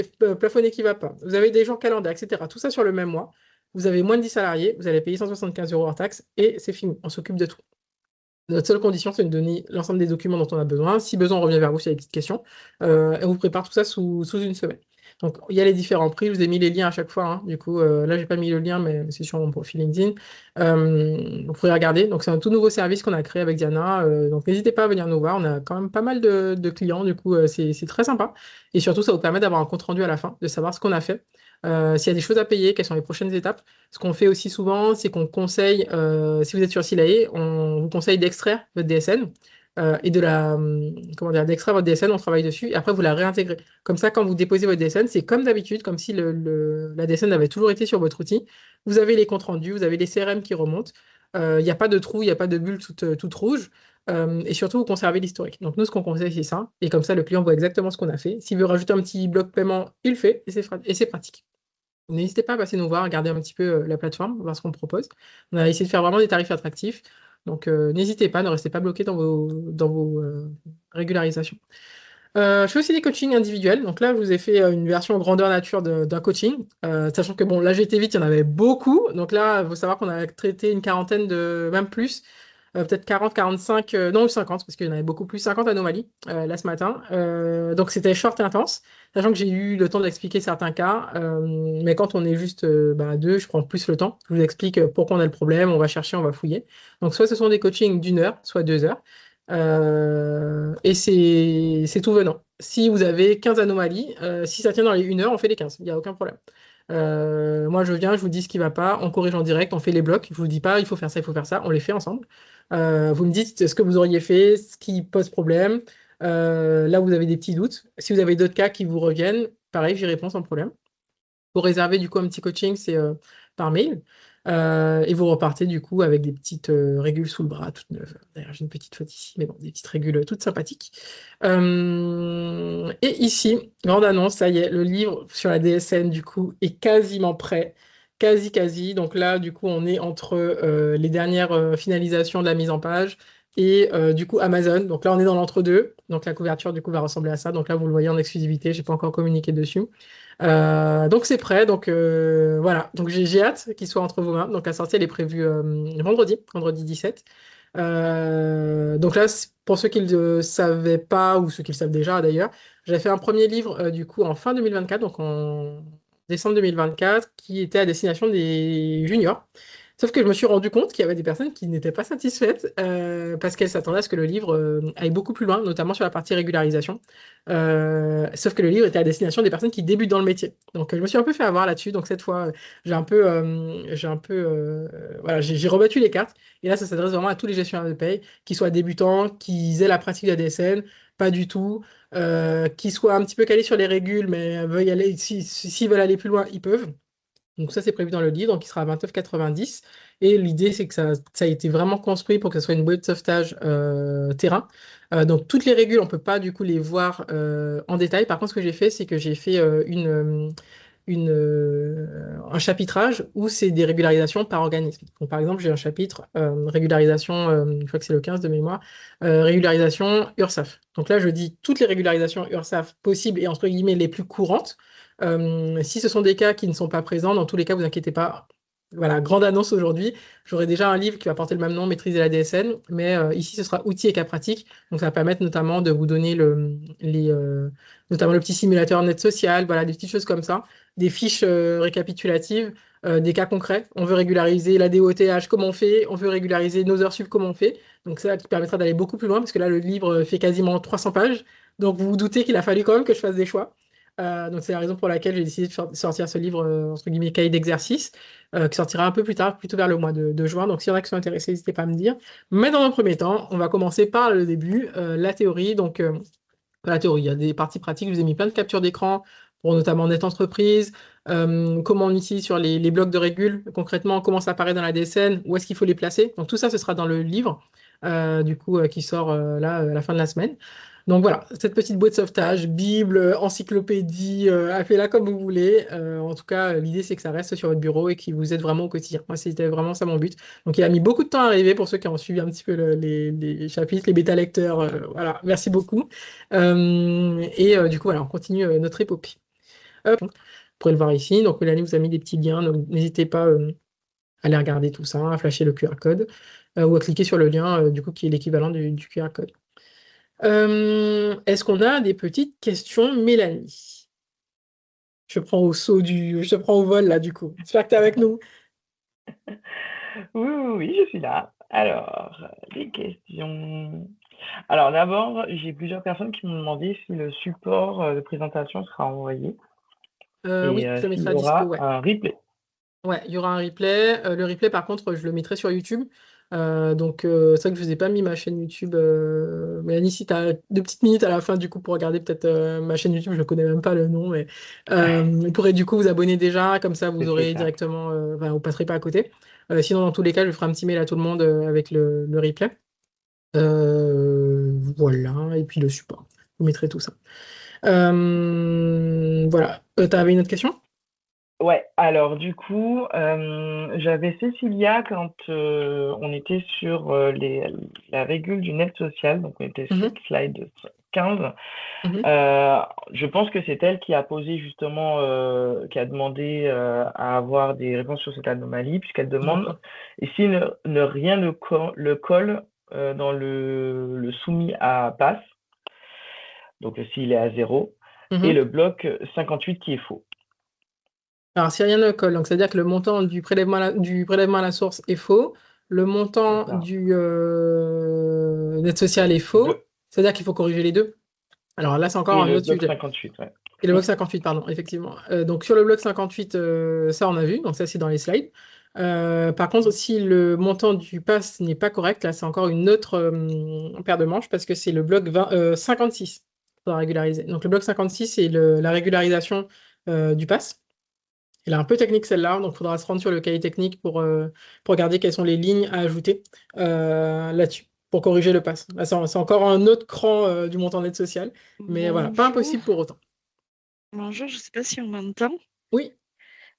qui ne va pas. Vous avez des jours calendaires, etc. Tout ça sur le même mois. Vous avez moins de 10 salariés, vous allez payer 175 € hors taxe et c'est fini. On s'occupe de tout. Notre seule condition, c'est de donner l'ensemble des documents dont on a besoin. Si besoin, on revient vers vous s'il y a des petites questions. Et on vous prépare tout ça sous une semaine. Donc, il y a les différents prix. Je vous ai mis les liens à chaque fois, hein. Du coup, là, je n'ai pas mis le lien, mais c'est sur mon profil LinkedIn. Vous pourrez regarder. Donc, c'est un tout nouveau service qu'on a créé avec Diana. Donc, n'hésitez pas à venir nous voir. On a quand même pas mal de clients. Du coup, c'est très sympa. Et surtout, ça vous permet d'avoir un compte-rendu à la fin, de savoir ce qu'on a fait. S'il y a des choses à payer, quelles sont les prochaines étapes. Ce qu'on fait aussi souvent, c'est qu'on conseille, si vous êtes sur Silae, on vous conseille d'extraire votre DSN et comment dire, d'extraire votre DSN, on travaille dessus, et après vous la réintégrez. Comme ça, quand vous déposez votre DSN, c'est comme d'habitude, comme si la DSN avait toujours été sur votre outil. Vous avez les comptes rendus, vous avez les CRM qui remontent. Il n'y a pas de trou, il n'y a pas de bulle toute rouge. Et surtout, vous conservez l'historique. Donc, nous, ce qu'on conseille, c'est ça. Et comme ça, le client voit exactement ce qu'on a fait. S'il veut rajouter un petit bloc paiement, il le fait, et c'est pratique. N'hésitez pas à passer nous voir, regarder un petit peu la plateforme, voir ce qu'on propose. On a essayé de faire vraiment des tarifs attractifs. Donc, n'hésitez pas, ne restez pas bloqué dans vos régularisations. Je fais aussi des coachings individuels. Donc là, je vous ai fait une version grandeur nature d'un coaching. Sachant que, bon, là, j'ai été vite, il y en avait beaucoup. Donc là, il faut savoir qu'on a traité une quarantaine même plus. Peut-être 40, 45, non, 50, parce qu'il y en avait beaucoup plus, 50 anomalies là ce matin. Donc c'était short et intense, sachant que j'ai eu le temps d'expliquer certains cas. Mais quand on est juste à deux, je prends plus le temps. Je vous explique pourquoi on a le problème, on va chercher, on va fouiller. Donc soit ce sont des coachings d'une heure, soit 2 heures. Et c'est tout venant. Si vous avez 15 anomalies, si ça tient dans les 1 heure, on fait les 15, il n'y a aucun problème. Moi, je viens, je vous dis ce qui ne va pas, on corrige en direct, on fait les blocs. Je ne vous dis pas, il faut faire ça, il faut faire ça, on les fait ensemble. Vous me dites ce que vous auriez fait, ce qui pose problème. Là, vous avez des petits doutes. Si vous avez d'autres cas qui vous reviennent, pareil, j'y réponds sans problème. Pour réserver du coup un petit coaching, c'est par mail. Et vous repartez du coup avec des petites régules sous le bras, toutes neuves. D'ailleurs, j'ai une petite faute ici, mais bon, des petites régules toutes sympathiques. Et ici, grande annonce, ça y est, le livre sur la DSN du coup est quasiment prêt. Quasi, quasi. Donc là, du coup, on est entre les dernières finalisations de la mise en page et du coup Amazon. Donc là, on est dans l'entre-deux. Donc la couverture, du coup, va ressembler à ça. Donc là, vous le voyez en exclusivité. Je n'ai pas encore communiqué dessus. Donc c'est prêt, donc voilà. Donc j'ai hâte qu'il soit entre vos mains. Donc la sortie elle est prévue vendredi 17. Donc là, pour ceux qui ne le savaient pas ou ceux qui le savent déjà d'ailleurs, j'avais fait un premier livre du coup en fin 2024, donc en décembre 2024, qui était à destination des juniors. Sauf que je me suis rendu compte qu'il y avait des personnes qui n'étaient pas satisfaites parce qu'elles s'attendaient à ce que le livre aille beaucoup plus loin, notamment sur la partie régularisation. Sauf que le livre était à destination des personnes qui débutent dans le métier. Donc je me suis un peu fait avoir là-dessus. Donc cette fois, voilà, j'ai rebattu les cartes. Et là, ça s'adresse vraiment à tous les gestionnaires de paye, qui soient débutants, qui aient la pratique de la DSN, pas du tout, qui soient un petit peu calés sur les régules, mais veuillent aller, s'ils veulent aller plus loin, ils peuvent. Donc ça, c'est prévu dans le livre, donc il sera à 29,90. Et l'idée, c'est que ça a été vraiment construit pour que ce soit une bouée de sauvetage terrain. Donc toutes les régules, on ne peut pas du coup les voir en détail. Par contre, ce que j'ai fait, c'est que j'ai fait un chapitrage où c'est des régularisations par organisme. Donc, par exemple, j'ai un chapitre régularisation, je crois que c'est le 15 de mémoire, régularisation URSSAF. Donc là, je dis toutes les régularisations URSSAF possibles et entre guillemets les plus courantes. Si ce sont des cas qui ne sont pas présents, dans tous les cas, vous inquiétez pas. Voilà, grande annonce aujourd'hui. J'aurai déjà un livre qui va porter le même nom, Maîtriser la DSN, mais ici, ce sera outils et cas pratiques. Donc, ça va permettre notamment de vous donner notamment le petit simulateur net social, voilà, des petites choses comme ça, des fiches récapitulatives, des cas concrets. On veut régulariser la DOTH, comment on fait? On veut régulariser nos heures sup, comment on fait? Donc, ça qui permettra d'aller beaucoup plus loin, parce que là, le livre fait quasiment 300 pages. Donc, vous vous doutez qu'il a fallu quand même que je fasse des choix. Donc c'est la raison pour laquelle j'ai décidé de sortir ce livre, entre guillemets, cahier d'exercice, qui sortira un peu plus tard, plutôt vers le mois de juin. Donc s'il y en a qui sont intéressés, n'hésitez pas à me dire. Mais dans un premier temps, on va commencer par le début, la théorie. Donc la théorie, il y a des parties pratiques. Je vous ai mis plein de captures d'écran pour notamment Net Entreprise, comment on utilise sur les blocs de régule, concrètement, comment ça apparaît dans la DSN, où est-ce qu'il faut les placer. Donc tout ça, ce sera dans le livre, du coup, qui sort là, à la fin de la semaine. Donc voilà, cette petite boîte de sauvetage, Bible, encyclopédie, appelez-la comme vous voulez. En tout cas, l'idée, c'est que ça reste sur votre bureau et qu'il vous aide vraiment au quotidien. Moi, c'était vraiment ça mon but. Donc il a mis beaucoup de temps à arriver pour ceux qui ont suivi un petit peu les chapitres, les bêta-lecteurs. Voilà, merci beaucoup. Du coup, voilà, on continue notre épopée. Hop, vous pourrez le voir ici. Donc Mélanie vous a mis des petits liens, donc n'hésitez pas à aller regarder tout ça, à flasher le QR code ou à cliquer sur le lien du coup qui est l'équivalent du QR code. Est-ce qu'on a des petites questions, Mélanie? Je te prends au vol là du coup. J'espère que tu es avec nous. Oui, oui, oui, je suis là. Alors, les questions. Alors, d'abord, j'ai plusieurs personnes qui m'ont demandé si le support de présentation sera envoyé Oui, et je le s'il mettrai y à dispo, aura ouais. un replay. Ouais, il y aura un replay. Le replay, par contre, je le mettrai sur YouTube. C'est vrai que je vous ai pas mis ma chaîne YouTube. Mélanie, si tu as 2 petites minutes à la fin, du coup, pour regarder peut-être ma chaîne YouTube, je ne connais même pas le nom, mais vous pourrez du coup vous abonner déjà, comme ça vous C'est très aurez simple. directement, enfin, vous passerez pas à côté. Sinon, dans tous les cas, je ferai un petit mail à tout le monde avec le replay. Voilà, et puis le support. Vous mettrez tout ça. Voilà. Tu avais une autre question? Ouais, alors du coup, j'avais Cécilia quand on était sur la régule du net social, donc on était sur Mhm, slide 15. mhm. Je pense que c'est elle qui a posé justement, qui a demandé à avoir des réponses sur cette anomalie, puisqu'elle demande D'accord. et si rien le colle dans le soumis à passe, donc s'il est à 0, et Mhm. le bloc 58 qui est faux. Alors, si rien ne colle, donc c'est-à-dire que le montant du prélèvement à la source est faux, le C'est montant ça. du net social est Le faux, bloc, c'est-à-dire qu'il faut corriger les deux. Alors là, c'est encore et un le autre bloc sujet. 58, ouais. Et le bloc 58, pardon, effectivement. Donc sur le bloc 58, ça on a vu, donc ça c'est dans les slides. Par contre, si le montant du pass n'est pas correct, là c'est encore une autre paire de manches parce que c'est le bloc 56 pour régulariser. Donc le bloc 56, c'est la régularisation du pass. Elle est un peu technique celle-là, donc il faudra se rendre sur le cahier technique pour regarder quelles sont les lignes à ajouter là-dessus, pour corriger le pass. Là, c'est encore un autre cran du montant d'aide sociale, mais voilà, pas Bonjour, impossible pour autant. bonjour, je ne sais pas si on m'entend. Oui,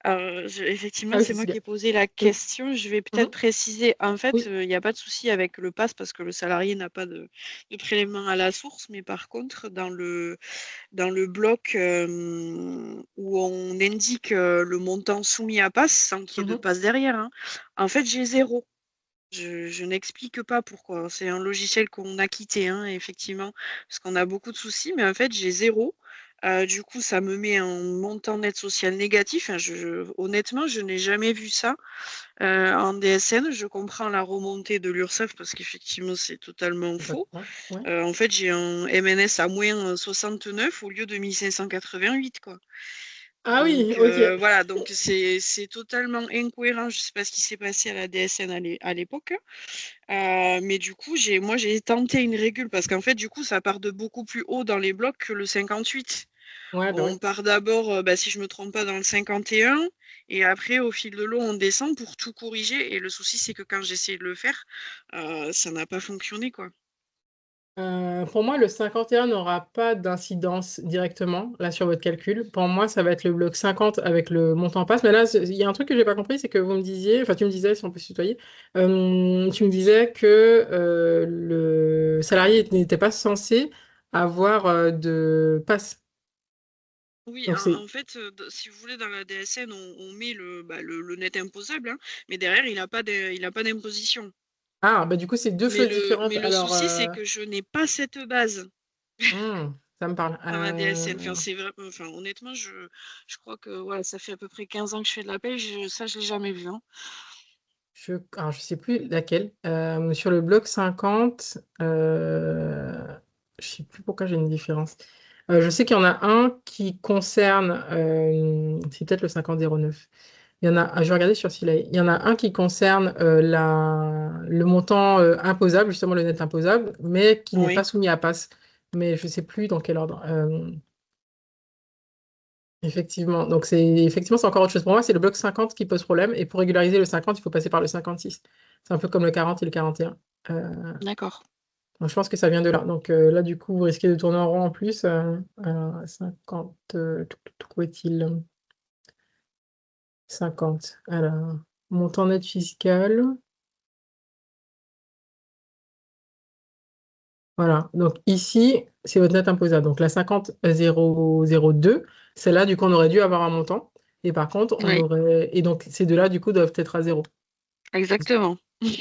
Effectivement, ah oui, c'est moi Cécilia. qui ai posé la Oui. question. Je vais peut-être Mhm. préciser. En fait, Oui. il n'y a pas de souci avec le pass parce que le salarié n'a pas de prélèvement à la source. Mais par contre, dans le bloc où on indique le montant soumis à pass, sans qu'il y ait de Mhm. passe derrière, hein, en fait, j'ai 0. Je n'explique pas pourquoi. C'est un logiciel qu'on a quitté, hein, effectivement, parce qu'on a beaucoup de soucis, mais en fait, j'ai 0. Du coup, ça me met un montant net social négatif. Hein, honnêtement, je n'ai jamais vu ça en DSN. Je comprends la remontée de l'URSSAF parce qu'effectivement, c'est totalement faux. Complètement. Ouais. En fait, j'ai un MNS à moins 69 au lieu de 1588, quoi. Ah oui, Donc ok. voilà, donc c'est totalement incohérent. Je ne sais pas ce qui s'est passé à la DSN à l'époque. Mais du coup, moi, j'ai tenté une régule parce qu'en fait, du coup, ça part de beaucoup plus haut dans les blocs que le 58. Ouais, bah oui. On part d'abord, si je me trompe pas, dans le 51, et après, au fil de l'eau, on descend pour tout corriger. Et le souci, c'est que quand j'ai essayé de le faire, ça n'a pas fonctionné, quoi. Pour moi, le 51 n'aura pas d'incidence directement là sur votre calcul. Pour moi, ça va être le bloc 50 avec le montant passe. Mais là, il y a un truc que j'ai pas compris, c'est que vous me disiez, enfin tu me disais, si on peut se tutoyer, tu me disais que le salarié n'était pas censé avoir de passe. Oui, Donc c'est en fait, si vous voulez, dans la DSN, on met le net imposable, hein, mais derrière, il a pas d'imposition. bah du coup c'est deux Mais choses le, différentes. mais le Alors souci, c'est que je n'ai pas cette base. ça me parle. Dans la DSN. Enfin, c'est vrai, enfin, honnêtement, je crois que voilà, ça fait à peu près 15 ans que je fais de la paye, ça, je l'ai jamais vu, hein. Alors, je sais plus laquelle. Sur le bloc 50, je sais plus pourquoi j'ai une différence. Je sais qu'il y en a un qui concerne, c'est peut-être le 5009. Il y en a, je vais regarder sur Silay. Il y en a un qui concerne le montant imposable, justement le net imposable, mais qui n'est pas Oui. soumis à passe. Mais je sais plus dans quel ordre. Effectivement. Donc, effectivement, c'est encore autre chose. Pour moi, c'est le bloc 50 qui pose problème. Et pour régulariser le 50, il faut passer par le 56. C'est un peu comme le 40 et le 41. D'accord. Donc, je pense que ça vient de là. Donc, là, du coup, vous risquez de tourner en rond en plus. Alors, 50, où est-il? 50. Alors, montant net fiscal. Voilà. Donc, ici, c'est votre net imposable. Donc, la 50,002, celle-là, du coup, on aurait dû avoir un montant. Et par contre, on Oui, aurait. Et donc, ces deux-là, du coup, doivent être à zéro. exactement.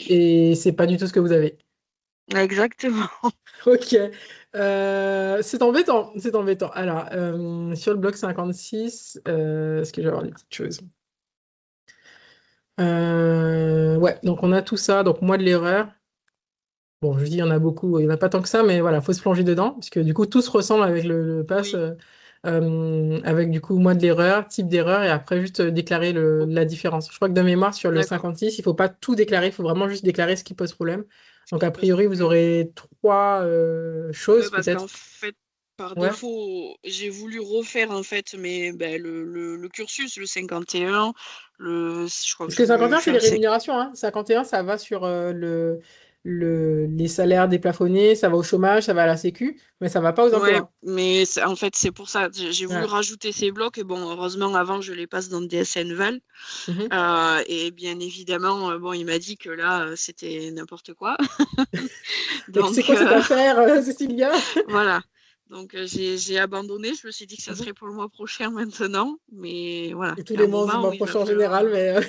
Et c'est pas du tout ce que vous avez. Exactement. Ok. C'est embêtant. C'est embêtant. Alors, sur le bloc 56, est-ce que je vais avoir des petites choses? Ouais, donc on a tout ça. Donc, moi de l'erreur. Bon, je dis, il y en a beaucoup, il n'y en a pas tant que ça, mais voilà, il faut se plonger dedans, parce que du coup, tout se ressemble avec le pass, Oui. avec du coup, moi de l'erreur, type d'erreur, et après, juste déclarer la différence. Je crois que de mémoire, sur le D'accord. 56, il ne faut pas tout déclarer, il faut vraiment juste déclarer ce qui pose problème. Ce Donc, qui a pose priori, vous problème. aurez trois Ouais, choses, parce qu'en peut-être. fait, par Ouais. défaut, j'ai voulu refaire en fait le cursus, le 51, je crois que Parce je que voulais 51, c'est faire les le 5. rémunérations, hein. 51, ça va sur les salaires déplafonnés, ça va au chômage, ça va à la sécu, mais ça ne va pas aux impôts, Ouais, hein. mais en fait, c'est pour ça. J'ai voulu Ouais. rajouter ces blocs et bon, heureusement, avant, je les passe dans le DSN Val. Mhm. Et bien évidemment, bon, il m'a dit que là, c'était n'importe quoi. Donc, c'est Donc, quoi cette affaire, Cécilia? voilà. Donc, j'ai abandonné. Je me suis dit que ça Mhm. serait pour le mois prochain maintenant. Mais voilà, Et tous il y a les un mois du moment où mois il va prochain en général, falloir. mais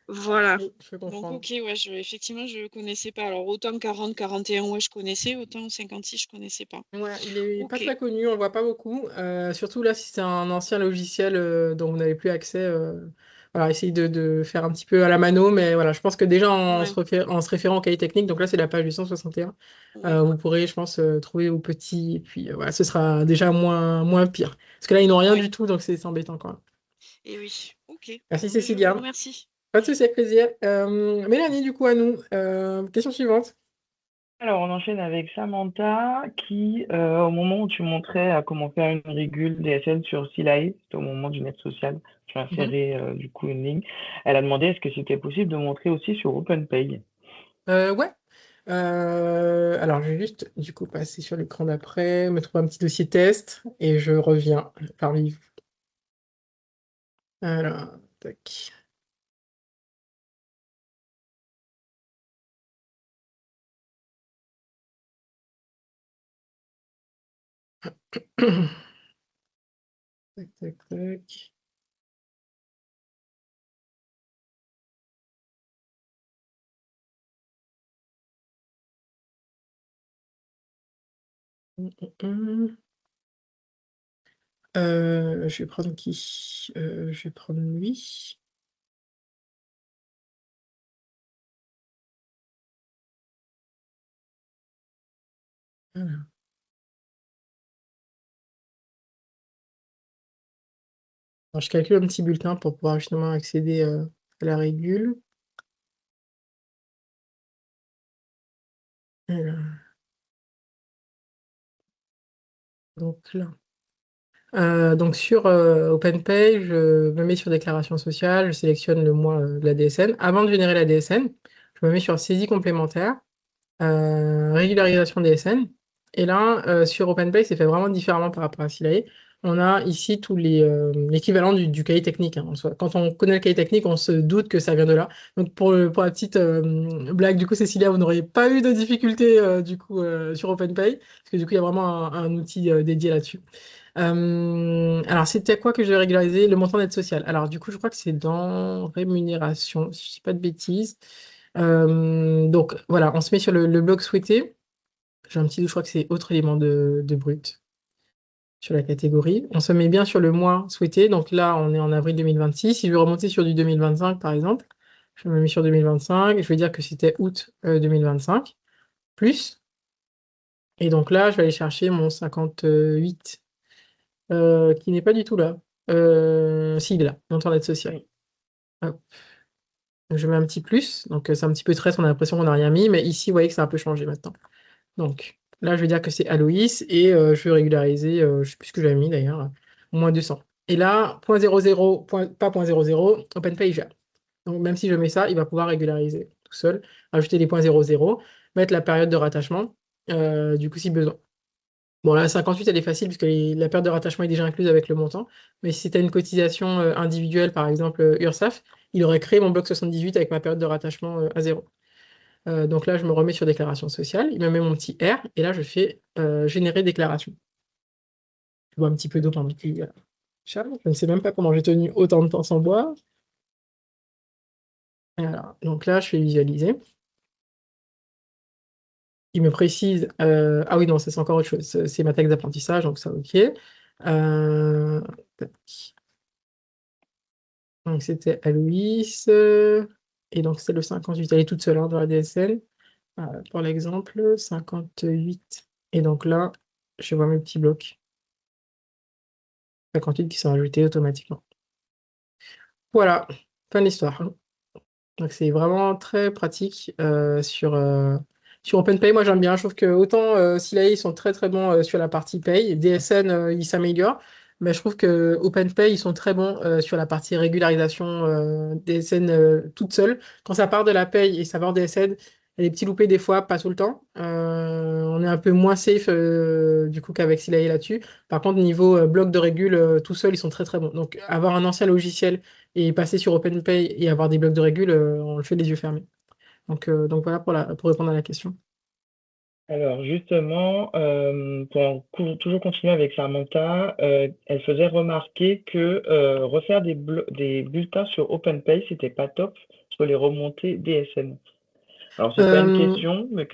Voilà. oui, je peux Donc, comprendre. ok, ouais, effectivement, je ne connaissais pas. Alors, autant 40, 41, ouais, je connaissais, autant 56, je ne connaissais pas. Ouais, il est pas Ok, très connu, on le voit pas beaucoup. Surtout là, si c'est un ancien logiciel dont vous n'avez plus accès. Voilà, essayez de faire un petit peu à la mano, mais voilà, je pense que déjà ouais, en se référant au cahier technique, donc là c'est la page du 161, ouais, vous pourrez, je pense, trouver au petit, et puis voilà, ce sera déjà moins pire. Parce que là, ils n'ont rien ouais. du tout, donc c'est embêtant quand même. Et oui, ok. Merci Bon, ben, je vous Cécilia. remercie. Pas de souci, avec plaisir. Mélanie, du coup, à nous. Question suivante. Alors, on enchaîne avec Samantha qui, au moment où tu montrais à comment faire une régule DSL sur Silae, c'était au moment d'une aide sociale, tu as Mhm. inséré du coup une ligne. Elle a demandé est-ce que c'était possible de montrer aussi sur OpenPay. Ouais. Alors, je vais juste, du coup, passer sur l'écran d'après, me trouver un petit dossier test, et je reviens parmi vous. Alors, tac. Tac, tac, tac. Hum, hum, hum. Je vais prendre qui? Je vais prendre lui. Voilà. Alors, je calcule un petit bulletin pour pouvoir justement accéder à la régule. Alors, donc là. Donc sur OpenPay, je me mets sur déclaration sociale, je sélectionne le mois de la DSN. Avant de générer la DSN, je me mets sur saisie complémentaire, régularisation DSN. Et là, sur OpenPay, c'est fait vraiment différemment par rapport à Silae. On a ici tous l'équivalent du cahier technique, hein, en soi. Quand on connaît le cahier technique, on se doute que ça vient de là. Donc pour la petite blague, du coup, Cécilia, vous n'auriez pas eu de difficulté du coup sur OpenPay, parce que du coup, il y a vraiment un outil dédié là-dessus. Alors, c'était quoi que je vais régulariser? Le montant d'aide sociale. Alors, du coup, je crois que c'est dans rémunération, si je ne dis pas de bêtises. Donc, voilà, on se met sur le bloc souhaité. J'ai un petit doute, je crois que c'est autre élément de brut sur la catégorie. On se met bien sur le mois souhaité. Donc là, on est en avril 2026. Si je veux remonter sur du 2025, par exemple, je me mets sur 2025. Je vais dire que c'était août 2025, plus. Et donc là, je vais aller chercher mon 58 qui n'est pas du tout là. Si, il est là, montant d'aide sociale. Oui. Hop. Donc, je mets un petit plus, donc c'est un petit peu traître, on a l'impression qu'on n'a rien mis, mais ici, vous voyez que ça a un peu changé maintenant. Donc là, je vais dire que c'est Aloïs, et je vais régulariser, je ne sais plus ce que j'avais mis d'ailleurs, moins 200. Et là, pas 0,00, OpenPay gère. Donc, même si je mets ça, il va pouvoir régulariser tout seul, ajouter des points 0,0, mettre la période de rattachement, du coup, si besoin. Bon, la 58, elle est facile puisque la période de rattachement est déjà incluse avec le montant. Mais si tu as une cotisation individuelle, par exemple URSSAF, il aurait créé mon bloc 78 avec ma période de rattachement à 0. Donc là, je me remets sur déclaration sociale, il me met mon petit R, et là, je fais générer déclaration. Je bois un petit peu d'eau pendant que Charles, je ne sais même pas comment j'ai tenu autant de temps sans boire. Alors, donc là, je fais visualiser. Il me précise. Ah oui, non, ça, c'est encore autre chose. C'est ma taxe d'apprentissage, donc ça, ok. Tac. Donc c'était Aloïs. Et donc c'est le 58. Elle est toute seule hein, dans la DSL. Pour l'exemple, 58. Et donc là, je vois mes petits blocs. 58 qui sont ajoutés automatiquement. Voilà, fin de l'histoire. Donc c'est vraiment très pratique sur OpenPay. Moi j'aime bien. Je trouve que autant Silae, ils sont très très bons sur la partie Pay. DSN, ils s'améliorent. Mais je trouve que OpenPay, ils sont très bons sur la partie régularisation DSN toute seule. Quand ça part de la Pay et ça part en DSN, il y a des petits loupés des fois, pas tout le temps. On est un peu moins safe du coup qu'avec Silae là-dessus. Par contre, niveau bloc de régule, tout seul, ils sont très très bons. Donc avoir un ancien logiciel et passer sur OpenPay et avoir des blocs de régule, on le fait les yeux fermés. Donc voilà pour répondre à la question. Alors justement, toujours continuer avec Samantha, elle faisait remarquer que refaire des bulletins sur OpenPay, c'était pas top sur les remontées DSN. Alors c'est pas une Euh, question, mais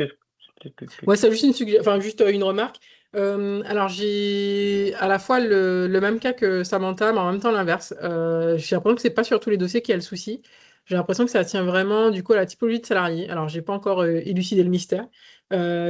Ouais, c'est juste enfin, juste une remarque. Alors, j'ai à la fois le même cas que Samantha, mais en même temps l'inverse. J'ai l'impression que c'est pas sur tous les dossiers qu'il y a le souci. J'ai l'impression que ça tient vraiment du coup à la typologie de salarié. Alors, j'ai pas encore élucidé le mystère.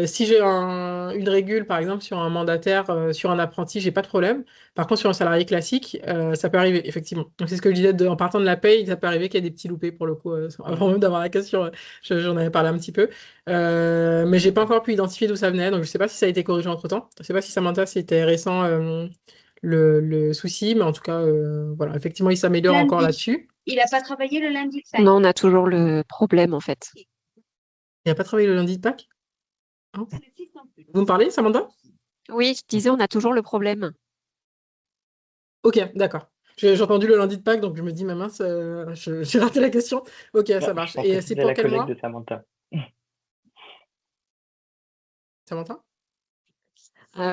Si j'ai une régule, par exemple, sur un mandataire, sur un apprenti, j'ai pas de problème. Par contre, sur un salarié classique, ça peut arriver, effectivement. Donc, c'est ce que je disais, en partant de la paye, ça peut arriver qu'il y ait des petits loupés pour le coup. Avant même d'avoir la question, j'en avais parlé un petit peu. Mais j'ai pas encore pu identifier d'où ça venait, donc je sais pas si ça a été corrigé entre-temps. Je sais pas si Samantha c'était récent le souci, mais en tout cas, voilà, effectivement, il s'améliore encore Lundi. là-dessus. Il n'a pas travaillé le lundi. Non, on a toujours le problème en fait. Il n'a pas travaillé le lundi de Pâques? Hein. Vous me parlez, Samantha? Oui, je disais, on a toujours le problème. Ok, d'accord. J'ai entendu le lundi de Pâques, donc je me dis, ma mince, j'ai raté la question. Ok, ça je marche. pensais Et que c'est c'était pour la quel collègue mois, de Samantha. Samantha?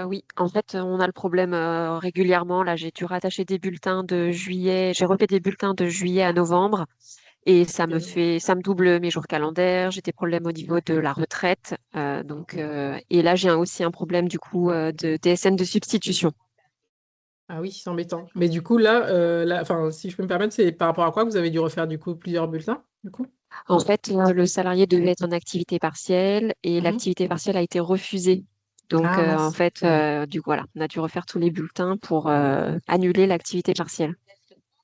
Oui, en fait, on a le problème régulièrement. Là, j'ai dû rattacher des bulletins de juillet. J'ai refait des bulletins de juillet à novembre et ça me double mes jours calendaires. J'ai des problèmes au niveau de la retraite. Et là, j'ai aussi un problème du coup de DSN de substitution. Ah oui, c'est embêtant. Mais du coup, enfin, si je peux me permettre, c'est par rapport à quoi vous avez dû refaire du coup plusieurs bulletins, du coup? En fait, le salarié devait être en activité partielle et Mhm. l'activité partielle a été refusée. Donc, Ah en mince. fait, du coup, voilà, on a dû refaire tous les bulletins pour annuler l'activité partielle.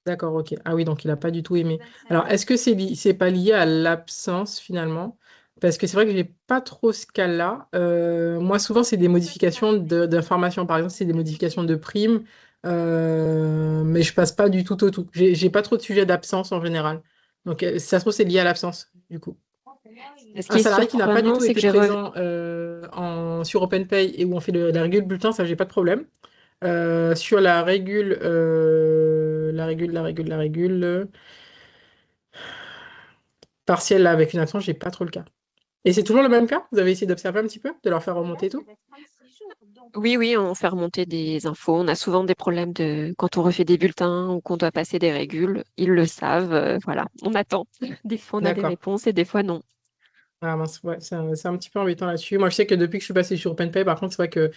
D'accord, ok. Ah oui, donc il n'a pas du tout aimé. Alors, est-ce que c'est pas lié à l'absence finalement? Parce que c'est vrai que j'ai pas trop ce cas-là. Moi, souvent, c'est des modifications d'informations. Par exemple, c'est des modifications de primes, mais je passe pas du tout au tout. J'ai pas trop de sujets d'absence en général. Donc, si ça se trouve, c'est lié à l'absence, du coup. Ce Un qui est salarié qui n'a pas du surprenant, tout c'est que été présent sur OpenPay et où on fait la régule bulletin, ça, j'ai pas de problème. Sur la régule partielle là, avec une absence, j'ai pas trop le cas. Et c'est toujours le même cas? Vous avez essayé d'observer un petit peu, de leur faire remonter et tout? Oui, oui, on fait remonter des infos. On a souvent des problèmes quand on refait des bulletins ou qu'on doit passer des régules. Ils le savent. Voilà, on attend. Des fois, on a des D'accord. réponses et des fois, non. Ah mince, ouais, c'est un petit peu embêtant là-dessus. Moi, je sais que depuis que je suis passé sur OpenPay, par contre, c'est vrai que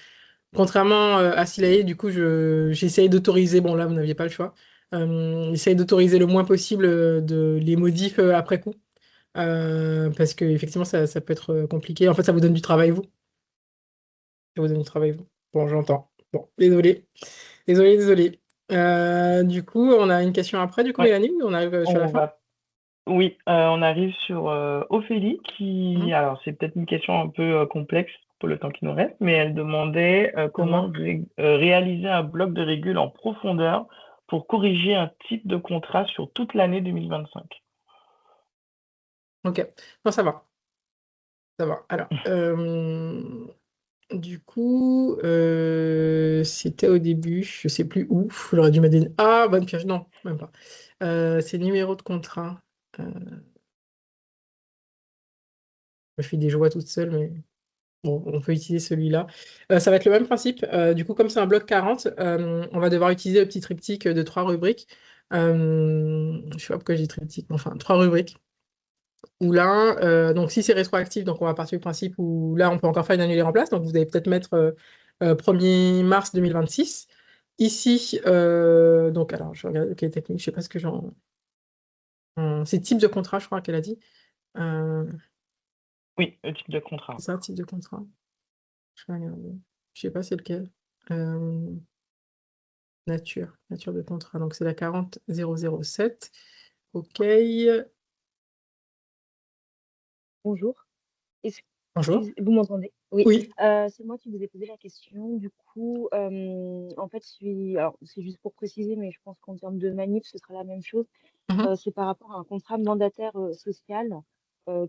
contrairement à Silae, du coup, j'essaye d'autoriser, bon là, vous n'aviez pas le choix, j'essaye d'autoriser le moins possible les modifs après coup. Parce que effectivement, ça peut être compliqué. En fait, ça vous donne du travail, vous. Ça vous donne du travail, vous. Bon, j'entends. Bon, désolé. Désolé, désolé. Du coup, on a une question après, du coup, Ouais, Mélanie, on arrive sur la on fin. va. Oui, on arrive sur Ophélie Mhm. alors c'est peut-être une question un peu complexe pour le temps qui nous reste, mais elle demandait Au comment revoir. réaliser un bloc de régule en profondeur pour corriger un type de contrat sur toute l'année 2025. Ok, non, ça va. Ça va. Alors, du coup, c'était au début, je sais plus où. J'aurais dû mettre des... Ah, bonne pioche. Non, même pas. C'est numéro de contrat. Je fais des joies toute seule, mais bon, on peut utiliser celui-là. Ça va être le même principe. Du coup, comme c'est un bloc 40, on va devoir utiliser le petit triptyque de 3 rubriques. Je sais pas pourquoi j'ai triptyque, mais enfin, 3 rubriques. Où là, donc si c'est rétroactif, donc on va partir du principe où là, on peut encore faire une annulée en place. Donc vous allez peut-être mettre 1er mars 2026. Ici, donc alors, je regarde, ok, technique, je sais pas ce que j'en... C'est type de contrat, je crois qu'elle a dit. Oui, le type de contrat. C'est ça, type de contrat. Je vais regarder. Je sais pas c'est lequel. Euh, nature de contrat. Donc c'est la 40007. Ok. Bonjour. Bonjour. Vous m'entendez? Oui. Oui. C'est moi qui vous ai posé la question. Du coup, en fait, alors, c'est juste pour préciser, mais je pense qu'en termes de manip, ce sera la même chose. Mhm. C'est par rapport à un contrat mandataire social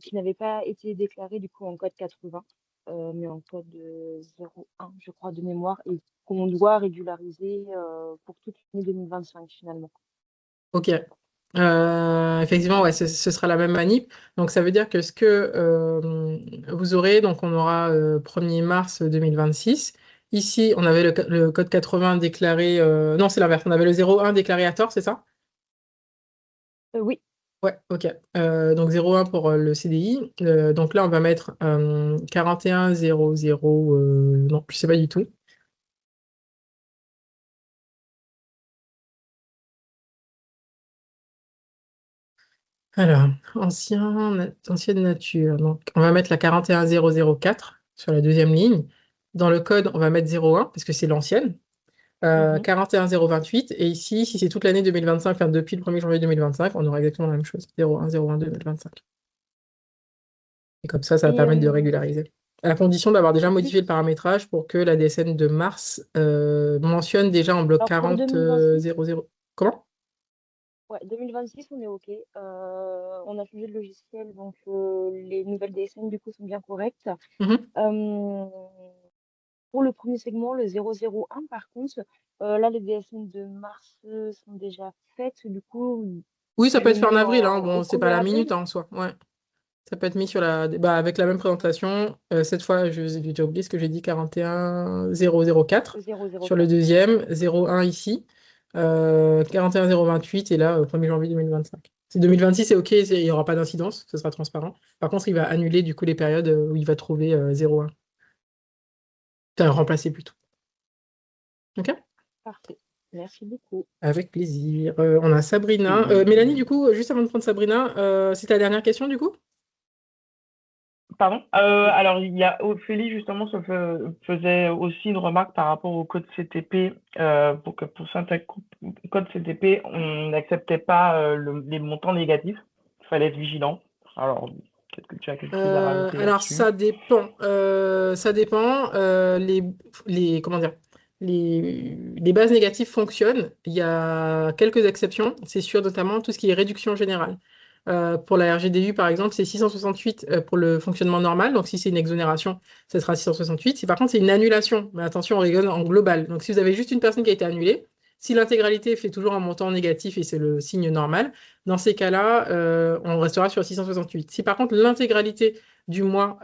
qui n'avait pas été déclaré du coup en code 80, mais en code 01, je crois, de mémoire, et qu'on doit régulariser pour toute l'année 2025 finalement. Ok. Effectivement, ouais, ce sera la même manip. Donc, ça veut dire que ce que vous aurez, donc on aura 1er mars 2026. Ici, on avait le code 80 déclaré. Non, c'est l'inverse. On avait le 01 déclaré à tort, c'est ça? Oui. Ouais, ok. Donc 01 pour le CDI. Donc là, on va mettre 4100. Non, je sais pas du tout. Alors, ancienne nature. Donc, on va mettre la 41004 sur la deuxième ligne. Dans le code, on va mettre 01 parce que c'est l'ancienne. 41028. Et ici, si c'est toute l'année 2025, enfin depuis le 1er janvier 2025, on aura exactement la même chose. 01 2025. Et comme ça va Et permettre de régulariser. À la condition d'avoir déjà juste, modifié le paramétrage pour que la DSN de mars mentionne déjà en bloc alors pour 40 2026, 00. Comment? ouais, 2026, on est OK. On a changé de logiciel, donc les nouvelles DSN du coup sont bien correctes. Mhm. Pour le premier segment, le 001, par contre, là, les DSN de mars sont déjà faites. Du coup, Oui, ça je peut les être fait en mets avril, hein. au Bon, c'est pas 1er la avril. minute hein, en soi. Ouais. Ça peut être mis sur la. Bah, avec la même présentation. Cette fois, j'ai déjà oublié ce que j'ai dit, 41004. Sur le 004. deuxième, 01 ici. 41028 et là, 1er janvier 2025. C'est 2026, c'est OK, il n'y aura pas d'incidence, ce sera transparent. Par contre, il va annuler du coup les périodes où il va trouver 01. Enfin, remplacer plutôt. OK? Parfait. Merci beaucoup. Avec plaisir. On a Sabrina. Et- Mélanie, du coup, juste avant de prendre Sabrina, c'est ta dernière question du coup? Pardon? Alors, il y a Ophélie, justement, faisait aussi une remarque par rapport au code CTP, pour certains codes CTP, on n'acceptait pas les montants négatifs. Il fallait être vigilant. Alors, peut-être que tu as quelque chose à rajouter Alors, là-dessus. ça dépend. Ça dépend. Comment dire, les bases négatives fonctionnent. Il y a quelques exceptions. C'est sûr, notamment tout ce qui est réduction générale. Pour la RGDU, par exemple, c'est 668 pour le fonctionnement normal. Donc, si c'est une exonération, ce sera 668. Si par contre, c'est une annulation, mais attention, on rigole en global. Donc, si vous avez juste une personne qui a été annulée, si l'intégralité fait toujours un montant négatif et c'est le signe normal, dans ces cas-là, on restera sur 668. Si par contre l'intégralité du mois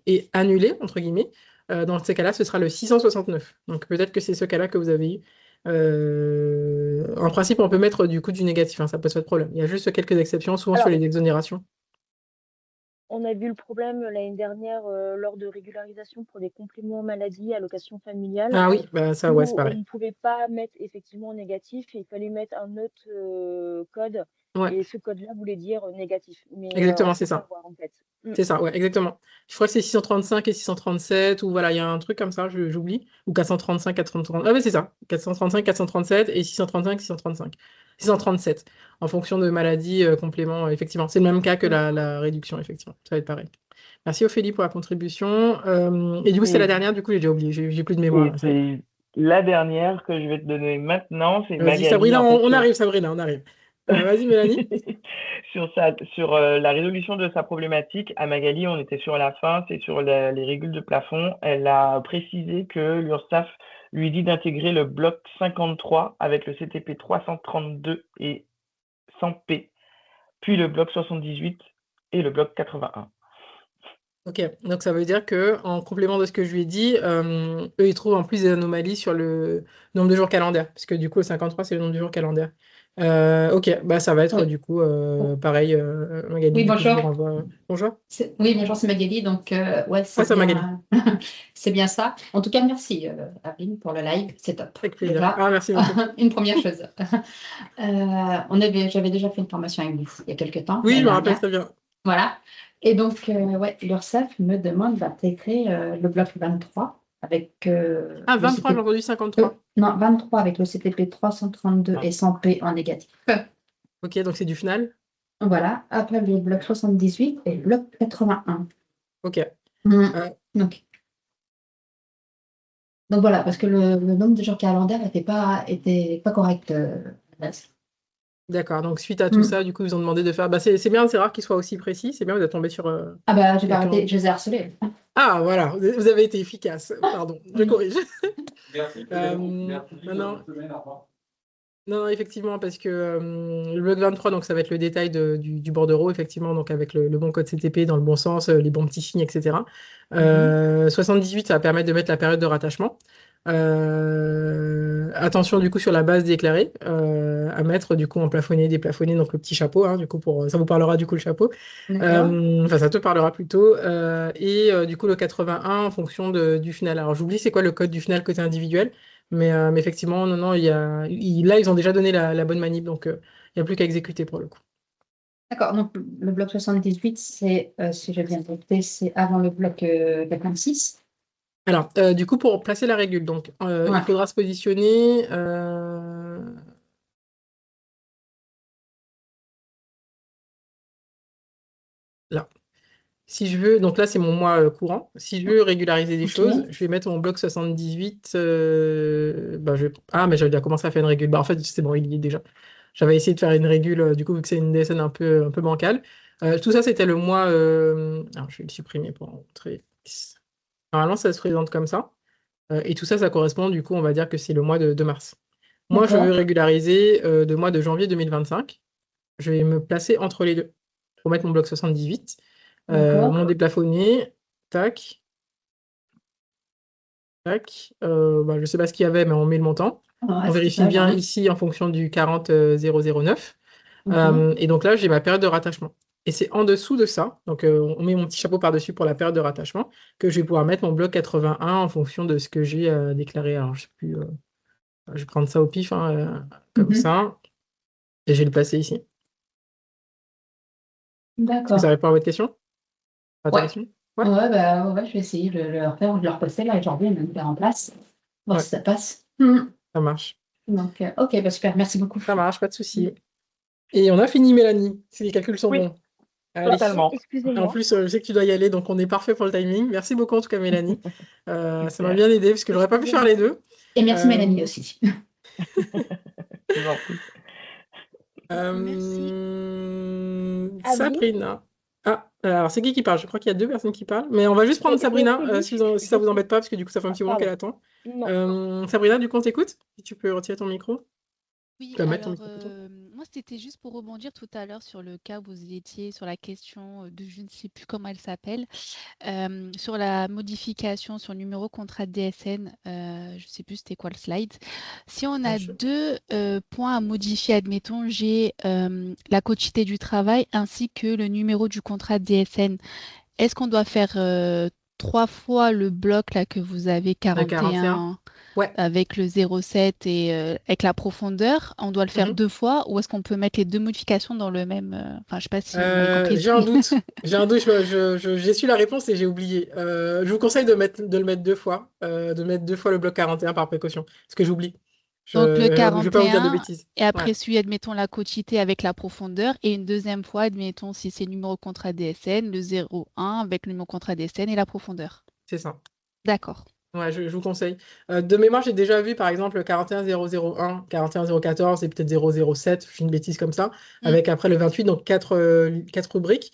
est annulée, entre guillemets, dans ces cas-là, ce sera le 669. Donc peut-être que c'est ce cas-là que vous avez eu. En principe, on peut mettre du coup du négatif, hein, ça pose pas de problème. Il y a juste quelques exceptions, souvent sur Alors, les exonérations. on a vu le problème l'année dernière lors de régularisation pour les compléments maladie, allocation familiale, Ah oui, bah ça, ouais, c'est où on pareil. ne pouvait pas mettre effectivement négatif, il fallait mettre un autre code, Ouais, et ce code-là voulait dire négatif. Mais exactement, c'est faut ça. savoir en fait. Mm. C'est ça, ouais, exactement. Je crois que c'est 635 et 637, ou voilà, il y a un truc comme ça, j'oublie. Ou 435, 430. Ah, mais c'est ça. 435, 437 et 635, 635. 637. En fonction de maladie, complément, effectivement. C'est le même cas que Mm. la réduction, effectivement. Ça va être pareil. Merci Ophélie pour la contribution. Et du coup, c'est la Et, dernière, du coup, j'ai déjà oublié. J'ai plus de mémoire et là, ça y est. c'est La dernière que je vais te donner maintenant, c'est Vas-y, Magali, Sabrina, en fait, on arrive, Sabrina, on arrive. Vas-y, Mélanie. sur la résolution de sa problématique. À Magali, on était sur la fin, c'est sur les régules de plafond. Elle a précisé que l'URSSAF lui dit d'intégrer le bloc 53 avec le CTP 332 et 100P, puis le bloc 78 et le bloc 81. Ok, donc ça veut dire que en complément de ce que je lui ai dit, eux ils trouvent en plus des anomalies sur le nombre de jours calendaires, parce que du coup le 53 c'est le nombre de jours calendaires. Ok, bah ça va être Oui. du coup pareil, Magali, Oui, du coup je vous bonjour. renvoie. Bonjour. Oui, bonjour, c'est Magali. Donc, ouais, Ah ça Magali, c'est bien ça. En tout cas, merci, Aline, pour le live. C'est top. avec plaisir. Déjà, Ah merci beaucoup. une première chose. J'avais déjà fait une formation avec vous il y a quelques temps, Oui, je l'année me rappelle dernière. très bien. Voilà. Et donc, ouais, l'URSSAF me demande d'intégrer le bloc 23 avec Ah le 23, j'ai CTP. entendu 53. Non, 23 avec le CTP 332 et 100P en négatif. Ok, donc c'est du final. Voilà. Après, le bloc 78 et le bloc 81. Ok. Mm. Donc voilà, parce que le nombre de jours calendaires n'était pas correct. D'accord, donc suite à tout ça, du coup, ils vous ont demandé de faire. Bah, c'est bien, c'est rare qu'ils soient aussi précis. C'est bien, vous êtes tombé sur. Ah bah, j'ai pas quelqu'un. arrêté, je les ai harcelés. Ah, voilà, vous avez été efficace. Pardon, je corrige. Merci. Maintenant, non, effectivement, parce que le bloc 23, donc ça va être le détail du bordereau, effectivement, donc avec le bon code CTP dans le bon sens, les bons petits signes, etc. 78, ça va permettre de mettre la période de rattachement. Attention du coup sur la base déclarée, à mettre du coup en plafonné, déplafonné, donc le petit chapeau, hein, du coup ça vous parlera du coup le chapeau. Enfin ça te parlera plutôt. Et du coup le 81 en fonction du final. Alors j'oublie c'est quoi le code du final côté individuel. Mais effectivement, non, là, ils ont déjà donné la bonne manip, donc il n'y a plus qu'à exécuter pour le coup. D'accord, donc le bloc 78, c'est, si je viens de noter, c'est avant le bloc 86. Alors, du coup, pour placer la régule, donc Ouais. il faudra se positionner. Là. Si je veux, donc là c'est mon mois courant. Si je veux régulariser des Ok. choses, je vais mettre mon bloc 78. Ah, mais j'avais déjà commencé à faire une régule. Bah, en fait, c'est bon, il y est déjà. J'avais essayé de faire une régule, du coup, vu que c'est une DSN un peu bancale. Tout ça, c'était le mois. Alors, je vais le supprimer pour montrer. Normalement, ça se présente comme ça. Et tout ça, ça correspond, du coup, on va dire que c'est le mois de mars. Moi, je veux D'accord. régulariser le mois de janvier 2025. Je vais me placer entre les deux pour mettre mon bloc 78. D'accord. Mon déplafonné, tac, tac. Je ne sais pas ce qu'il y avait, mais on met le montant. Ouais, On c'est vérifie ça, bien j'en ai. ici en fonction du 40009. Ok. Et donc là, j'ai ma période de rattachement. Et c'est en dessous de ça, donc on met mon petit chapeau par-dessus pour la période de rattachement, que je vais pouvoir mettre mon bloc 81 en fonction de ce que j'ai déclaré. Alors, je sais plus, je vais prendre ça au pif, hein, comme ça, et je vais le placer ici. Est-ce que ça D'accord. répond à votre question? À ta Ouais. question? Ouais. Ouais, bah, ouais, je vais essayer de le refaire, de le repasser là aujourd'hui, de le mettre en place, voir Ouais. si ça passe. Ça marche. Donc, ok, bah, super, merci beaucoup. Ça marche, pas de souci. Et on a fini, Mélanie, si les calculs sont Oui, bons. Allez. totalement. En Excusez-moi. plus, je sais que tu dois y aller, donc on est parfait pour le timing. Merci beaucoup en tout cas, Mélanie. Ça m'a bien aidé parce que j'aurais pas pu faire les deux. Et merci Mélanie aussi. Je vous en prie. Sabrina. Ah, alors c'est qui parle? Je crois qu'il y a deux personnes qui parlent, mais on va juste prendre Je Sabrina, refais si juste- ça vous je embête pas, parce que du coup ça fait un petit moment Pardon. qu'elle attend. Non. Sabrina, du coup on t'écoute? Si tu peux retirer ton micro. Oui, Tu vas mettre ton alors micro plutôt. moi c'était juste pour rebondir tout à l'heure sur le cas où vous étiez sur la question de je ne sais plus comment elle s'appelle, sur la modification sur le numéro contrat DSN, je ne sais plus c'était quoi le slide. Si on a deux points à modifier, admettons, j'ai la quotité du travail ainsi que le numéro du contrat DSN. Est-ce qu'on doit faire 3 fois le bloc là que vous avez 41 Ouais. avec le 0,7 et avec la profondeur? On doit le faire 2 fois ou est-ce qu'on peut mettre les deux modifications dans le même... Enfin, je sais pas si vous m'avez compris. J'ai un doute. J'ai su la réponse et j'ai oublié. Je vous conseille de le mettre 2 fois, de mettre 2 fois le bloc 41 par précaution, parce que j'oublie. Donc le Je vais pas vous dire de 41 bêtises. et après celui, admettons, la quotité avec la profondeur et une deuxième fois, admettons, si c'est le numéro contrat DSN, le 0,1 avec le numéro contrat DSN et la profondeur. C'est ça. D'accord. Ouais, je vous conseille. De mémoire, j'ai déjà vu par exemple 41001, 41014 et peut-être 007, je fais une bêtise comme ça, Mm. avec après le 28, donc quatre rubriques.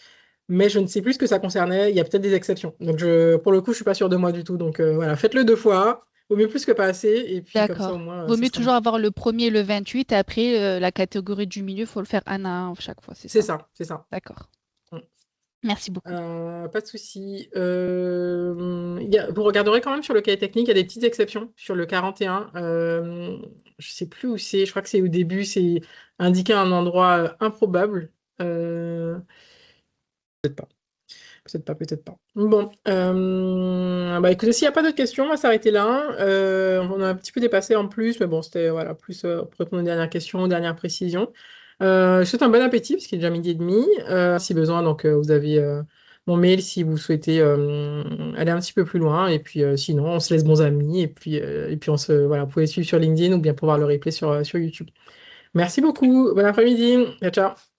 Mais je ne sais plus ce que ça concernait. Il y a peut-être des exceptions. Donc pour le coup, je suis pas sûre de moi du tout. Donc voilà, faites-le 2 fois. Vaut mieux plus que pas assez. Et puis comme ça, au D'accord. moins, Vaut ce mieux sera bon. toujours avoir le premier et le 28, et après, la catégorie du milieu, il faut le faire un à un chaque fois, c'est C'est ça? ça, c'est ça. D'accord. Mm. Merci beaucoup. Pas de souci. Vous regarderez quand même sur le cahier technique, il y a des petites exceptions sur le 41. Je sais plus où c'est. Je crois que c'est au début, c'est indiqué à un endroit improbable. Euh, Peut-être pas. Peut-être pas, peut-être pas. Bon, bah écoutez, s'il n'y a pas d'autres questions, on va s'arrêter là. On a un petit peu dépassé en plus, mais bon, c'était voilà, plus pour répondre aux dernières questions, aux dernières précisions. Je vous souhaite un bon appétit, parce qu'il est déjà 12h30. Si besoin, donc vous avez mon mail si vous souhaitez aller un petit peu plus loin. Et puis sinon, on se laisse bons amis. Et puis voilà, vous pouvez suivre sur LinkedIn ou bien pouvoir le replay sur YouTube. Merci beaucoup. Bon après-midi. Ciao, ciao.